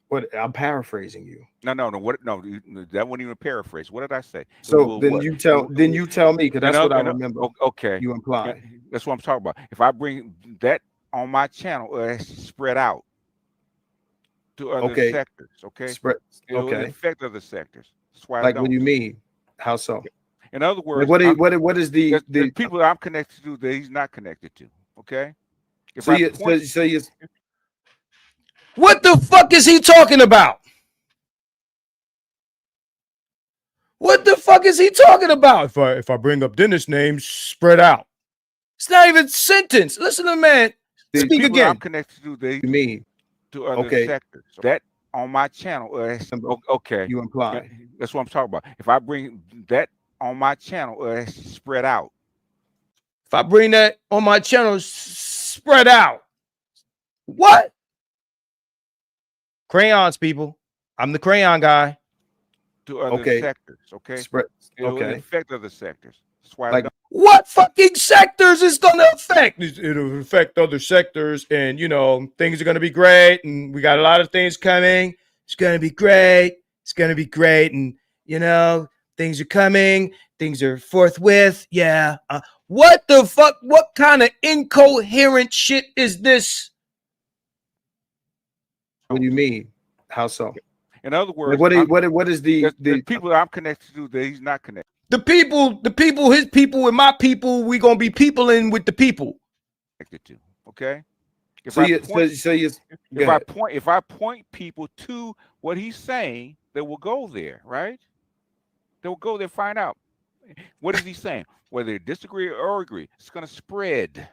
Speaker 4: What, I'm paraphrasing you.
Speaker 6: No. What? No, that wasn't even a paraphrase. What did I say?
Speaker 4: So then you tell me, because that's what I remember.
Speaker 6: Okay.
Speaker 4: You implied.
Speaker 6: That's what I'm talking about. If I bring that on my channel, spread out to other sectors. Okay. It will affect other sectors. That's why.
Speaker 4: Like, what do you mean? How so?
Speaker 6: In other words,
Speaker 4: like what is the
Speaker 6: people that I'm connected to that he's not connected to? Okay.
Speaker 4: What the fuck is he talking about? What the fuck is he talking about? If I bring up Dennis' name, spread out. It's not even a sentence. Listen to the man. Speak again.
Speaker 6: I'm connected to that
Speaker 4: you mean
Speaker 6: to other sectors. That on my channel. Okay.
Speaker 4: You imply.
Speaker 6: That's what I'm talking about. If I bring that on my channel, spread out.
Speaker 4: If I bring that on my channel, spread out. What? Crayons, people. I'm the crayon guy.
Speaker 6: To other sectors, okay? It will affect other sectors. That's why.
Speaker 4: Like, what fucking sectors is going to affect? It'll affect other sectors, and things are going to be great, and we got a lot of things coming. It's going to be great. It's going to be great, and things are coming. Things are forthwith. Yeah. What the fuck? What kind of incoherent shit is this? What do you mean? How so?
Speaker 6: In other words,
Speaker 4: like what is the
Speaker 6: people that I'm connected to that he's not connected?
Speaker 4: The people, his people, and my people. We gonna be peopling with the people.
Speaker 6: Connected to, okay. If I point people to what he's saying, they will go there, right? They will go there, find out what is he saying. Whether they disagree or agree, it's gonna spread.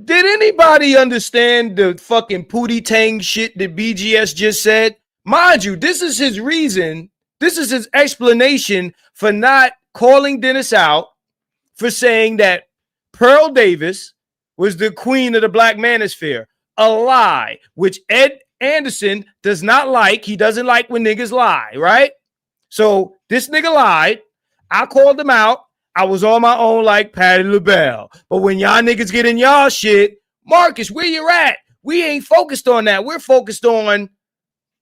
Speaker 4: Did anybody understand the fucking Pootie Tang shit that BGS just said? Mind you, this is his reason. This is his explanation for not calling Dennis out for saying that Pearl Davis was the queen of the Black Manosphere. A lie, which Ed Anderson does not like. He doesn't like when niggas lie, right? So this nigga lied. I called him out. I was on my own like Patti LaBelle. But when y'all niggas get in y'all shit, Marcus, where you at? We ain't focused on that. We're focused on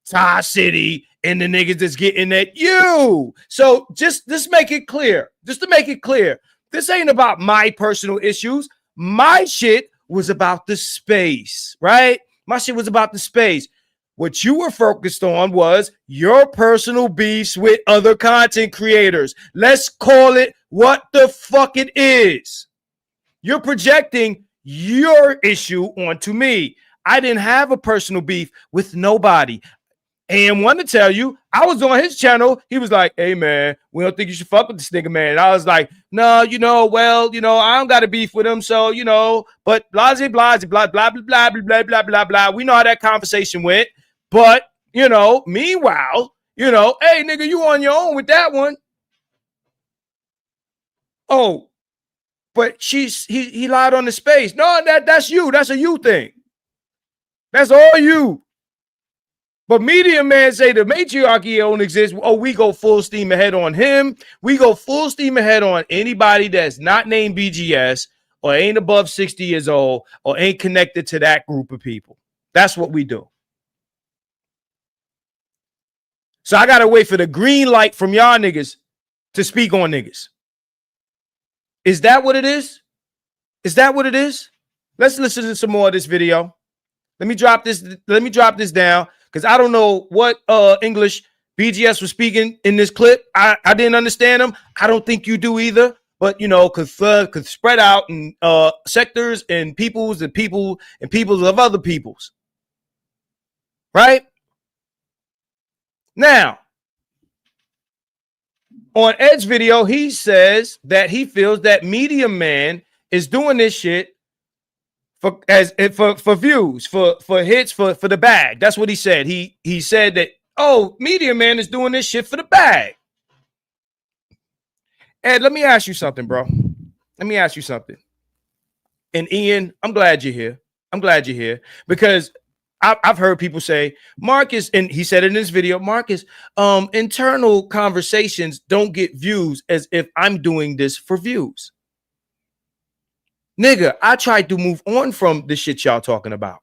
Speaker 4: Ty City and the niggas that's getting at you. So just make it clear. Just to make it clear, this ain't about my personal issues. My shit was about the space, right? My shit was about the space. What you were focused on was your personal beefs with other content creators. Let's call it what the fuck it is. You're projecting your issue onto me. I didn't have a personal beef with nobody. And want to tell you, I was on his channel. He was like, hey, man, we don't think you should fuck with this nigga, man. And I was like, no, I don't got a beef with him. So, but blah, blah, blah, blah, blah, blah, blah, blah, blah, blah. We know how that conversation went. But, meanwhile, hey, nigga, you on your own with that one. Oh, but he lied on the space. No, that's you. That's a you thing. That's all you. But Media Man say the matriarchy don't exist. Oh, we go full steam ahead on him. We go full steam ahead on anybody that's not named BGS or ain't above 60 years old or ain't connected to that group of people. That's what we do. So I got to wait for the green light from y'all niggas to speak on niggas. Is that what it is? Is that what it is? Let's listen to some more of this video. Let me drop this down because I don't know what English BGS was speaking in this clip. I didn't understand them. I don't think you do either. But, you know, could spread out in sectors and peoples and peoples of other peoples. Right? Now, on Ed's video, he says that he feels that Media Man is doing this shit for views, for hits, for the bag. That's what he said. He said that, oh, Media Man is doing this shit for the bag. Ed, let me ask you something, bro. Let me ask you something. And Ian, I'm glad you're here. I'm glad you're here because I've heard people say, Marcus, and he said in this video, Marcus, internal conversations don't get views as if I'm doing this for views. Nigga, I tried to move on from the shit y'all talking about.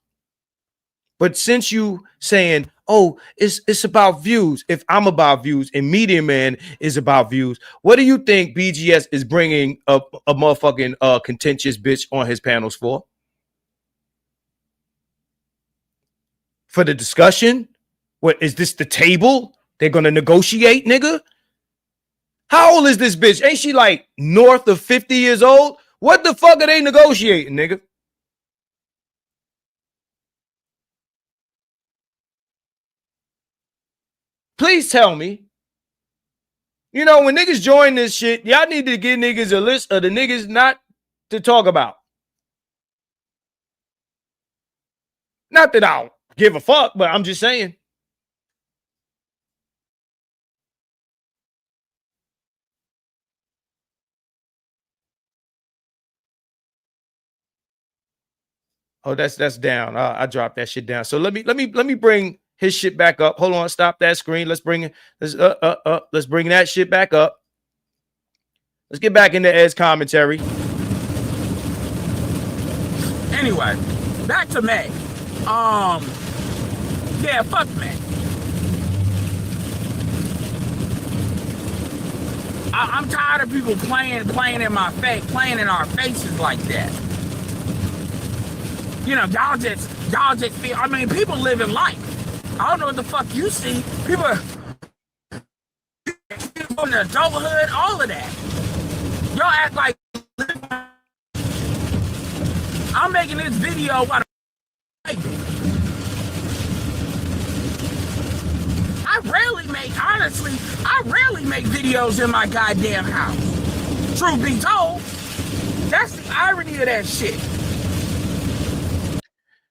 Speaker 4: But since you saying, oh, it's about views, if I'm about views and Media Man is about views, what do you think BGS is bringing a motherfucking contentious bitch on his panels for? For the discussion? What is this, the table? They're gonna negotiate, nigga? How old is this bitch? Ain't she like north of 50 years old? What the fuck are they negotiating, nigga? Please tell me. You know, when niggas join this shit, y'all need to give niggas a list of the niggas not to talk about. Not that I don't give a fuck, but I'm just saying. Oh, that's down. I dropped that shit down. So let me bring his shit back up. Hold on, stop that screen. Let's bring let's bring that shit back up. Let's get back into Ed's commentary.
Speaker 2: Anyway, back to May. Yeah, fuck May. I'm tired of people playing in our faces like that. You know, y'all just feel, I mean, people live in life. I don't know what the fuck you see. People in adulthood, all of that. Y'all act like I'm making this video about I rarely make videos in my goddamn house. Truth be told, that's the irony of that shit.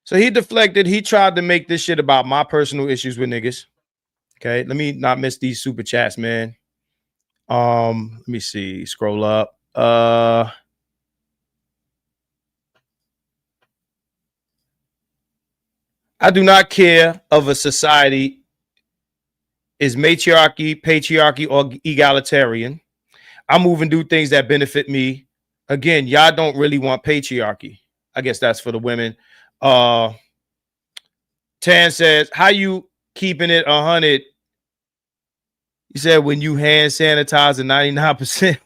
Speaker 4: So he deflected. He tried to make this shit about my personal issues with niggas. Okay, let me not miss these super chats, man. Let me see. Scroll up. I do not care of a society is matriarchy, patriarchy, or egalitarian. I move and do things that benefit me. Again, y'all don't really want patriarchy. I guess that's for the women. Tan says, how you keeping it 100? He said, when you hand sanitize 99%.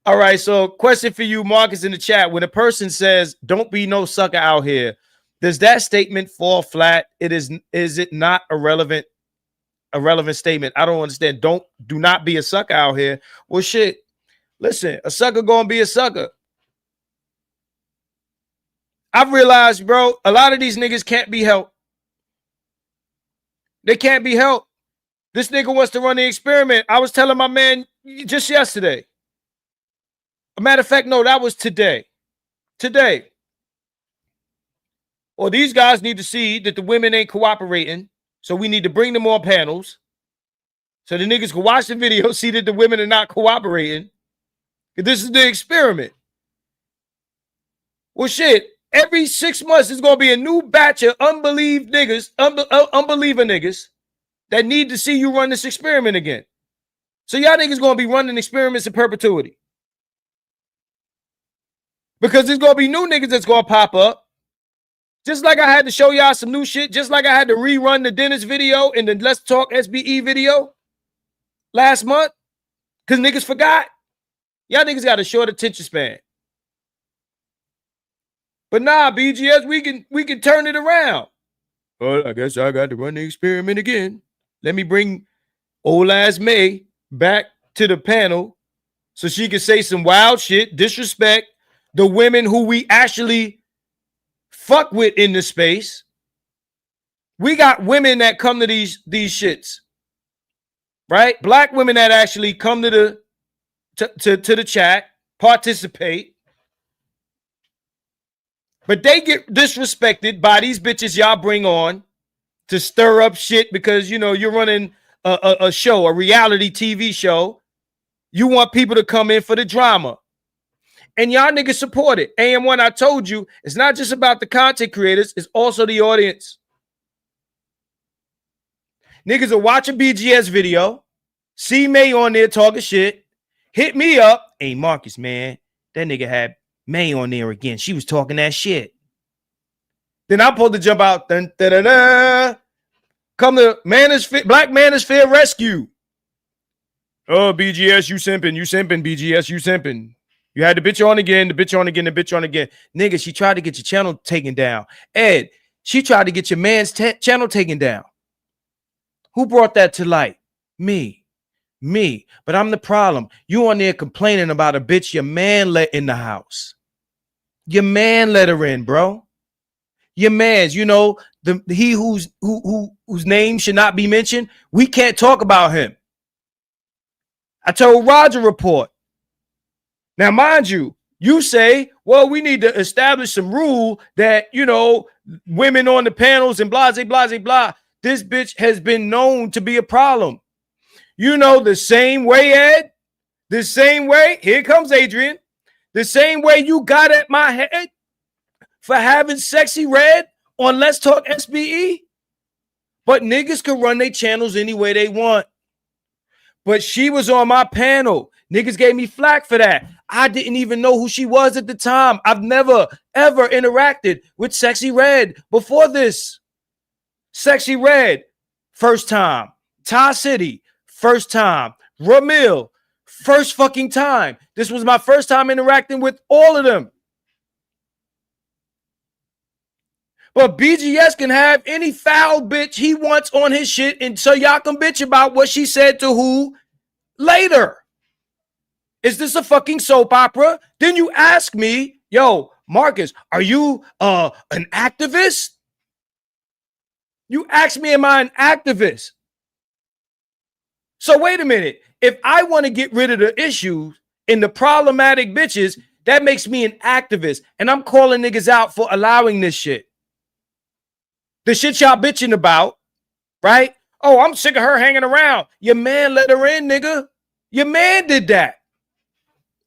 Speaker 4: All right, so question for you, Marcus, in the chat. When a person says, don't be no sucker out here, does that statement fall flat? Is it not a relevant statement? I don't understand. Do not be a sucker out here. Well, shit. Listen, a sucker gonna be a sucker. I've realized, bro, a lot of these niggas can't be helped. They can't be helped. This nigga wants to run the experiment. I was telling my man just yesterday. A matter of fact, no, that was today. Today. Well, these guys need to see that the women ain't cooperating. So we need to bring them on panels. So the niggas can watch the video, see that the women are not cooperating. This is the experiment. Well, shit. Every 6 months, there's gonna be a new batch of unbeliever niggas that need to see you run this experiment again. So y'all niggas gonna be running experiments in perpetuity. Because there's gonna be new niggas that's gonna pop up. Just like I had to show y'all some new shit, just like I had to rerun the Dennis video and the Let's Talk SBE video last month. Because niggas forgot. Y'all niggas got a short attention span. But nah, BGS, we can turn it around. Well, I guess I got to run the experiment again. Let me bring old ass May back to the panel so she can say some wild shit, disrespect the women who we actually fuck with in the space. We got women that come to these shits, right? Black women that actually come to the chat, participate. But they get disrespected by these bitches y'all bring on to stir up shit because, you know, you're running a show, a reality TV show. You want people to come in for the drama. And y'all niggas support it. AM1, I told you, it's not just about the content creators, it's also the audience. Niggas will watch a BGS video, see May on there talking shit, hit me up. Hey, Marcus, man, that nigga had May on there again. She was talking that shit. Then I'm supposed to jump out. Dun, da, da, da. Come to Black Manosphere Rescue. Oh, BGS, you simping, BGS, you simping. You had the bitch on again, the bitch on again, the bitch on again. Nigga, she tried to get your channel taken down. Ed, she tried to get your man's channel taken down. Who brought that to light? Me. But I'm the problem. You on there complaining about a bitch your man let in the house. Your man let her in, bro. Your man's, you know, he whose name should not be mentioned. We can't talk about him. I told Roger report. Now, mind you, you say, well, we need to establish some rule that, you know, women on the panels and blah, blah, blah, blah. This bitch has been known to be a problem. You know, the same way, Ed, the same way, here comes Adrian, the same way you got at my head for having Sexy Red on Let's Talk SBE. But niggas can run their channels any way they want. But she was on my panel. Niggas gave me flack for that. I didn't even know who she was at the time. I've never, ever interacted with Sexy Red before this. Sexy Red, first time. Ty City, first time. Ramil, first fucking time. This was my first time interacting with all of them. But BGS can have any foul bitch he wants on his shit, and so y'all can bitch about what she said to who later. Is this a fucking soap opera? Then you ask me, yo, Marcus, are you an activist? You ask me, am I an activist? So wait a minute. If I want to get rid of the issues and the problematic bitches, that makes me an activist. And I'm calling niggas out for allowing this shit. The shit y'all bitching about, right? Oh, I'm sick of her hanging around. Your man let her in, nigga. Your man did that.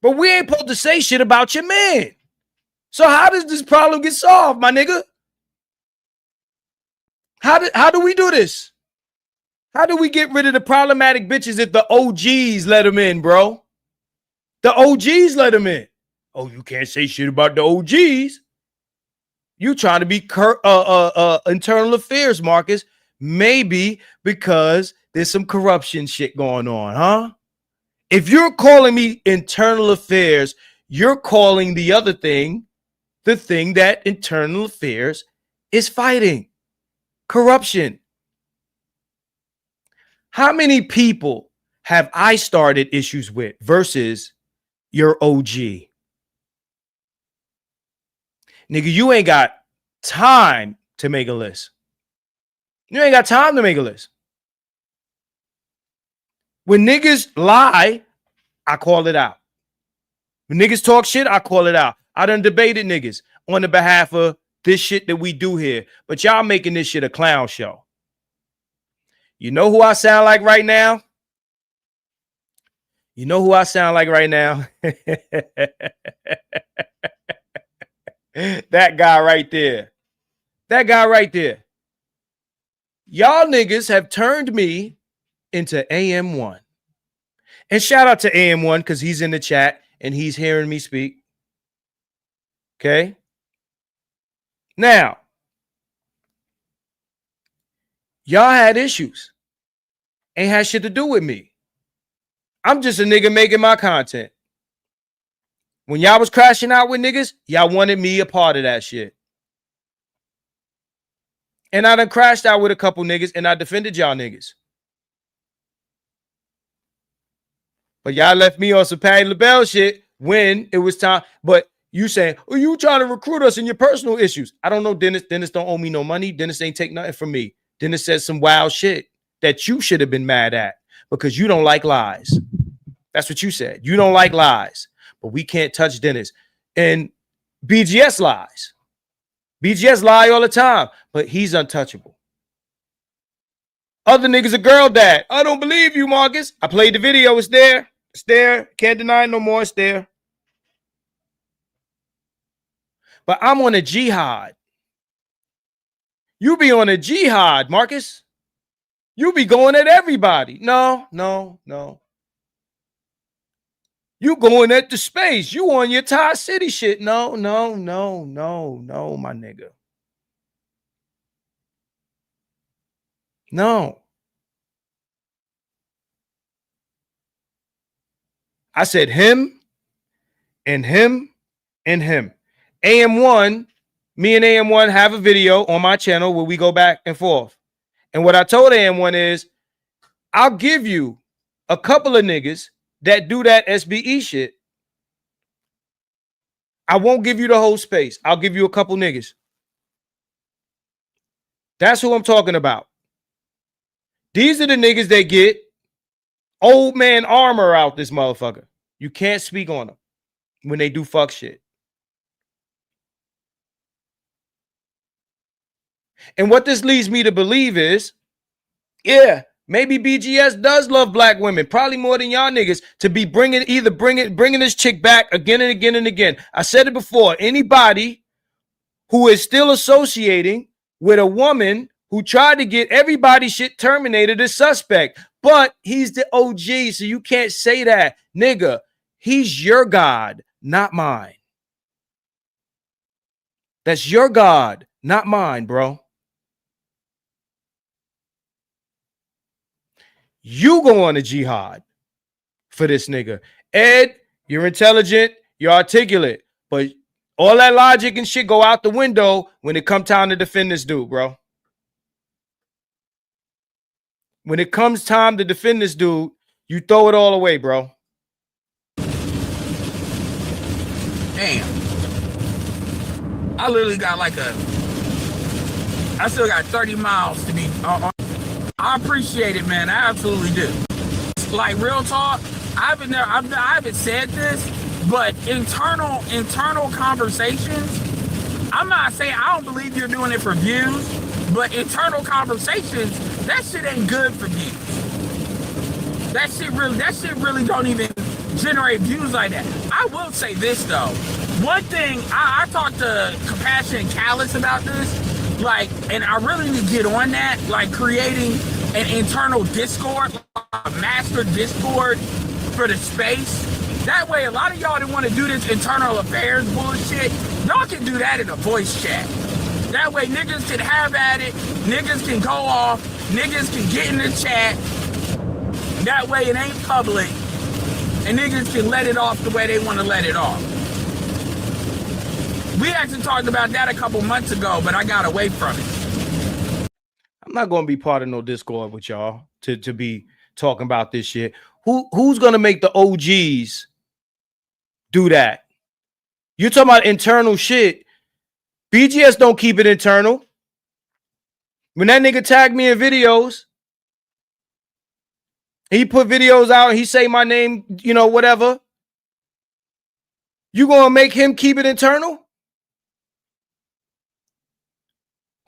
Speaker 4: But we ain't supposed to say shit about your man. So how does this problem get solved, my nigga? How do we do this? How do we get rid of the problematic bitches if the OGs let them in, bro? The OGs let them in. Oh, you can't say shit about the OGs. You trying to be internal affairs, Marcus. Maybe because there's some corruption shit going on, huh? If you're calling me internal affairs, you're calling the other thing the thing that internal affairs is fighting. Corruption. How many people have I started issues with versus your OG? Nigga, you ain't got time to make a list. You ain't got time to make a list. When niggas lie, I call it out. When niggas talk shit, I call it out. I done debated niggas on the behalf of this shit that we do here. But y'all making this shit a clown show. You know who I sound like right now? You know who I sound like right now? That guy right there. That guy right there. Y'all niggas have turned me into AM1. And shout out to AM1 because he's in the chat and he's hearing me speak. Okay. Now, y'all had issues. Ain't had shit to do with me. I'm just a nigga making my content. When y'all was crashing out with niggas, y'all wanted me a part of that shit. And I done crashed out with a couple niggas and I defended y'all niggas. But y'all left me on some Patty LaBelle shit when it was time. But you saying, oh, you trying to recruit us in your personal issues. I don't know Dennis. Dennis don't owe me no money. Dennis ain't take nothing from me. Dennis said some wild shit that you should have been mad at because you don't like lies. That's what you said. You don't like lies. But we can't touch Dennis. And BGS lies. BGS lie all the time, but he's untouchable. Other niggas a girl dad. I don't believe you, Marcus. I played the video. It's there. It's there. Can't deny it no more. It's there. But I'm on a jihad. You be on a jihad, Marcus. You be going at everybody. No. You going at the space. You on your Thai City shit. No, my nigga. No. I said him and him and him. AM1, me and AM1 have a video on my channel where we go back and forth. And what I told AM1 is, I'll give you a couple of niggas that do that SBE shit. I won't give you the whole space. I'll give you a couple niggas. That's who I'm talking about. These are the niggas that get old man armor out this motherfucker. You can't speak on them when they do fuck shit. And what this leads me to believe is, yeah, maybe BGS does love black women, probably more than y'all niggas, to be bringing this chick back again and again and again. I said it before. Anybody who is still associating with a woman who tried to get everybody's shit terminated is suspect. But he's the OG, so you can't say that. Nigga, he's your God, not mine. That's your God, not mine, bro. You go on a jihad for this nigga. Ed, you're intelligent, you're articulate, but all that logic and shit go out the window when it comes time to defend this dude, bro. When it comes time to defend this dude, you throw it all away, bro.
Speaker 2: Damn. I literally got I still got 30 miles to be I appreciate it, man. I absolutely do. Like, real talk, I haven't said this, but internal conversations, I'm not saying I don't believe you're doing it for views, but internal conversations, that shit ain't good for views. That shit really don't even generate views like that. I will say this though. One thing, I talked to Compassion and Callous about this, like, and I really need to get on that, like creating an internal Discord, a master Discord for the space. That way, a lot of y'all that want to do this internal affairs bullshit, y'all can do that in a voice chat. That way, niggas can have at it, niggas can go off, niggas can get in the chat. That way, it ain't public, and niggas can let it off the way they want to let it off. We actually talked about that a couple months ago, but I got away from it.
Speaker 4: I'm not going to be part of no Discord with y'all to be talking about this shit. Who's going to make the OGs do that? You're talking about internal shit. BGS don't keep it internal. When that nigga tagged me in videos, he put videos out and he say my name, you know, whatever. You going to make him keep it internal?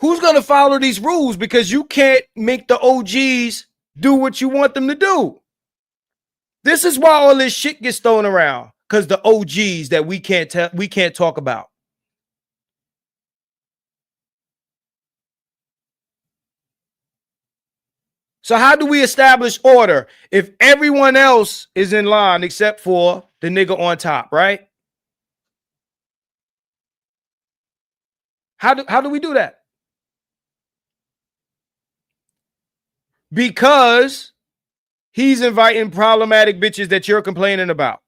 Speaker 4: Who's going to follow these rules? Because you can't make the OGs do what you want them to do. This is why all this shit gets thrown around. Because the OGs that we can't talk about. So how do we establish order if everyone else is in line except for the nigga on top, right? How do we do that? Because he's inviting problematic bitches that you're complaining about.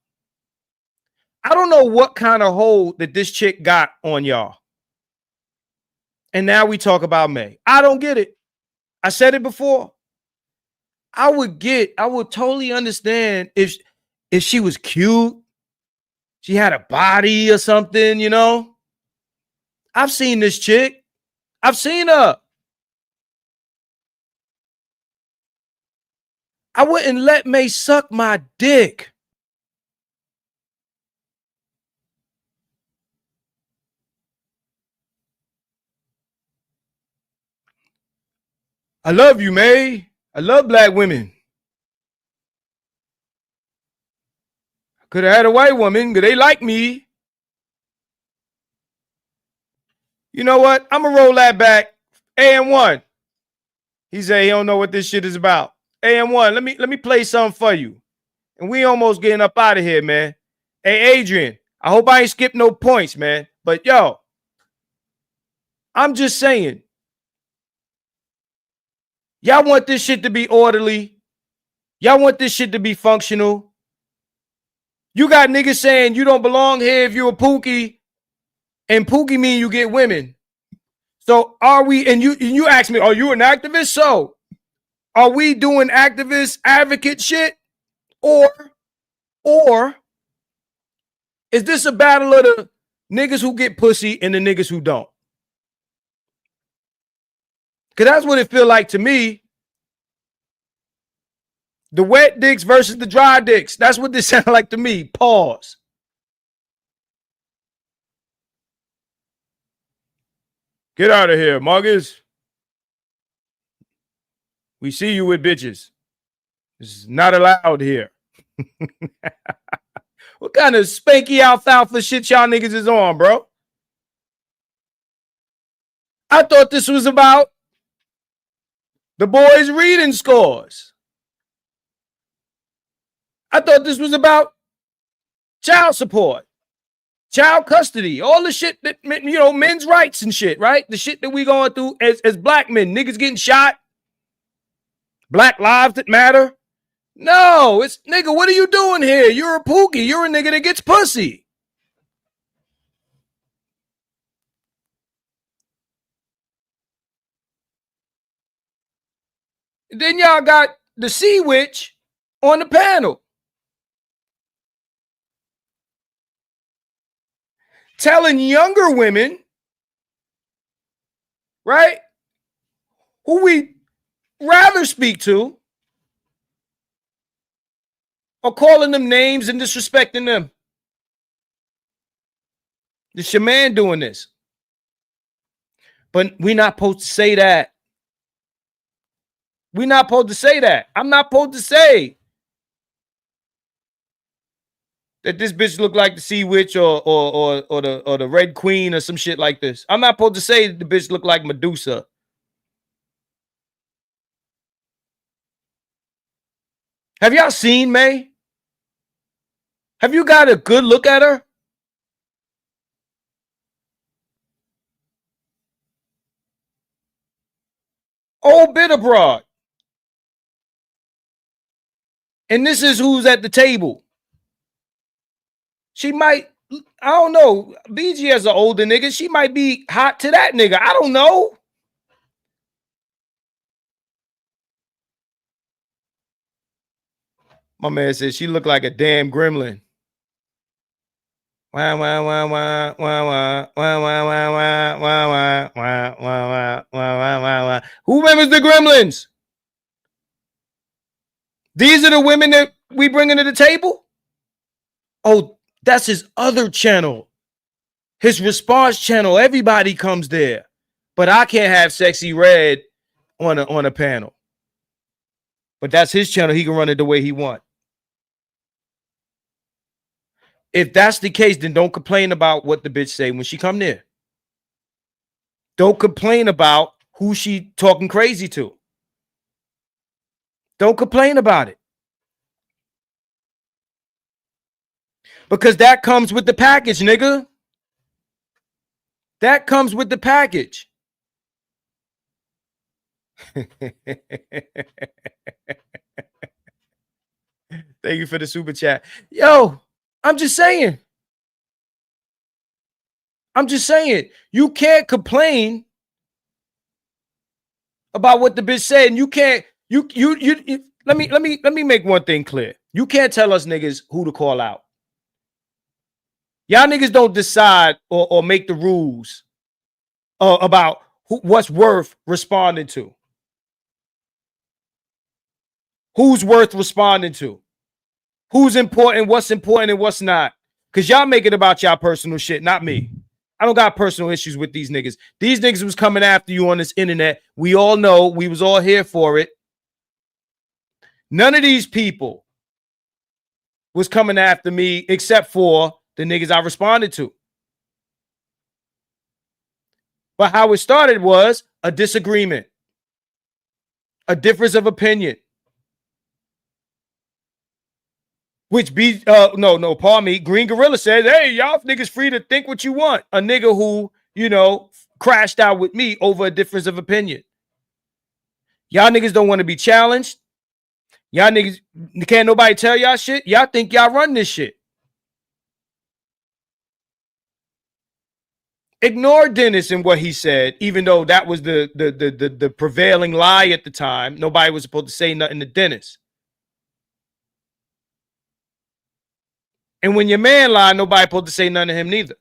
Speaker 4: I don't know what kind of hold that this chick got on y'all. And now we talk about May. I don't get it. I said it before. I would totally understand if she was cute, she had a body or something, you know. I've seen this chick. I've seen her. I wouldn't let May suck my dick. I love you, May. I love black women. I could have had a white woman because they like me. You know what? I'm going to roll that back. AM1. He said he don't know what this shit is about. AM1, let me play something for you. And we almost getting up out of here, man. Hey, Adrian, I hope I ain't skipped no points, man. But, yo, I'm just saying. Y'all want this shit to be orderly. Y'all want this shit to be functional. You got niggas saying you don't belong here if you're a Pookie. And Pookie mean you get women. So are we, and you ask me, are you an activist? So are we doing activist advocate shit? Or is this a battle of the niggas who get pussy and the niggas who don't? Because that's what it feel like to me. The wet dicks versus the dry dicks. That's what this sound like to me. Pause. Get out of here, muggers. We see you with bitches. This is not allowed here. What kind of spanky alfalfa shit y'all niggas is on, bro? I thought this was about the boys' reading scores. I thought this was about child support, child custody, all the shit that, you know, men's rights and shit, right? The shit that we going through as black men, niggas getting shot, black lives that matter. No, it's nigga, what are you doing here? You're a Pookie. You're a nigga that gets pussy. Then y'all got the Sea Witch on the panel telling younger women, right, who we rather speak to, or calling them names and disrespecting them. It's your man doing this. But we're not supposed to say that. We're not supposed to say that. I'm not supposed to say that this bitch look like the Sea Witch or the Red Queen or some shit like this. I'm not supposed to say that the bitch look like Medusa. Have y'all seen May? Have you got a good look at her? Old bit abroad. And this is who's at the table. She might, I don't know. BG as an older nigga, she might be hot to that nigga. I don't know. My man says she looked like a damn gremlin. Wah, wah, wah, wah, wah, wah, wah, wah, wah, wah, wah, wah, wah, wah, wah, wah, wah. Who remembers the Gremlins? These are the women that we bringing to the table? Oh, that's his other channel. His response channel. Everybody comes there. But I can't have Sexy Red on a panel. But that's his channel. He can run it the way he wants. If that's the case, then don't complain about what the bitch say when she come there. Don't complain about who she talking crazy to. Don't complain about it. Because that comes with the package, nigga. That comes with the package. Thank you for the super chat. Yo, I'm just saying. You can't complain about what the bitch said, and you can't. Let me make one thing clear. You can't tell us niggas who to call out. Y'all niggas don't decide or make the rules about what's worth responding to. Who's worth responding to? Who's important, what's important, and what's not. Because y'all make it about y'all personal shit, not me. I don't got personal issues with these niggas. These niggas was coming after you on this internet. We all know. We was all here for it. None of these people was coming after me except for the niggas I responded to. But how it started was a disagreement, a difference of opinion. Which pardon me. Green Gorilla says, hey, y'all niggas free to think what you want. A nigga who, crashed out with me over a difference of opinion. Y'all niggas don't want to be challenged. Y'all niggas, can't nobody tell y'all shit. Y'all think y'all run this shit. Ignore Dennis and what he said, even though that was the prevailing lie at the time. Nobody was supposed to say nothing to Dennis. And when your man lied, nobody supposed to say nothing to him neither.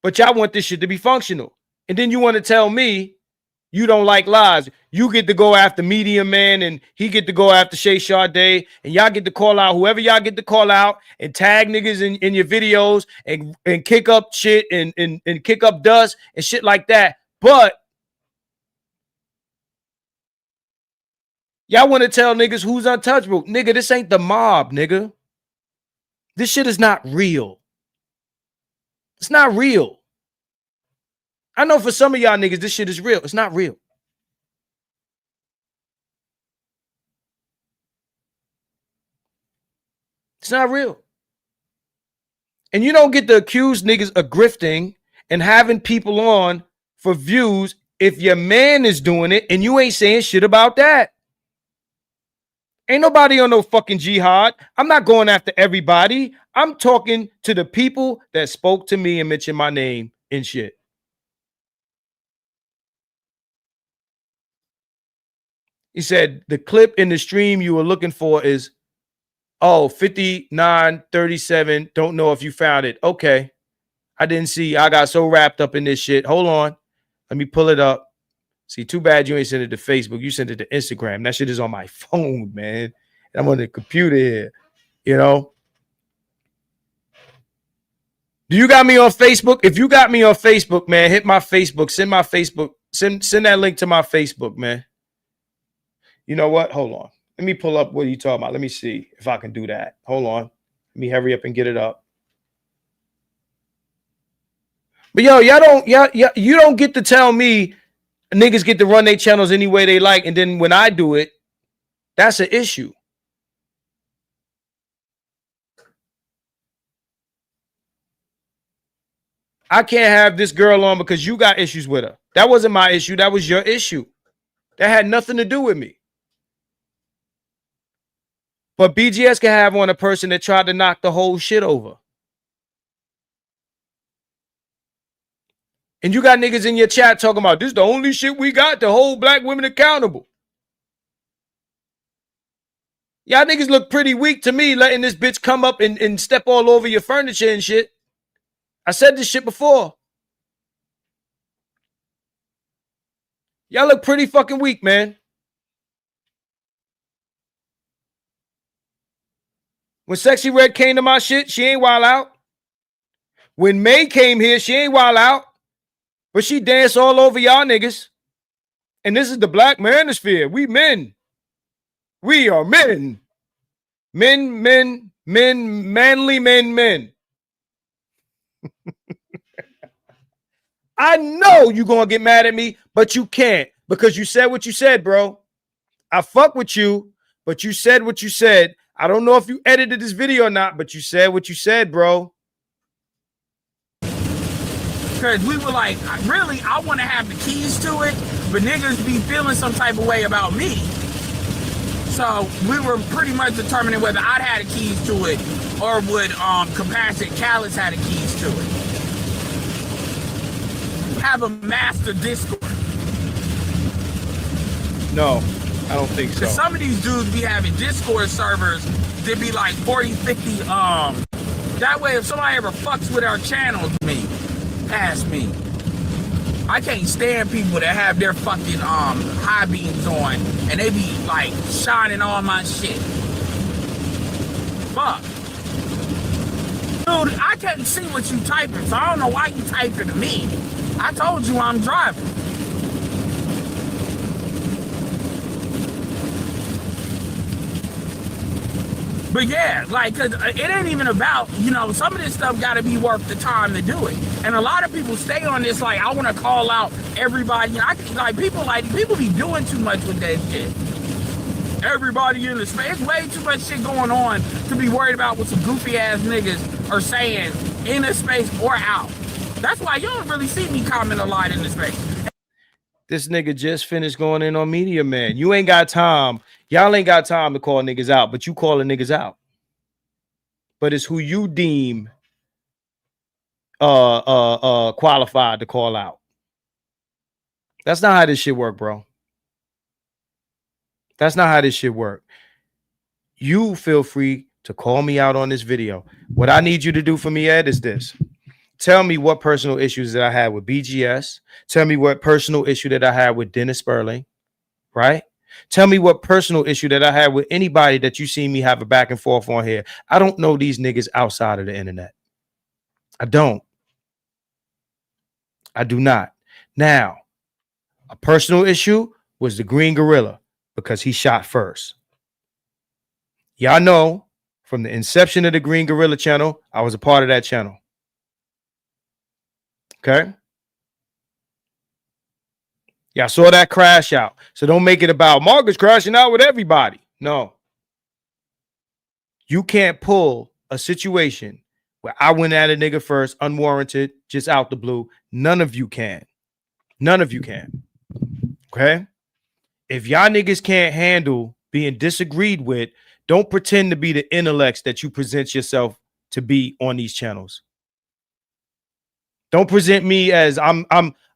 Speaker 4: But y'all want this shit to be functional. And then you want to tell me you don't like lies. You get to go after Media Man and he get to go after Shay Sade, and y'all get to call out whoever y'all get to call out and tag niggas in your videos and kick up shit and kick up dust and shit like that. But y'all want to tell niggas who's untouchable. Nigga, this ain't the mob, nigga. This shit is not real. It's not real. I know for some of y'all niggas, this shit is real. It's not real. It's not real. And you don't get to accuse niggas of grifting and having people on for views if your man is doing it and you ain't saying shit about that. Ain't nobody on no fucking jihad. I'm not going after everybody. I'm talking to the people that spoke to me and mentioned my name and shit. He said the clip in the stream you were looking for is 5937. Don't know if you found it. Okay. I didn't see. I got so wrapped up in this shit. Hold on. Let me pull it up. See, too bad you ain't sent it to Facebook. You sent it to Instagram. That shit is on my phone, man. I'm on the computer here, Do you got me on Facebook? If you got me on Facebook, man, hit my Facebook. Send my Facebook. Send that link to my Facebook, man. You know what? Hold on. Let me pull up what you talking about. Let me see if I can do that. Hold on. Let me hurry up and get it up. But yo, you don't get to tell me niggas get to run their channels any way they like, and then when I do it, that's an issue. I can't have this girl on because you got issues with her. That wasn't my issue. That was your issue. That had nothing to do with me. But BGS can have on a person that tried to knock the whole shit over. And you got niggas in your chat talking about this is the only shit we got to hold black women accountable. Y'all niggas look pretty weak to me letting this bitch come up and step all over your furniture and shit. I said this shit before. Y'all look pretty fucking weak, man. When Sexy Red came to my shit, she ain't wild out. When May came here, she ain't wild out. But she danced all over y'all niggas. And this is the black manosphere. We men. We are men. Men, manly men. I know you're going to get mad at me, but you can't. because you said what you said, bro. I fuck with you, but you said what you said. I don't know if you edited this video or not, but you said what you said, bro.
Speaker 2: Because we were like, really, I want to have the keys to it, but niggas be feeling some type of way about me. So we were pretty much determining whether I'd had the keys to it or would Compassionate Callous had the keys to it. Have a master Discord.
Speaker 4: No, I don't think so.
Speaker 2: Some of these dudes be having Discord servers that be like 40, 50. That way, if somebody ever fucks with our channels, past me, I can't stand people that have their fucking high beams on and they be like shining on my shit. Fuck. Dude, I can't see what you typing, so I don't know why you typing to me. I told you I'm driving. But yeah, like, cause it ain't even about, you know, some of this stuff gotta be worth the time to do it. And a lot of people stay on this, like, I wanna call out everybody. You know, people be doing too much with that shit. Everybody in the space, there's way too much shit going on to be worried about what some goofy ass niggas are saying in the space or out. That's why you don't really see me comment a lot in the space.
Speaker 4: This nigga just finished going in on Media Man. You ain't got time. Y'all ain't got time to call niggas out, but you calling niggas out. But it's who you deem qualified to call out. That's not how this shit work, bro. That's not how this shit work. You feel free to call me out on this video. What I need you to do for me, Ed, is this. Tell me what personal issues that I had with BGS. Tell me what personal issue that I had with Dennis Sperling, right? Tell me what personal issue that I had with anybody that you see me have a back and forth on here. I don't know these niggas outside of the internet. I don't. I do not. Now, a personal issue was the Green Gorilla because he shot first. Y'all know from the inception of the Green Gorilla channel, I was a part of that channel. Okay. Y'all saw that crash out. So don't make it about Marcus crashing out with everybody. No. You can't pull a situation where I went at a nigga first, unwarranted, just out the blue. None of you can. None of you can. Okay. If y'all niggas can't handle being disagreed with, don't pretend to be the intellects that you present yourself to be on these channels. Don't present me as I'm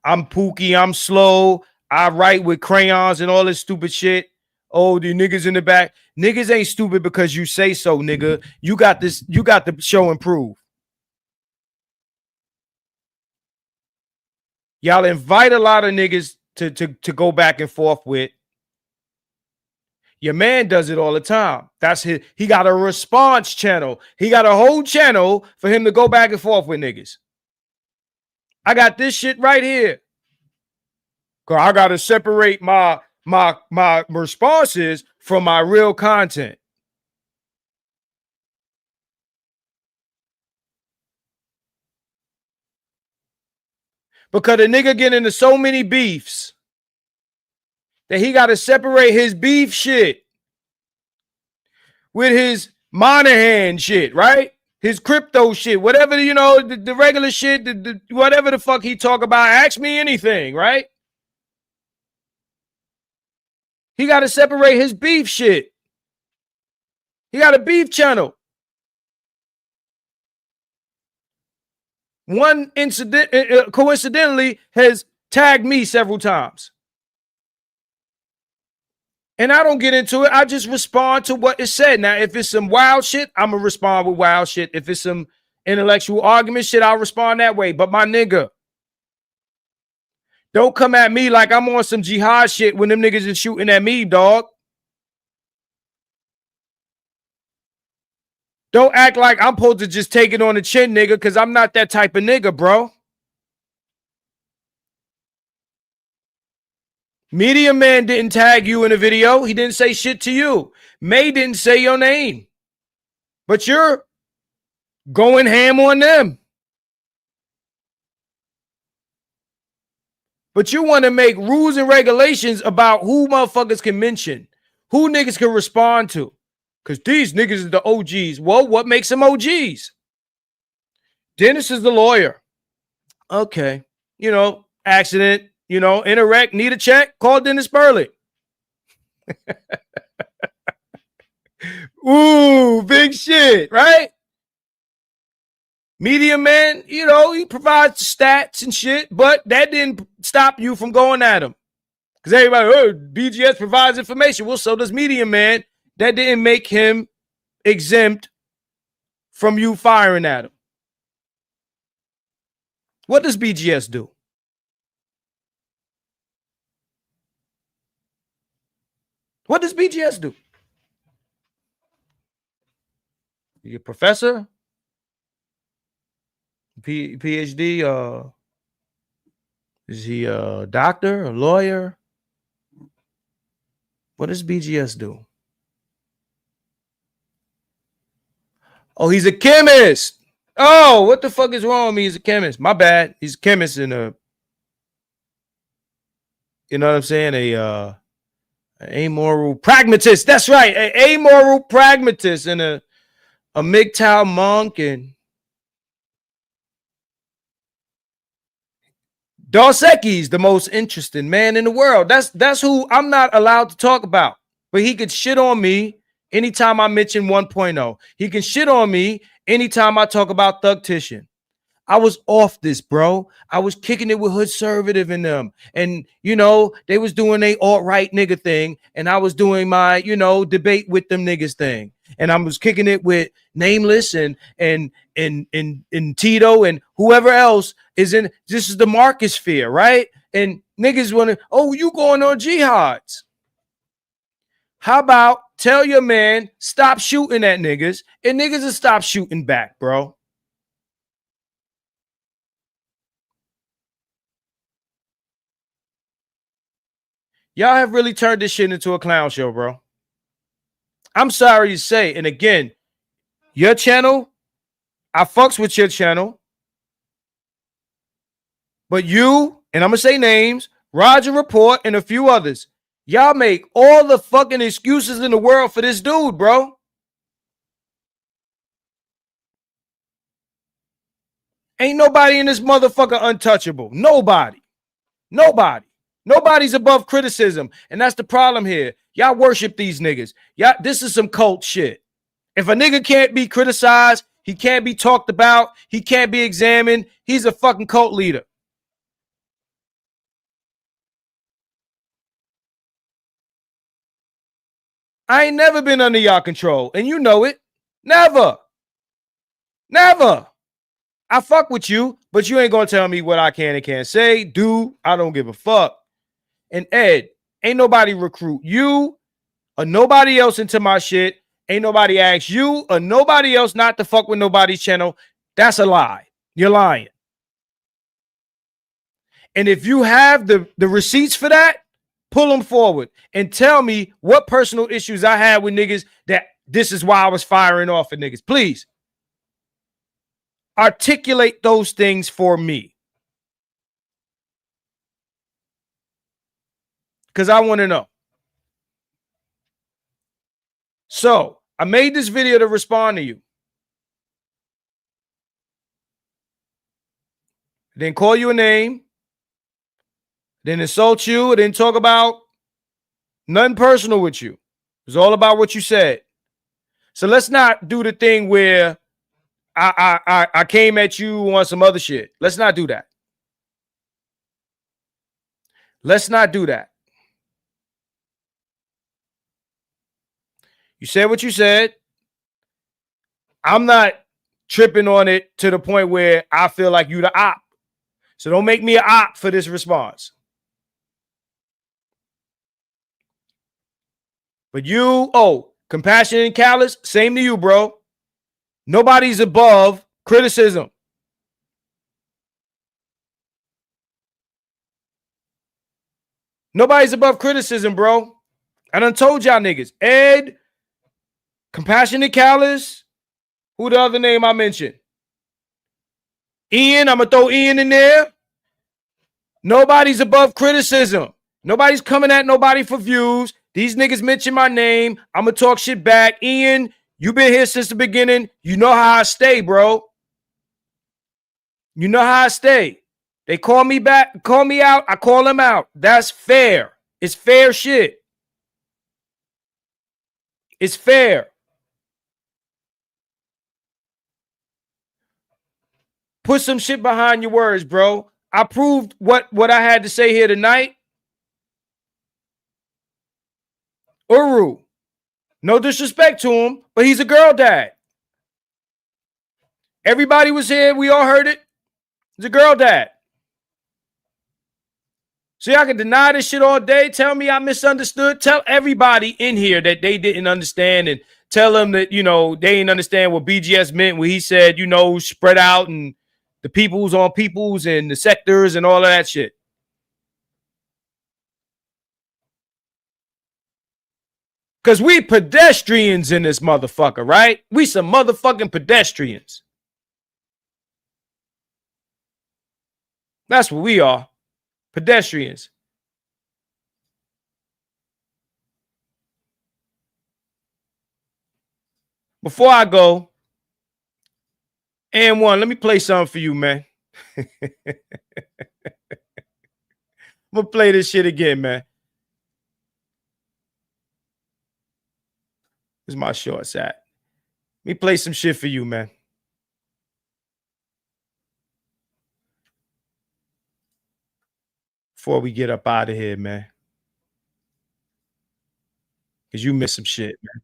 Speaker 4: Pookie, I'm slow, I write with crayons and all this stupid shit. Oh, the niggas in the back. Niggas ain't stupid because you say so, nigga. You got this, you got to show and prove. Y'all invite a lot of niggas to go back and forth with. Your man does it all the time. That's his, he got a response channel. He got a whole channel for him to go back and forth with niggas. I got this shit right here. Cause I gotta separate my responses from my real content. Because a nigga get into so many beefs that he gotta separate his beef shit with his Monahan shit, right? His crypto shit, whatever, you know, the regular shit, whatever the fuck he talk about, ask me anything, right? He got to separate his beef shit. He got a beef channel. One incident, coincidentally, has tagged me several times. And I don't get into it. I just respond to what is said. Now, if it's some wild shit, I'm going to respond with wild shit. If it's some intellectual argument shit, I'll respond that way. But my nigga, don't come at me like I'm on some jihad shit when them niggas is shooting at me, dog. Don't act like I'm supposed to just take it on the chin, nigga, because I'm not that type of nigga, bro. Media Man didn't tag you in a video. He didn't say shit to you. May didn't say your name. But you're going ham on them. But you want to make rules and regulations about who motherfuckers can mention, who niggas can respond to. Because these niggas is the OGs. Well, what makes them OGs? Dennis is the lawyer. Okay. You know, accident, you know, interact, need a check, call Dennis Burley. Ooh, big shit, right? Media man, you know, he provides stats and shit, but that didn't stop you from going at him. Because everybody, oh, BGS provides information. Well, so does media man. That didn't make him exempt from you firing at him. What does BGS do? What does BGS do? You a professor? PhD? Is he a doctor, a lawyer? What does BGS do? Oh, he's a chemist. Oh, what the fuck is wrong with me? He's a chemist. My bad. He's a chemist in a, you know what I'm saying? A amoral pragmatist. That's right. An amoral pragmatist and a MGTOW monk. And Dos Equis, the most interesting man in the world. That's who I'm not allowed to talk about. But he could shit on me anytime I mention 1.0. He can shit on me anytime I talk about Thugtician. I was off this, bro. I was kicking it with Hood Conservative in them. And, you know, they was doing a alt-right nigga thing. And I was doing my, you know, debate with them niggas thing. And I was kicking it with Nameless and Tito and whoever else is in. This is the Marcus sphere, right? And niggas want to, oh, you going on jihads. How about tell your man, stop shooting at niggas, and niggas will stop shooting back, bro. Y'all have really turned this shit into a clown show, bro. I'm sorry to say. And again, your channel, I fucks with your channel. But you, and I'm going to say names, Roger Report, and a few others, y'all make all the fucking excuses in the world for this dude, bro. Ain't nobody in this motherfucker untouchable. Nobody. Nobody. Nobody's above criticism. And that's the problem here. Y'all worship these niggas. Y'all, this is some cult shit. If a nigga can't be criticized, he can't be talked about, he can't be examined, he's a fucking cult leader. I ain't never been under y'all control, and you know it. Never. Never. I fuck with you, but you ain't gonna tell me what I can and can't say, do. I don't give a fuck. And Ed, ain't nobody recruit you or nobody else into my shit. Ain't nobody ask you or nobody else not to fuck with nobody's channel. That's a lie. You're lying. And if you have the receipts for that, pull them forward and tell me what personal issues I had with niggas that this is why I was firing off at niggas. Please articulate those things for me. Because I want to know. So I made this video to respond to you. Then call you a name. Then insult you. And then talk about nothing personal with you. It's all about what you said. So let's not do the thing where I came at you on some other shit. Let's not do that. Let's not do that. You said what you said. I'm not tripping on it to the point where I feel like you the op. So don't make me an op for this response. But you, compassionate and callous, same to you, bro. Nobody's above criticism. Nobody's above criticism, bro. I done told y'all niggas. Ed, compassionate callous. Who the other name I mentioned? Ian, I'm going to throw Ian in there. Nobody's above criticism. Nobody's coming at nobody for views. These niggas mention my name. I'm going to talk shit back. Ian, you been here since the beginning. You know how I stay, bro. You know how I stay. They call me back, call me out. I call them out. That's fair. It's fair shit. It's fair. Put some shit behind your words, bro. I proved what I had to say here tonight. Uru. No disrespect to him, but he's a girl dad. Everybody was here. We all heard it. He's a girl dad. See, I can deny this shit all day. Tell me I misunderstood. Tell everybody in here that they didn't understand and tell them that, you know, they didn't understand what BGS meant when he said, you know, spread out and the peoples on peoples and the sectors and all of that shit. Because we pedestrians in this motherfucker, right? We some motherfucking pedestrians. That's what we are. Pedestrians. Before I go, and one, let me play something for you, man. I'm going to play this shit again, man. Where's my shorts at? Let me play some shit for you, man. Before we get up out of here, man. Because you missed some shit, man.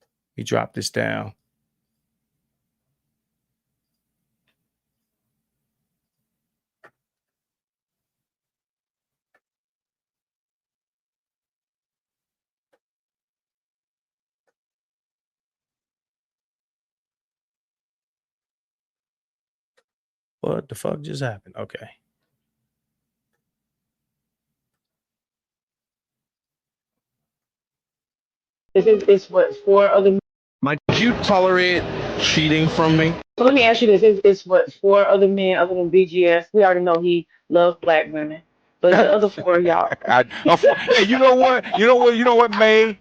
Speaker 4: Let me drop this down. What the fuck just happened? Okay.
Speaker 5: It's what, 4 other.
Speaker 7: Might you tolerate cheating from me?
Speaker 5: So let me ask you this: it's what, 4 other men other than BGS? We already know he loves black women, but the other 4 y'all.
Speaker 6: Hey, you know what, May?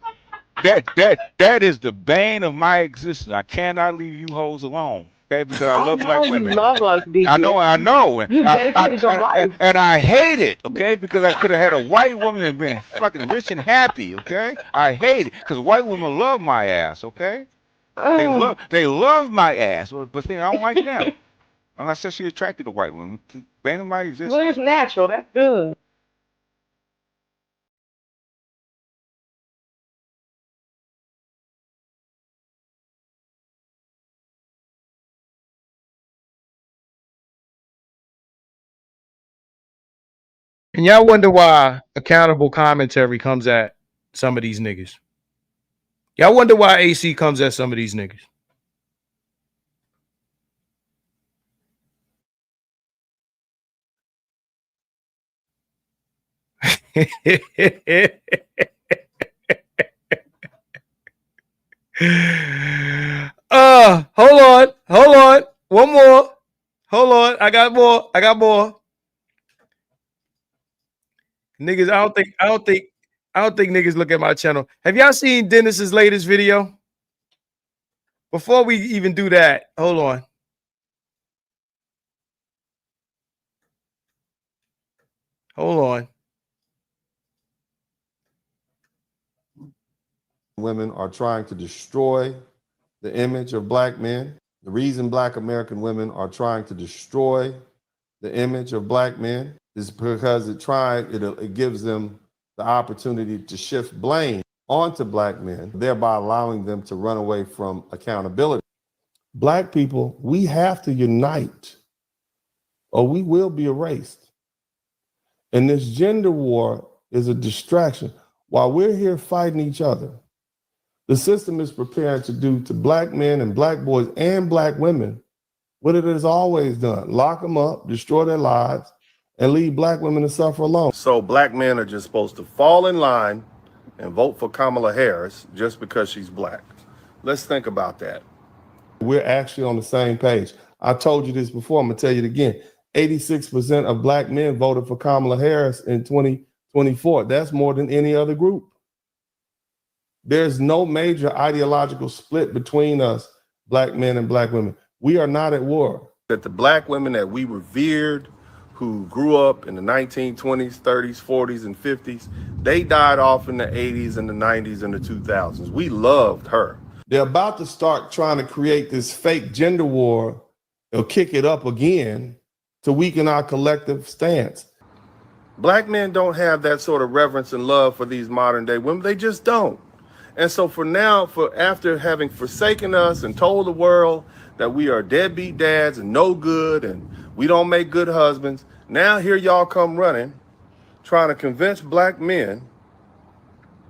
Speaker 6: That is the bane of my existence. I cannot leave you hoes alone. Okay, because I love black women.
Speaker 5: You love us, BGS.
Speaker 6: I know.
Speaker 5: You dedicated your life.
Speaker 6: And I hate it, okay? Because I could have had a white woman and been fucking rich and happy, okay? I hate it because white women love my ass, okay? They love my ass, but then I don't like them. I'm not sexually attracted to white women. Bane of my existence.
Speaker 5: Well, it's natural. That's good.
Speaker 4: And y'all wonder why accountable commentary comes at some of these niggas. Y'all wonder why AC comes at some of these niggas. Hold on. One more. Hold on. I got more. Niggas, I don't think niggas look at my channel. Have y'all seen Dennis's latest video? Before we even do that, hold on.
Speaker 8: Women are trying to destroy the image of black men. The reason black American women are trying to destroy the image of black men is because it gives them the opportunity to shift blame onto black men, thereby allowing them to run away from accountability. Black people, we have to unite or we will be erased. And this gender war is a distraction. While we're here fighting each other, the system is preparing to do to black men and black boys and black women what it has always done: lock them up, destroy their lives, and leave black women to suffer alone. So black men are just supposed to fall in line and vote for Kamala Harris just because she's black. Let's think about that. We're actually on the same page. I told you this before, I'm gonna tell you it again. 86% of black men voted for Kamala Harris in 2024. That's more than any other group. There's no major ideological split between us, black men and black women. We are not at war. That the black women that we revered, who grew up in the 1920s, 30s, 40s, and 50s, they died off in the 80s and the 90s and the 2000s. We loved her. They're about to start trying to create this fake gender war. They'll kick it up again to weaken our collective stance. Black men don't have that sort of reverence and love for these modern day women. They just don't. And so for now, after having forsaken us and told the world that we are deadbeat dads and no good and we don't make good husbands, now here y'all come running, trying to convince black men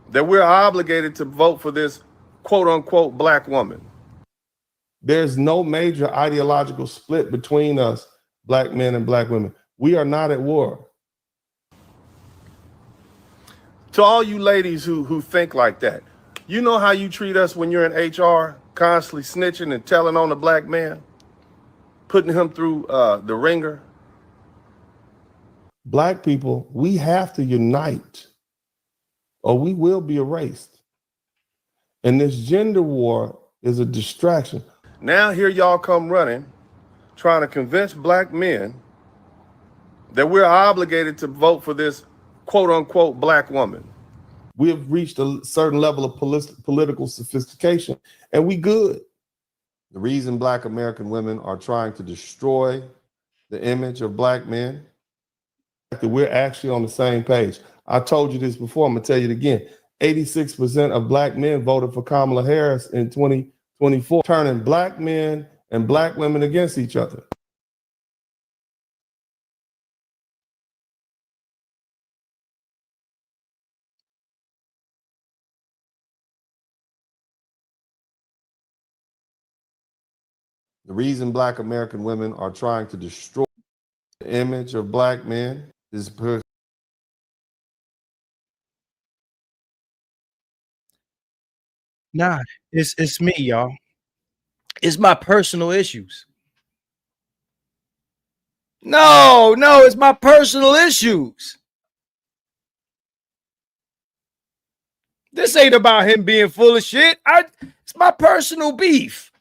Speaker 8: that we're obligated to vote for this quote unquote black woman. There's no major ideological split between us, black men and black women. We are not at war. To all you ladies who think like that, you know how you treat us when you're in HR, constantly snitching and telling on the black man, putting him through the ringer? Black people, we have to unite or we will be erased. And this gender war is a distraction. Now here y'all come running, trying to convince black men that we're obligated to vote for this quote unquote black woman. We have reached a certain level of political sophistication, and we good. The reason black American women are trying to destroy the image of black men, that we're actually on the same page. I told you this before, I'm gonna tell you it again. 86% of black men voted for Kamala Harris in 2024, turning black men and black women against each other. The reason black American women are trying to destroy the image of black men is because
Speaker 4: Nah, it's me, y'all. It's my personal issues. No, it's my personal issues. This ain't about him being full of shit. It's my personal beef.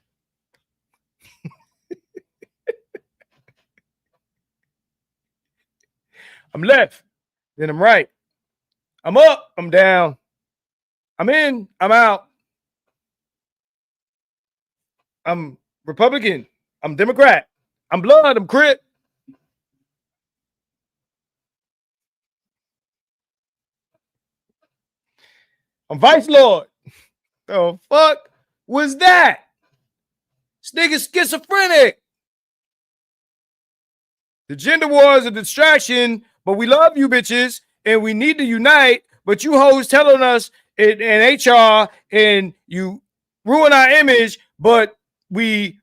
Speaker 4: I'm left, then I'm right. I'm up, I'm down. I'm in, I'm out. I'm Republican. I'm Democrat. I'm blood, I'm Crip. I'm Vice Lord. The fuck was that? This nigga's schizophrenic. The gender war is a distraction, but we love you bitches and we need to unite. But you hoes telling us in HR and you ruin our image, but we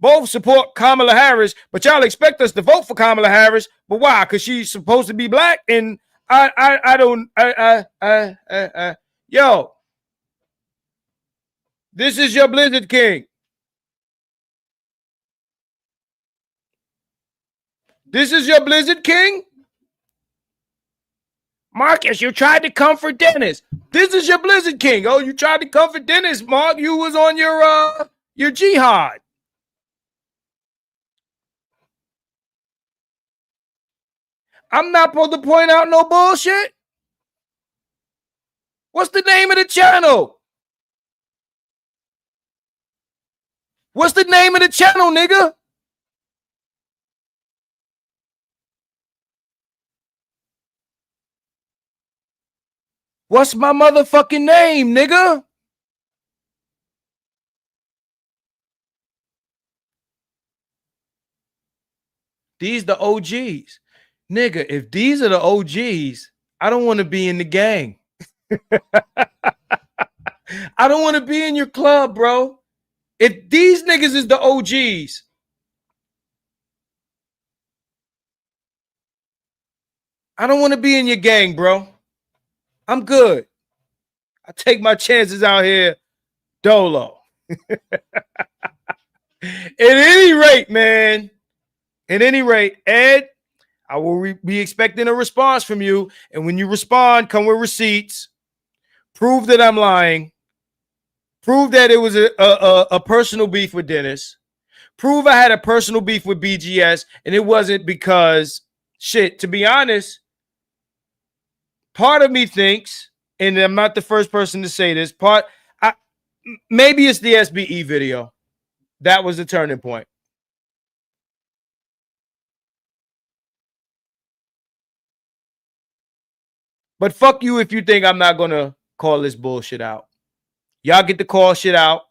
Speaker 4: both support Kamala Harris, but y'all expect us to vote for Kamala Harris. But why? Because she's supposed to be black. And yo, this is your Blizzard King. This is your Blizzard King? Marcus, you tried to comfort Dennis. This is your Blizzard King. Oh, you tried to comfort Dennis, Mark. You was on your jihad. I'm not supposed to point out no bullshit. What's the name of the channel? What's the name of the channel, nigga? What's my motherfucking name, nigga? These the OGs. Nigga, if these are the OGs, I don't want to be in the gang. I don't want to be in your club, bro. If these niggas is the OGs, I don't want to be in your gang, bro. I'm good. I take my chances out here dolo. At any rate, man, At any rate, Ed, I will be expecting a response from you. And when you respond, come with receipts. Prove that I'm lying. Prove that it was a personal beef with Dennis. Prove I had a personal beef with BGS, and it wasn't because, shit, to be honest, part of me thinks, and I'm not the first person to say this, maybe it's the SBE video. That was the turning point. But fuck you if you think I'm not going to call this bullshit out. Y'all get to call shit out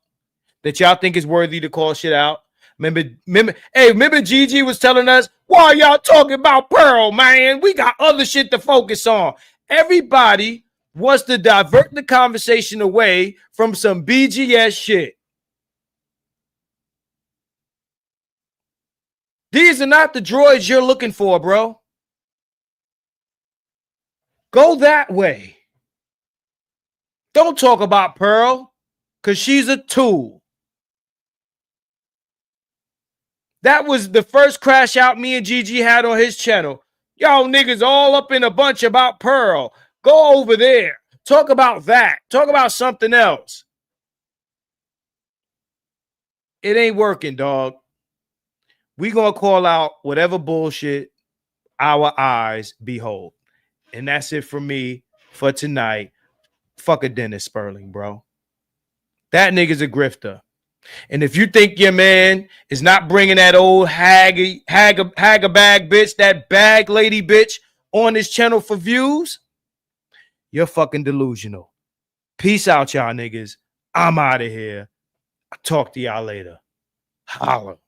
Speaker 4: that y'all think is worthy to call shit out. Remember Gigi was telling us, why y'all talking about Pearl, man? We got other shit to focus on. Everybody wants to divert the conversation away from some BGS shit. These are not the droids you're looking for, bro. Go that way. Don't talk about Pearl, because she's a tool. That was the first crash out me and Gigi had on his channel. Y'all niggas all up in a bunch about Pearl. Go over there. Talk about that. Talk about something else. It ain't working, dog. We gonna call out whatever bullshit our eyes behold. And that's it for me for tonight. Fuck a Dennis Sperling, bro. That nigga's a grifter. And if you think your man is not bringing that old hag bag bitch, that bag lady bitch on his channel for views, you're fucking delusional. Peace out, y'all niggas. I'm out of here. I'll talk to y'all later. Holla.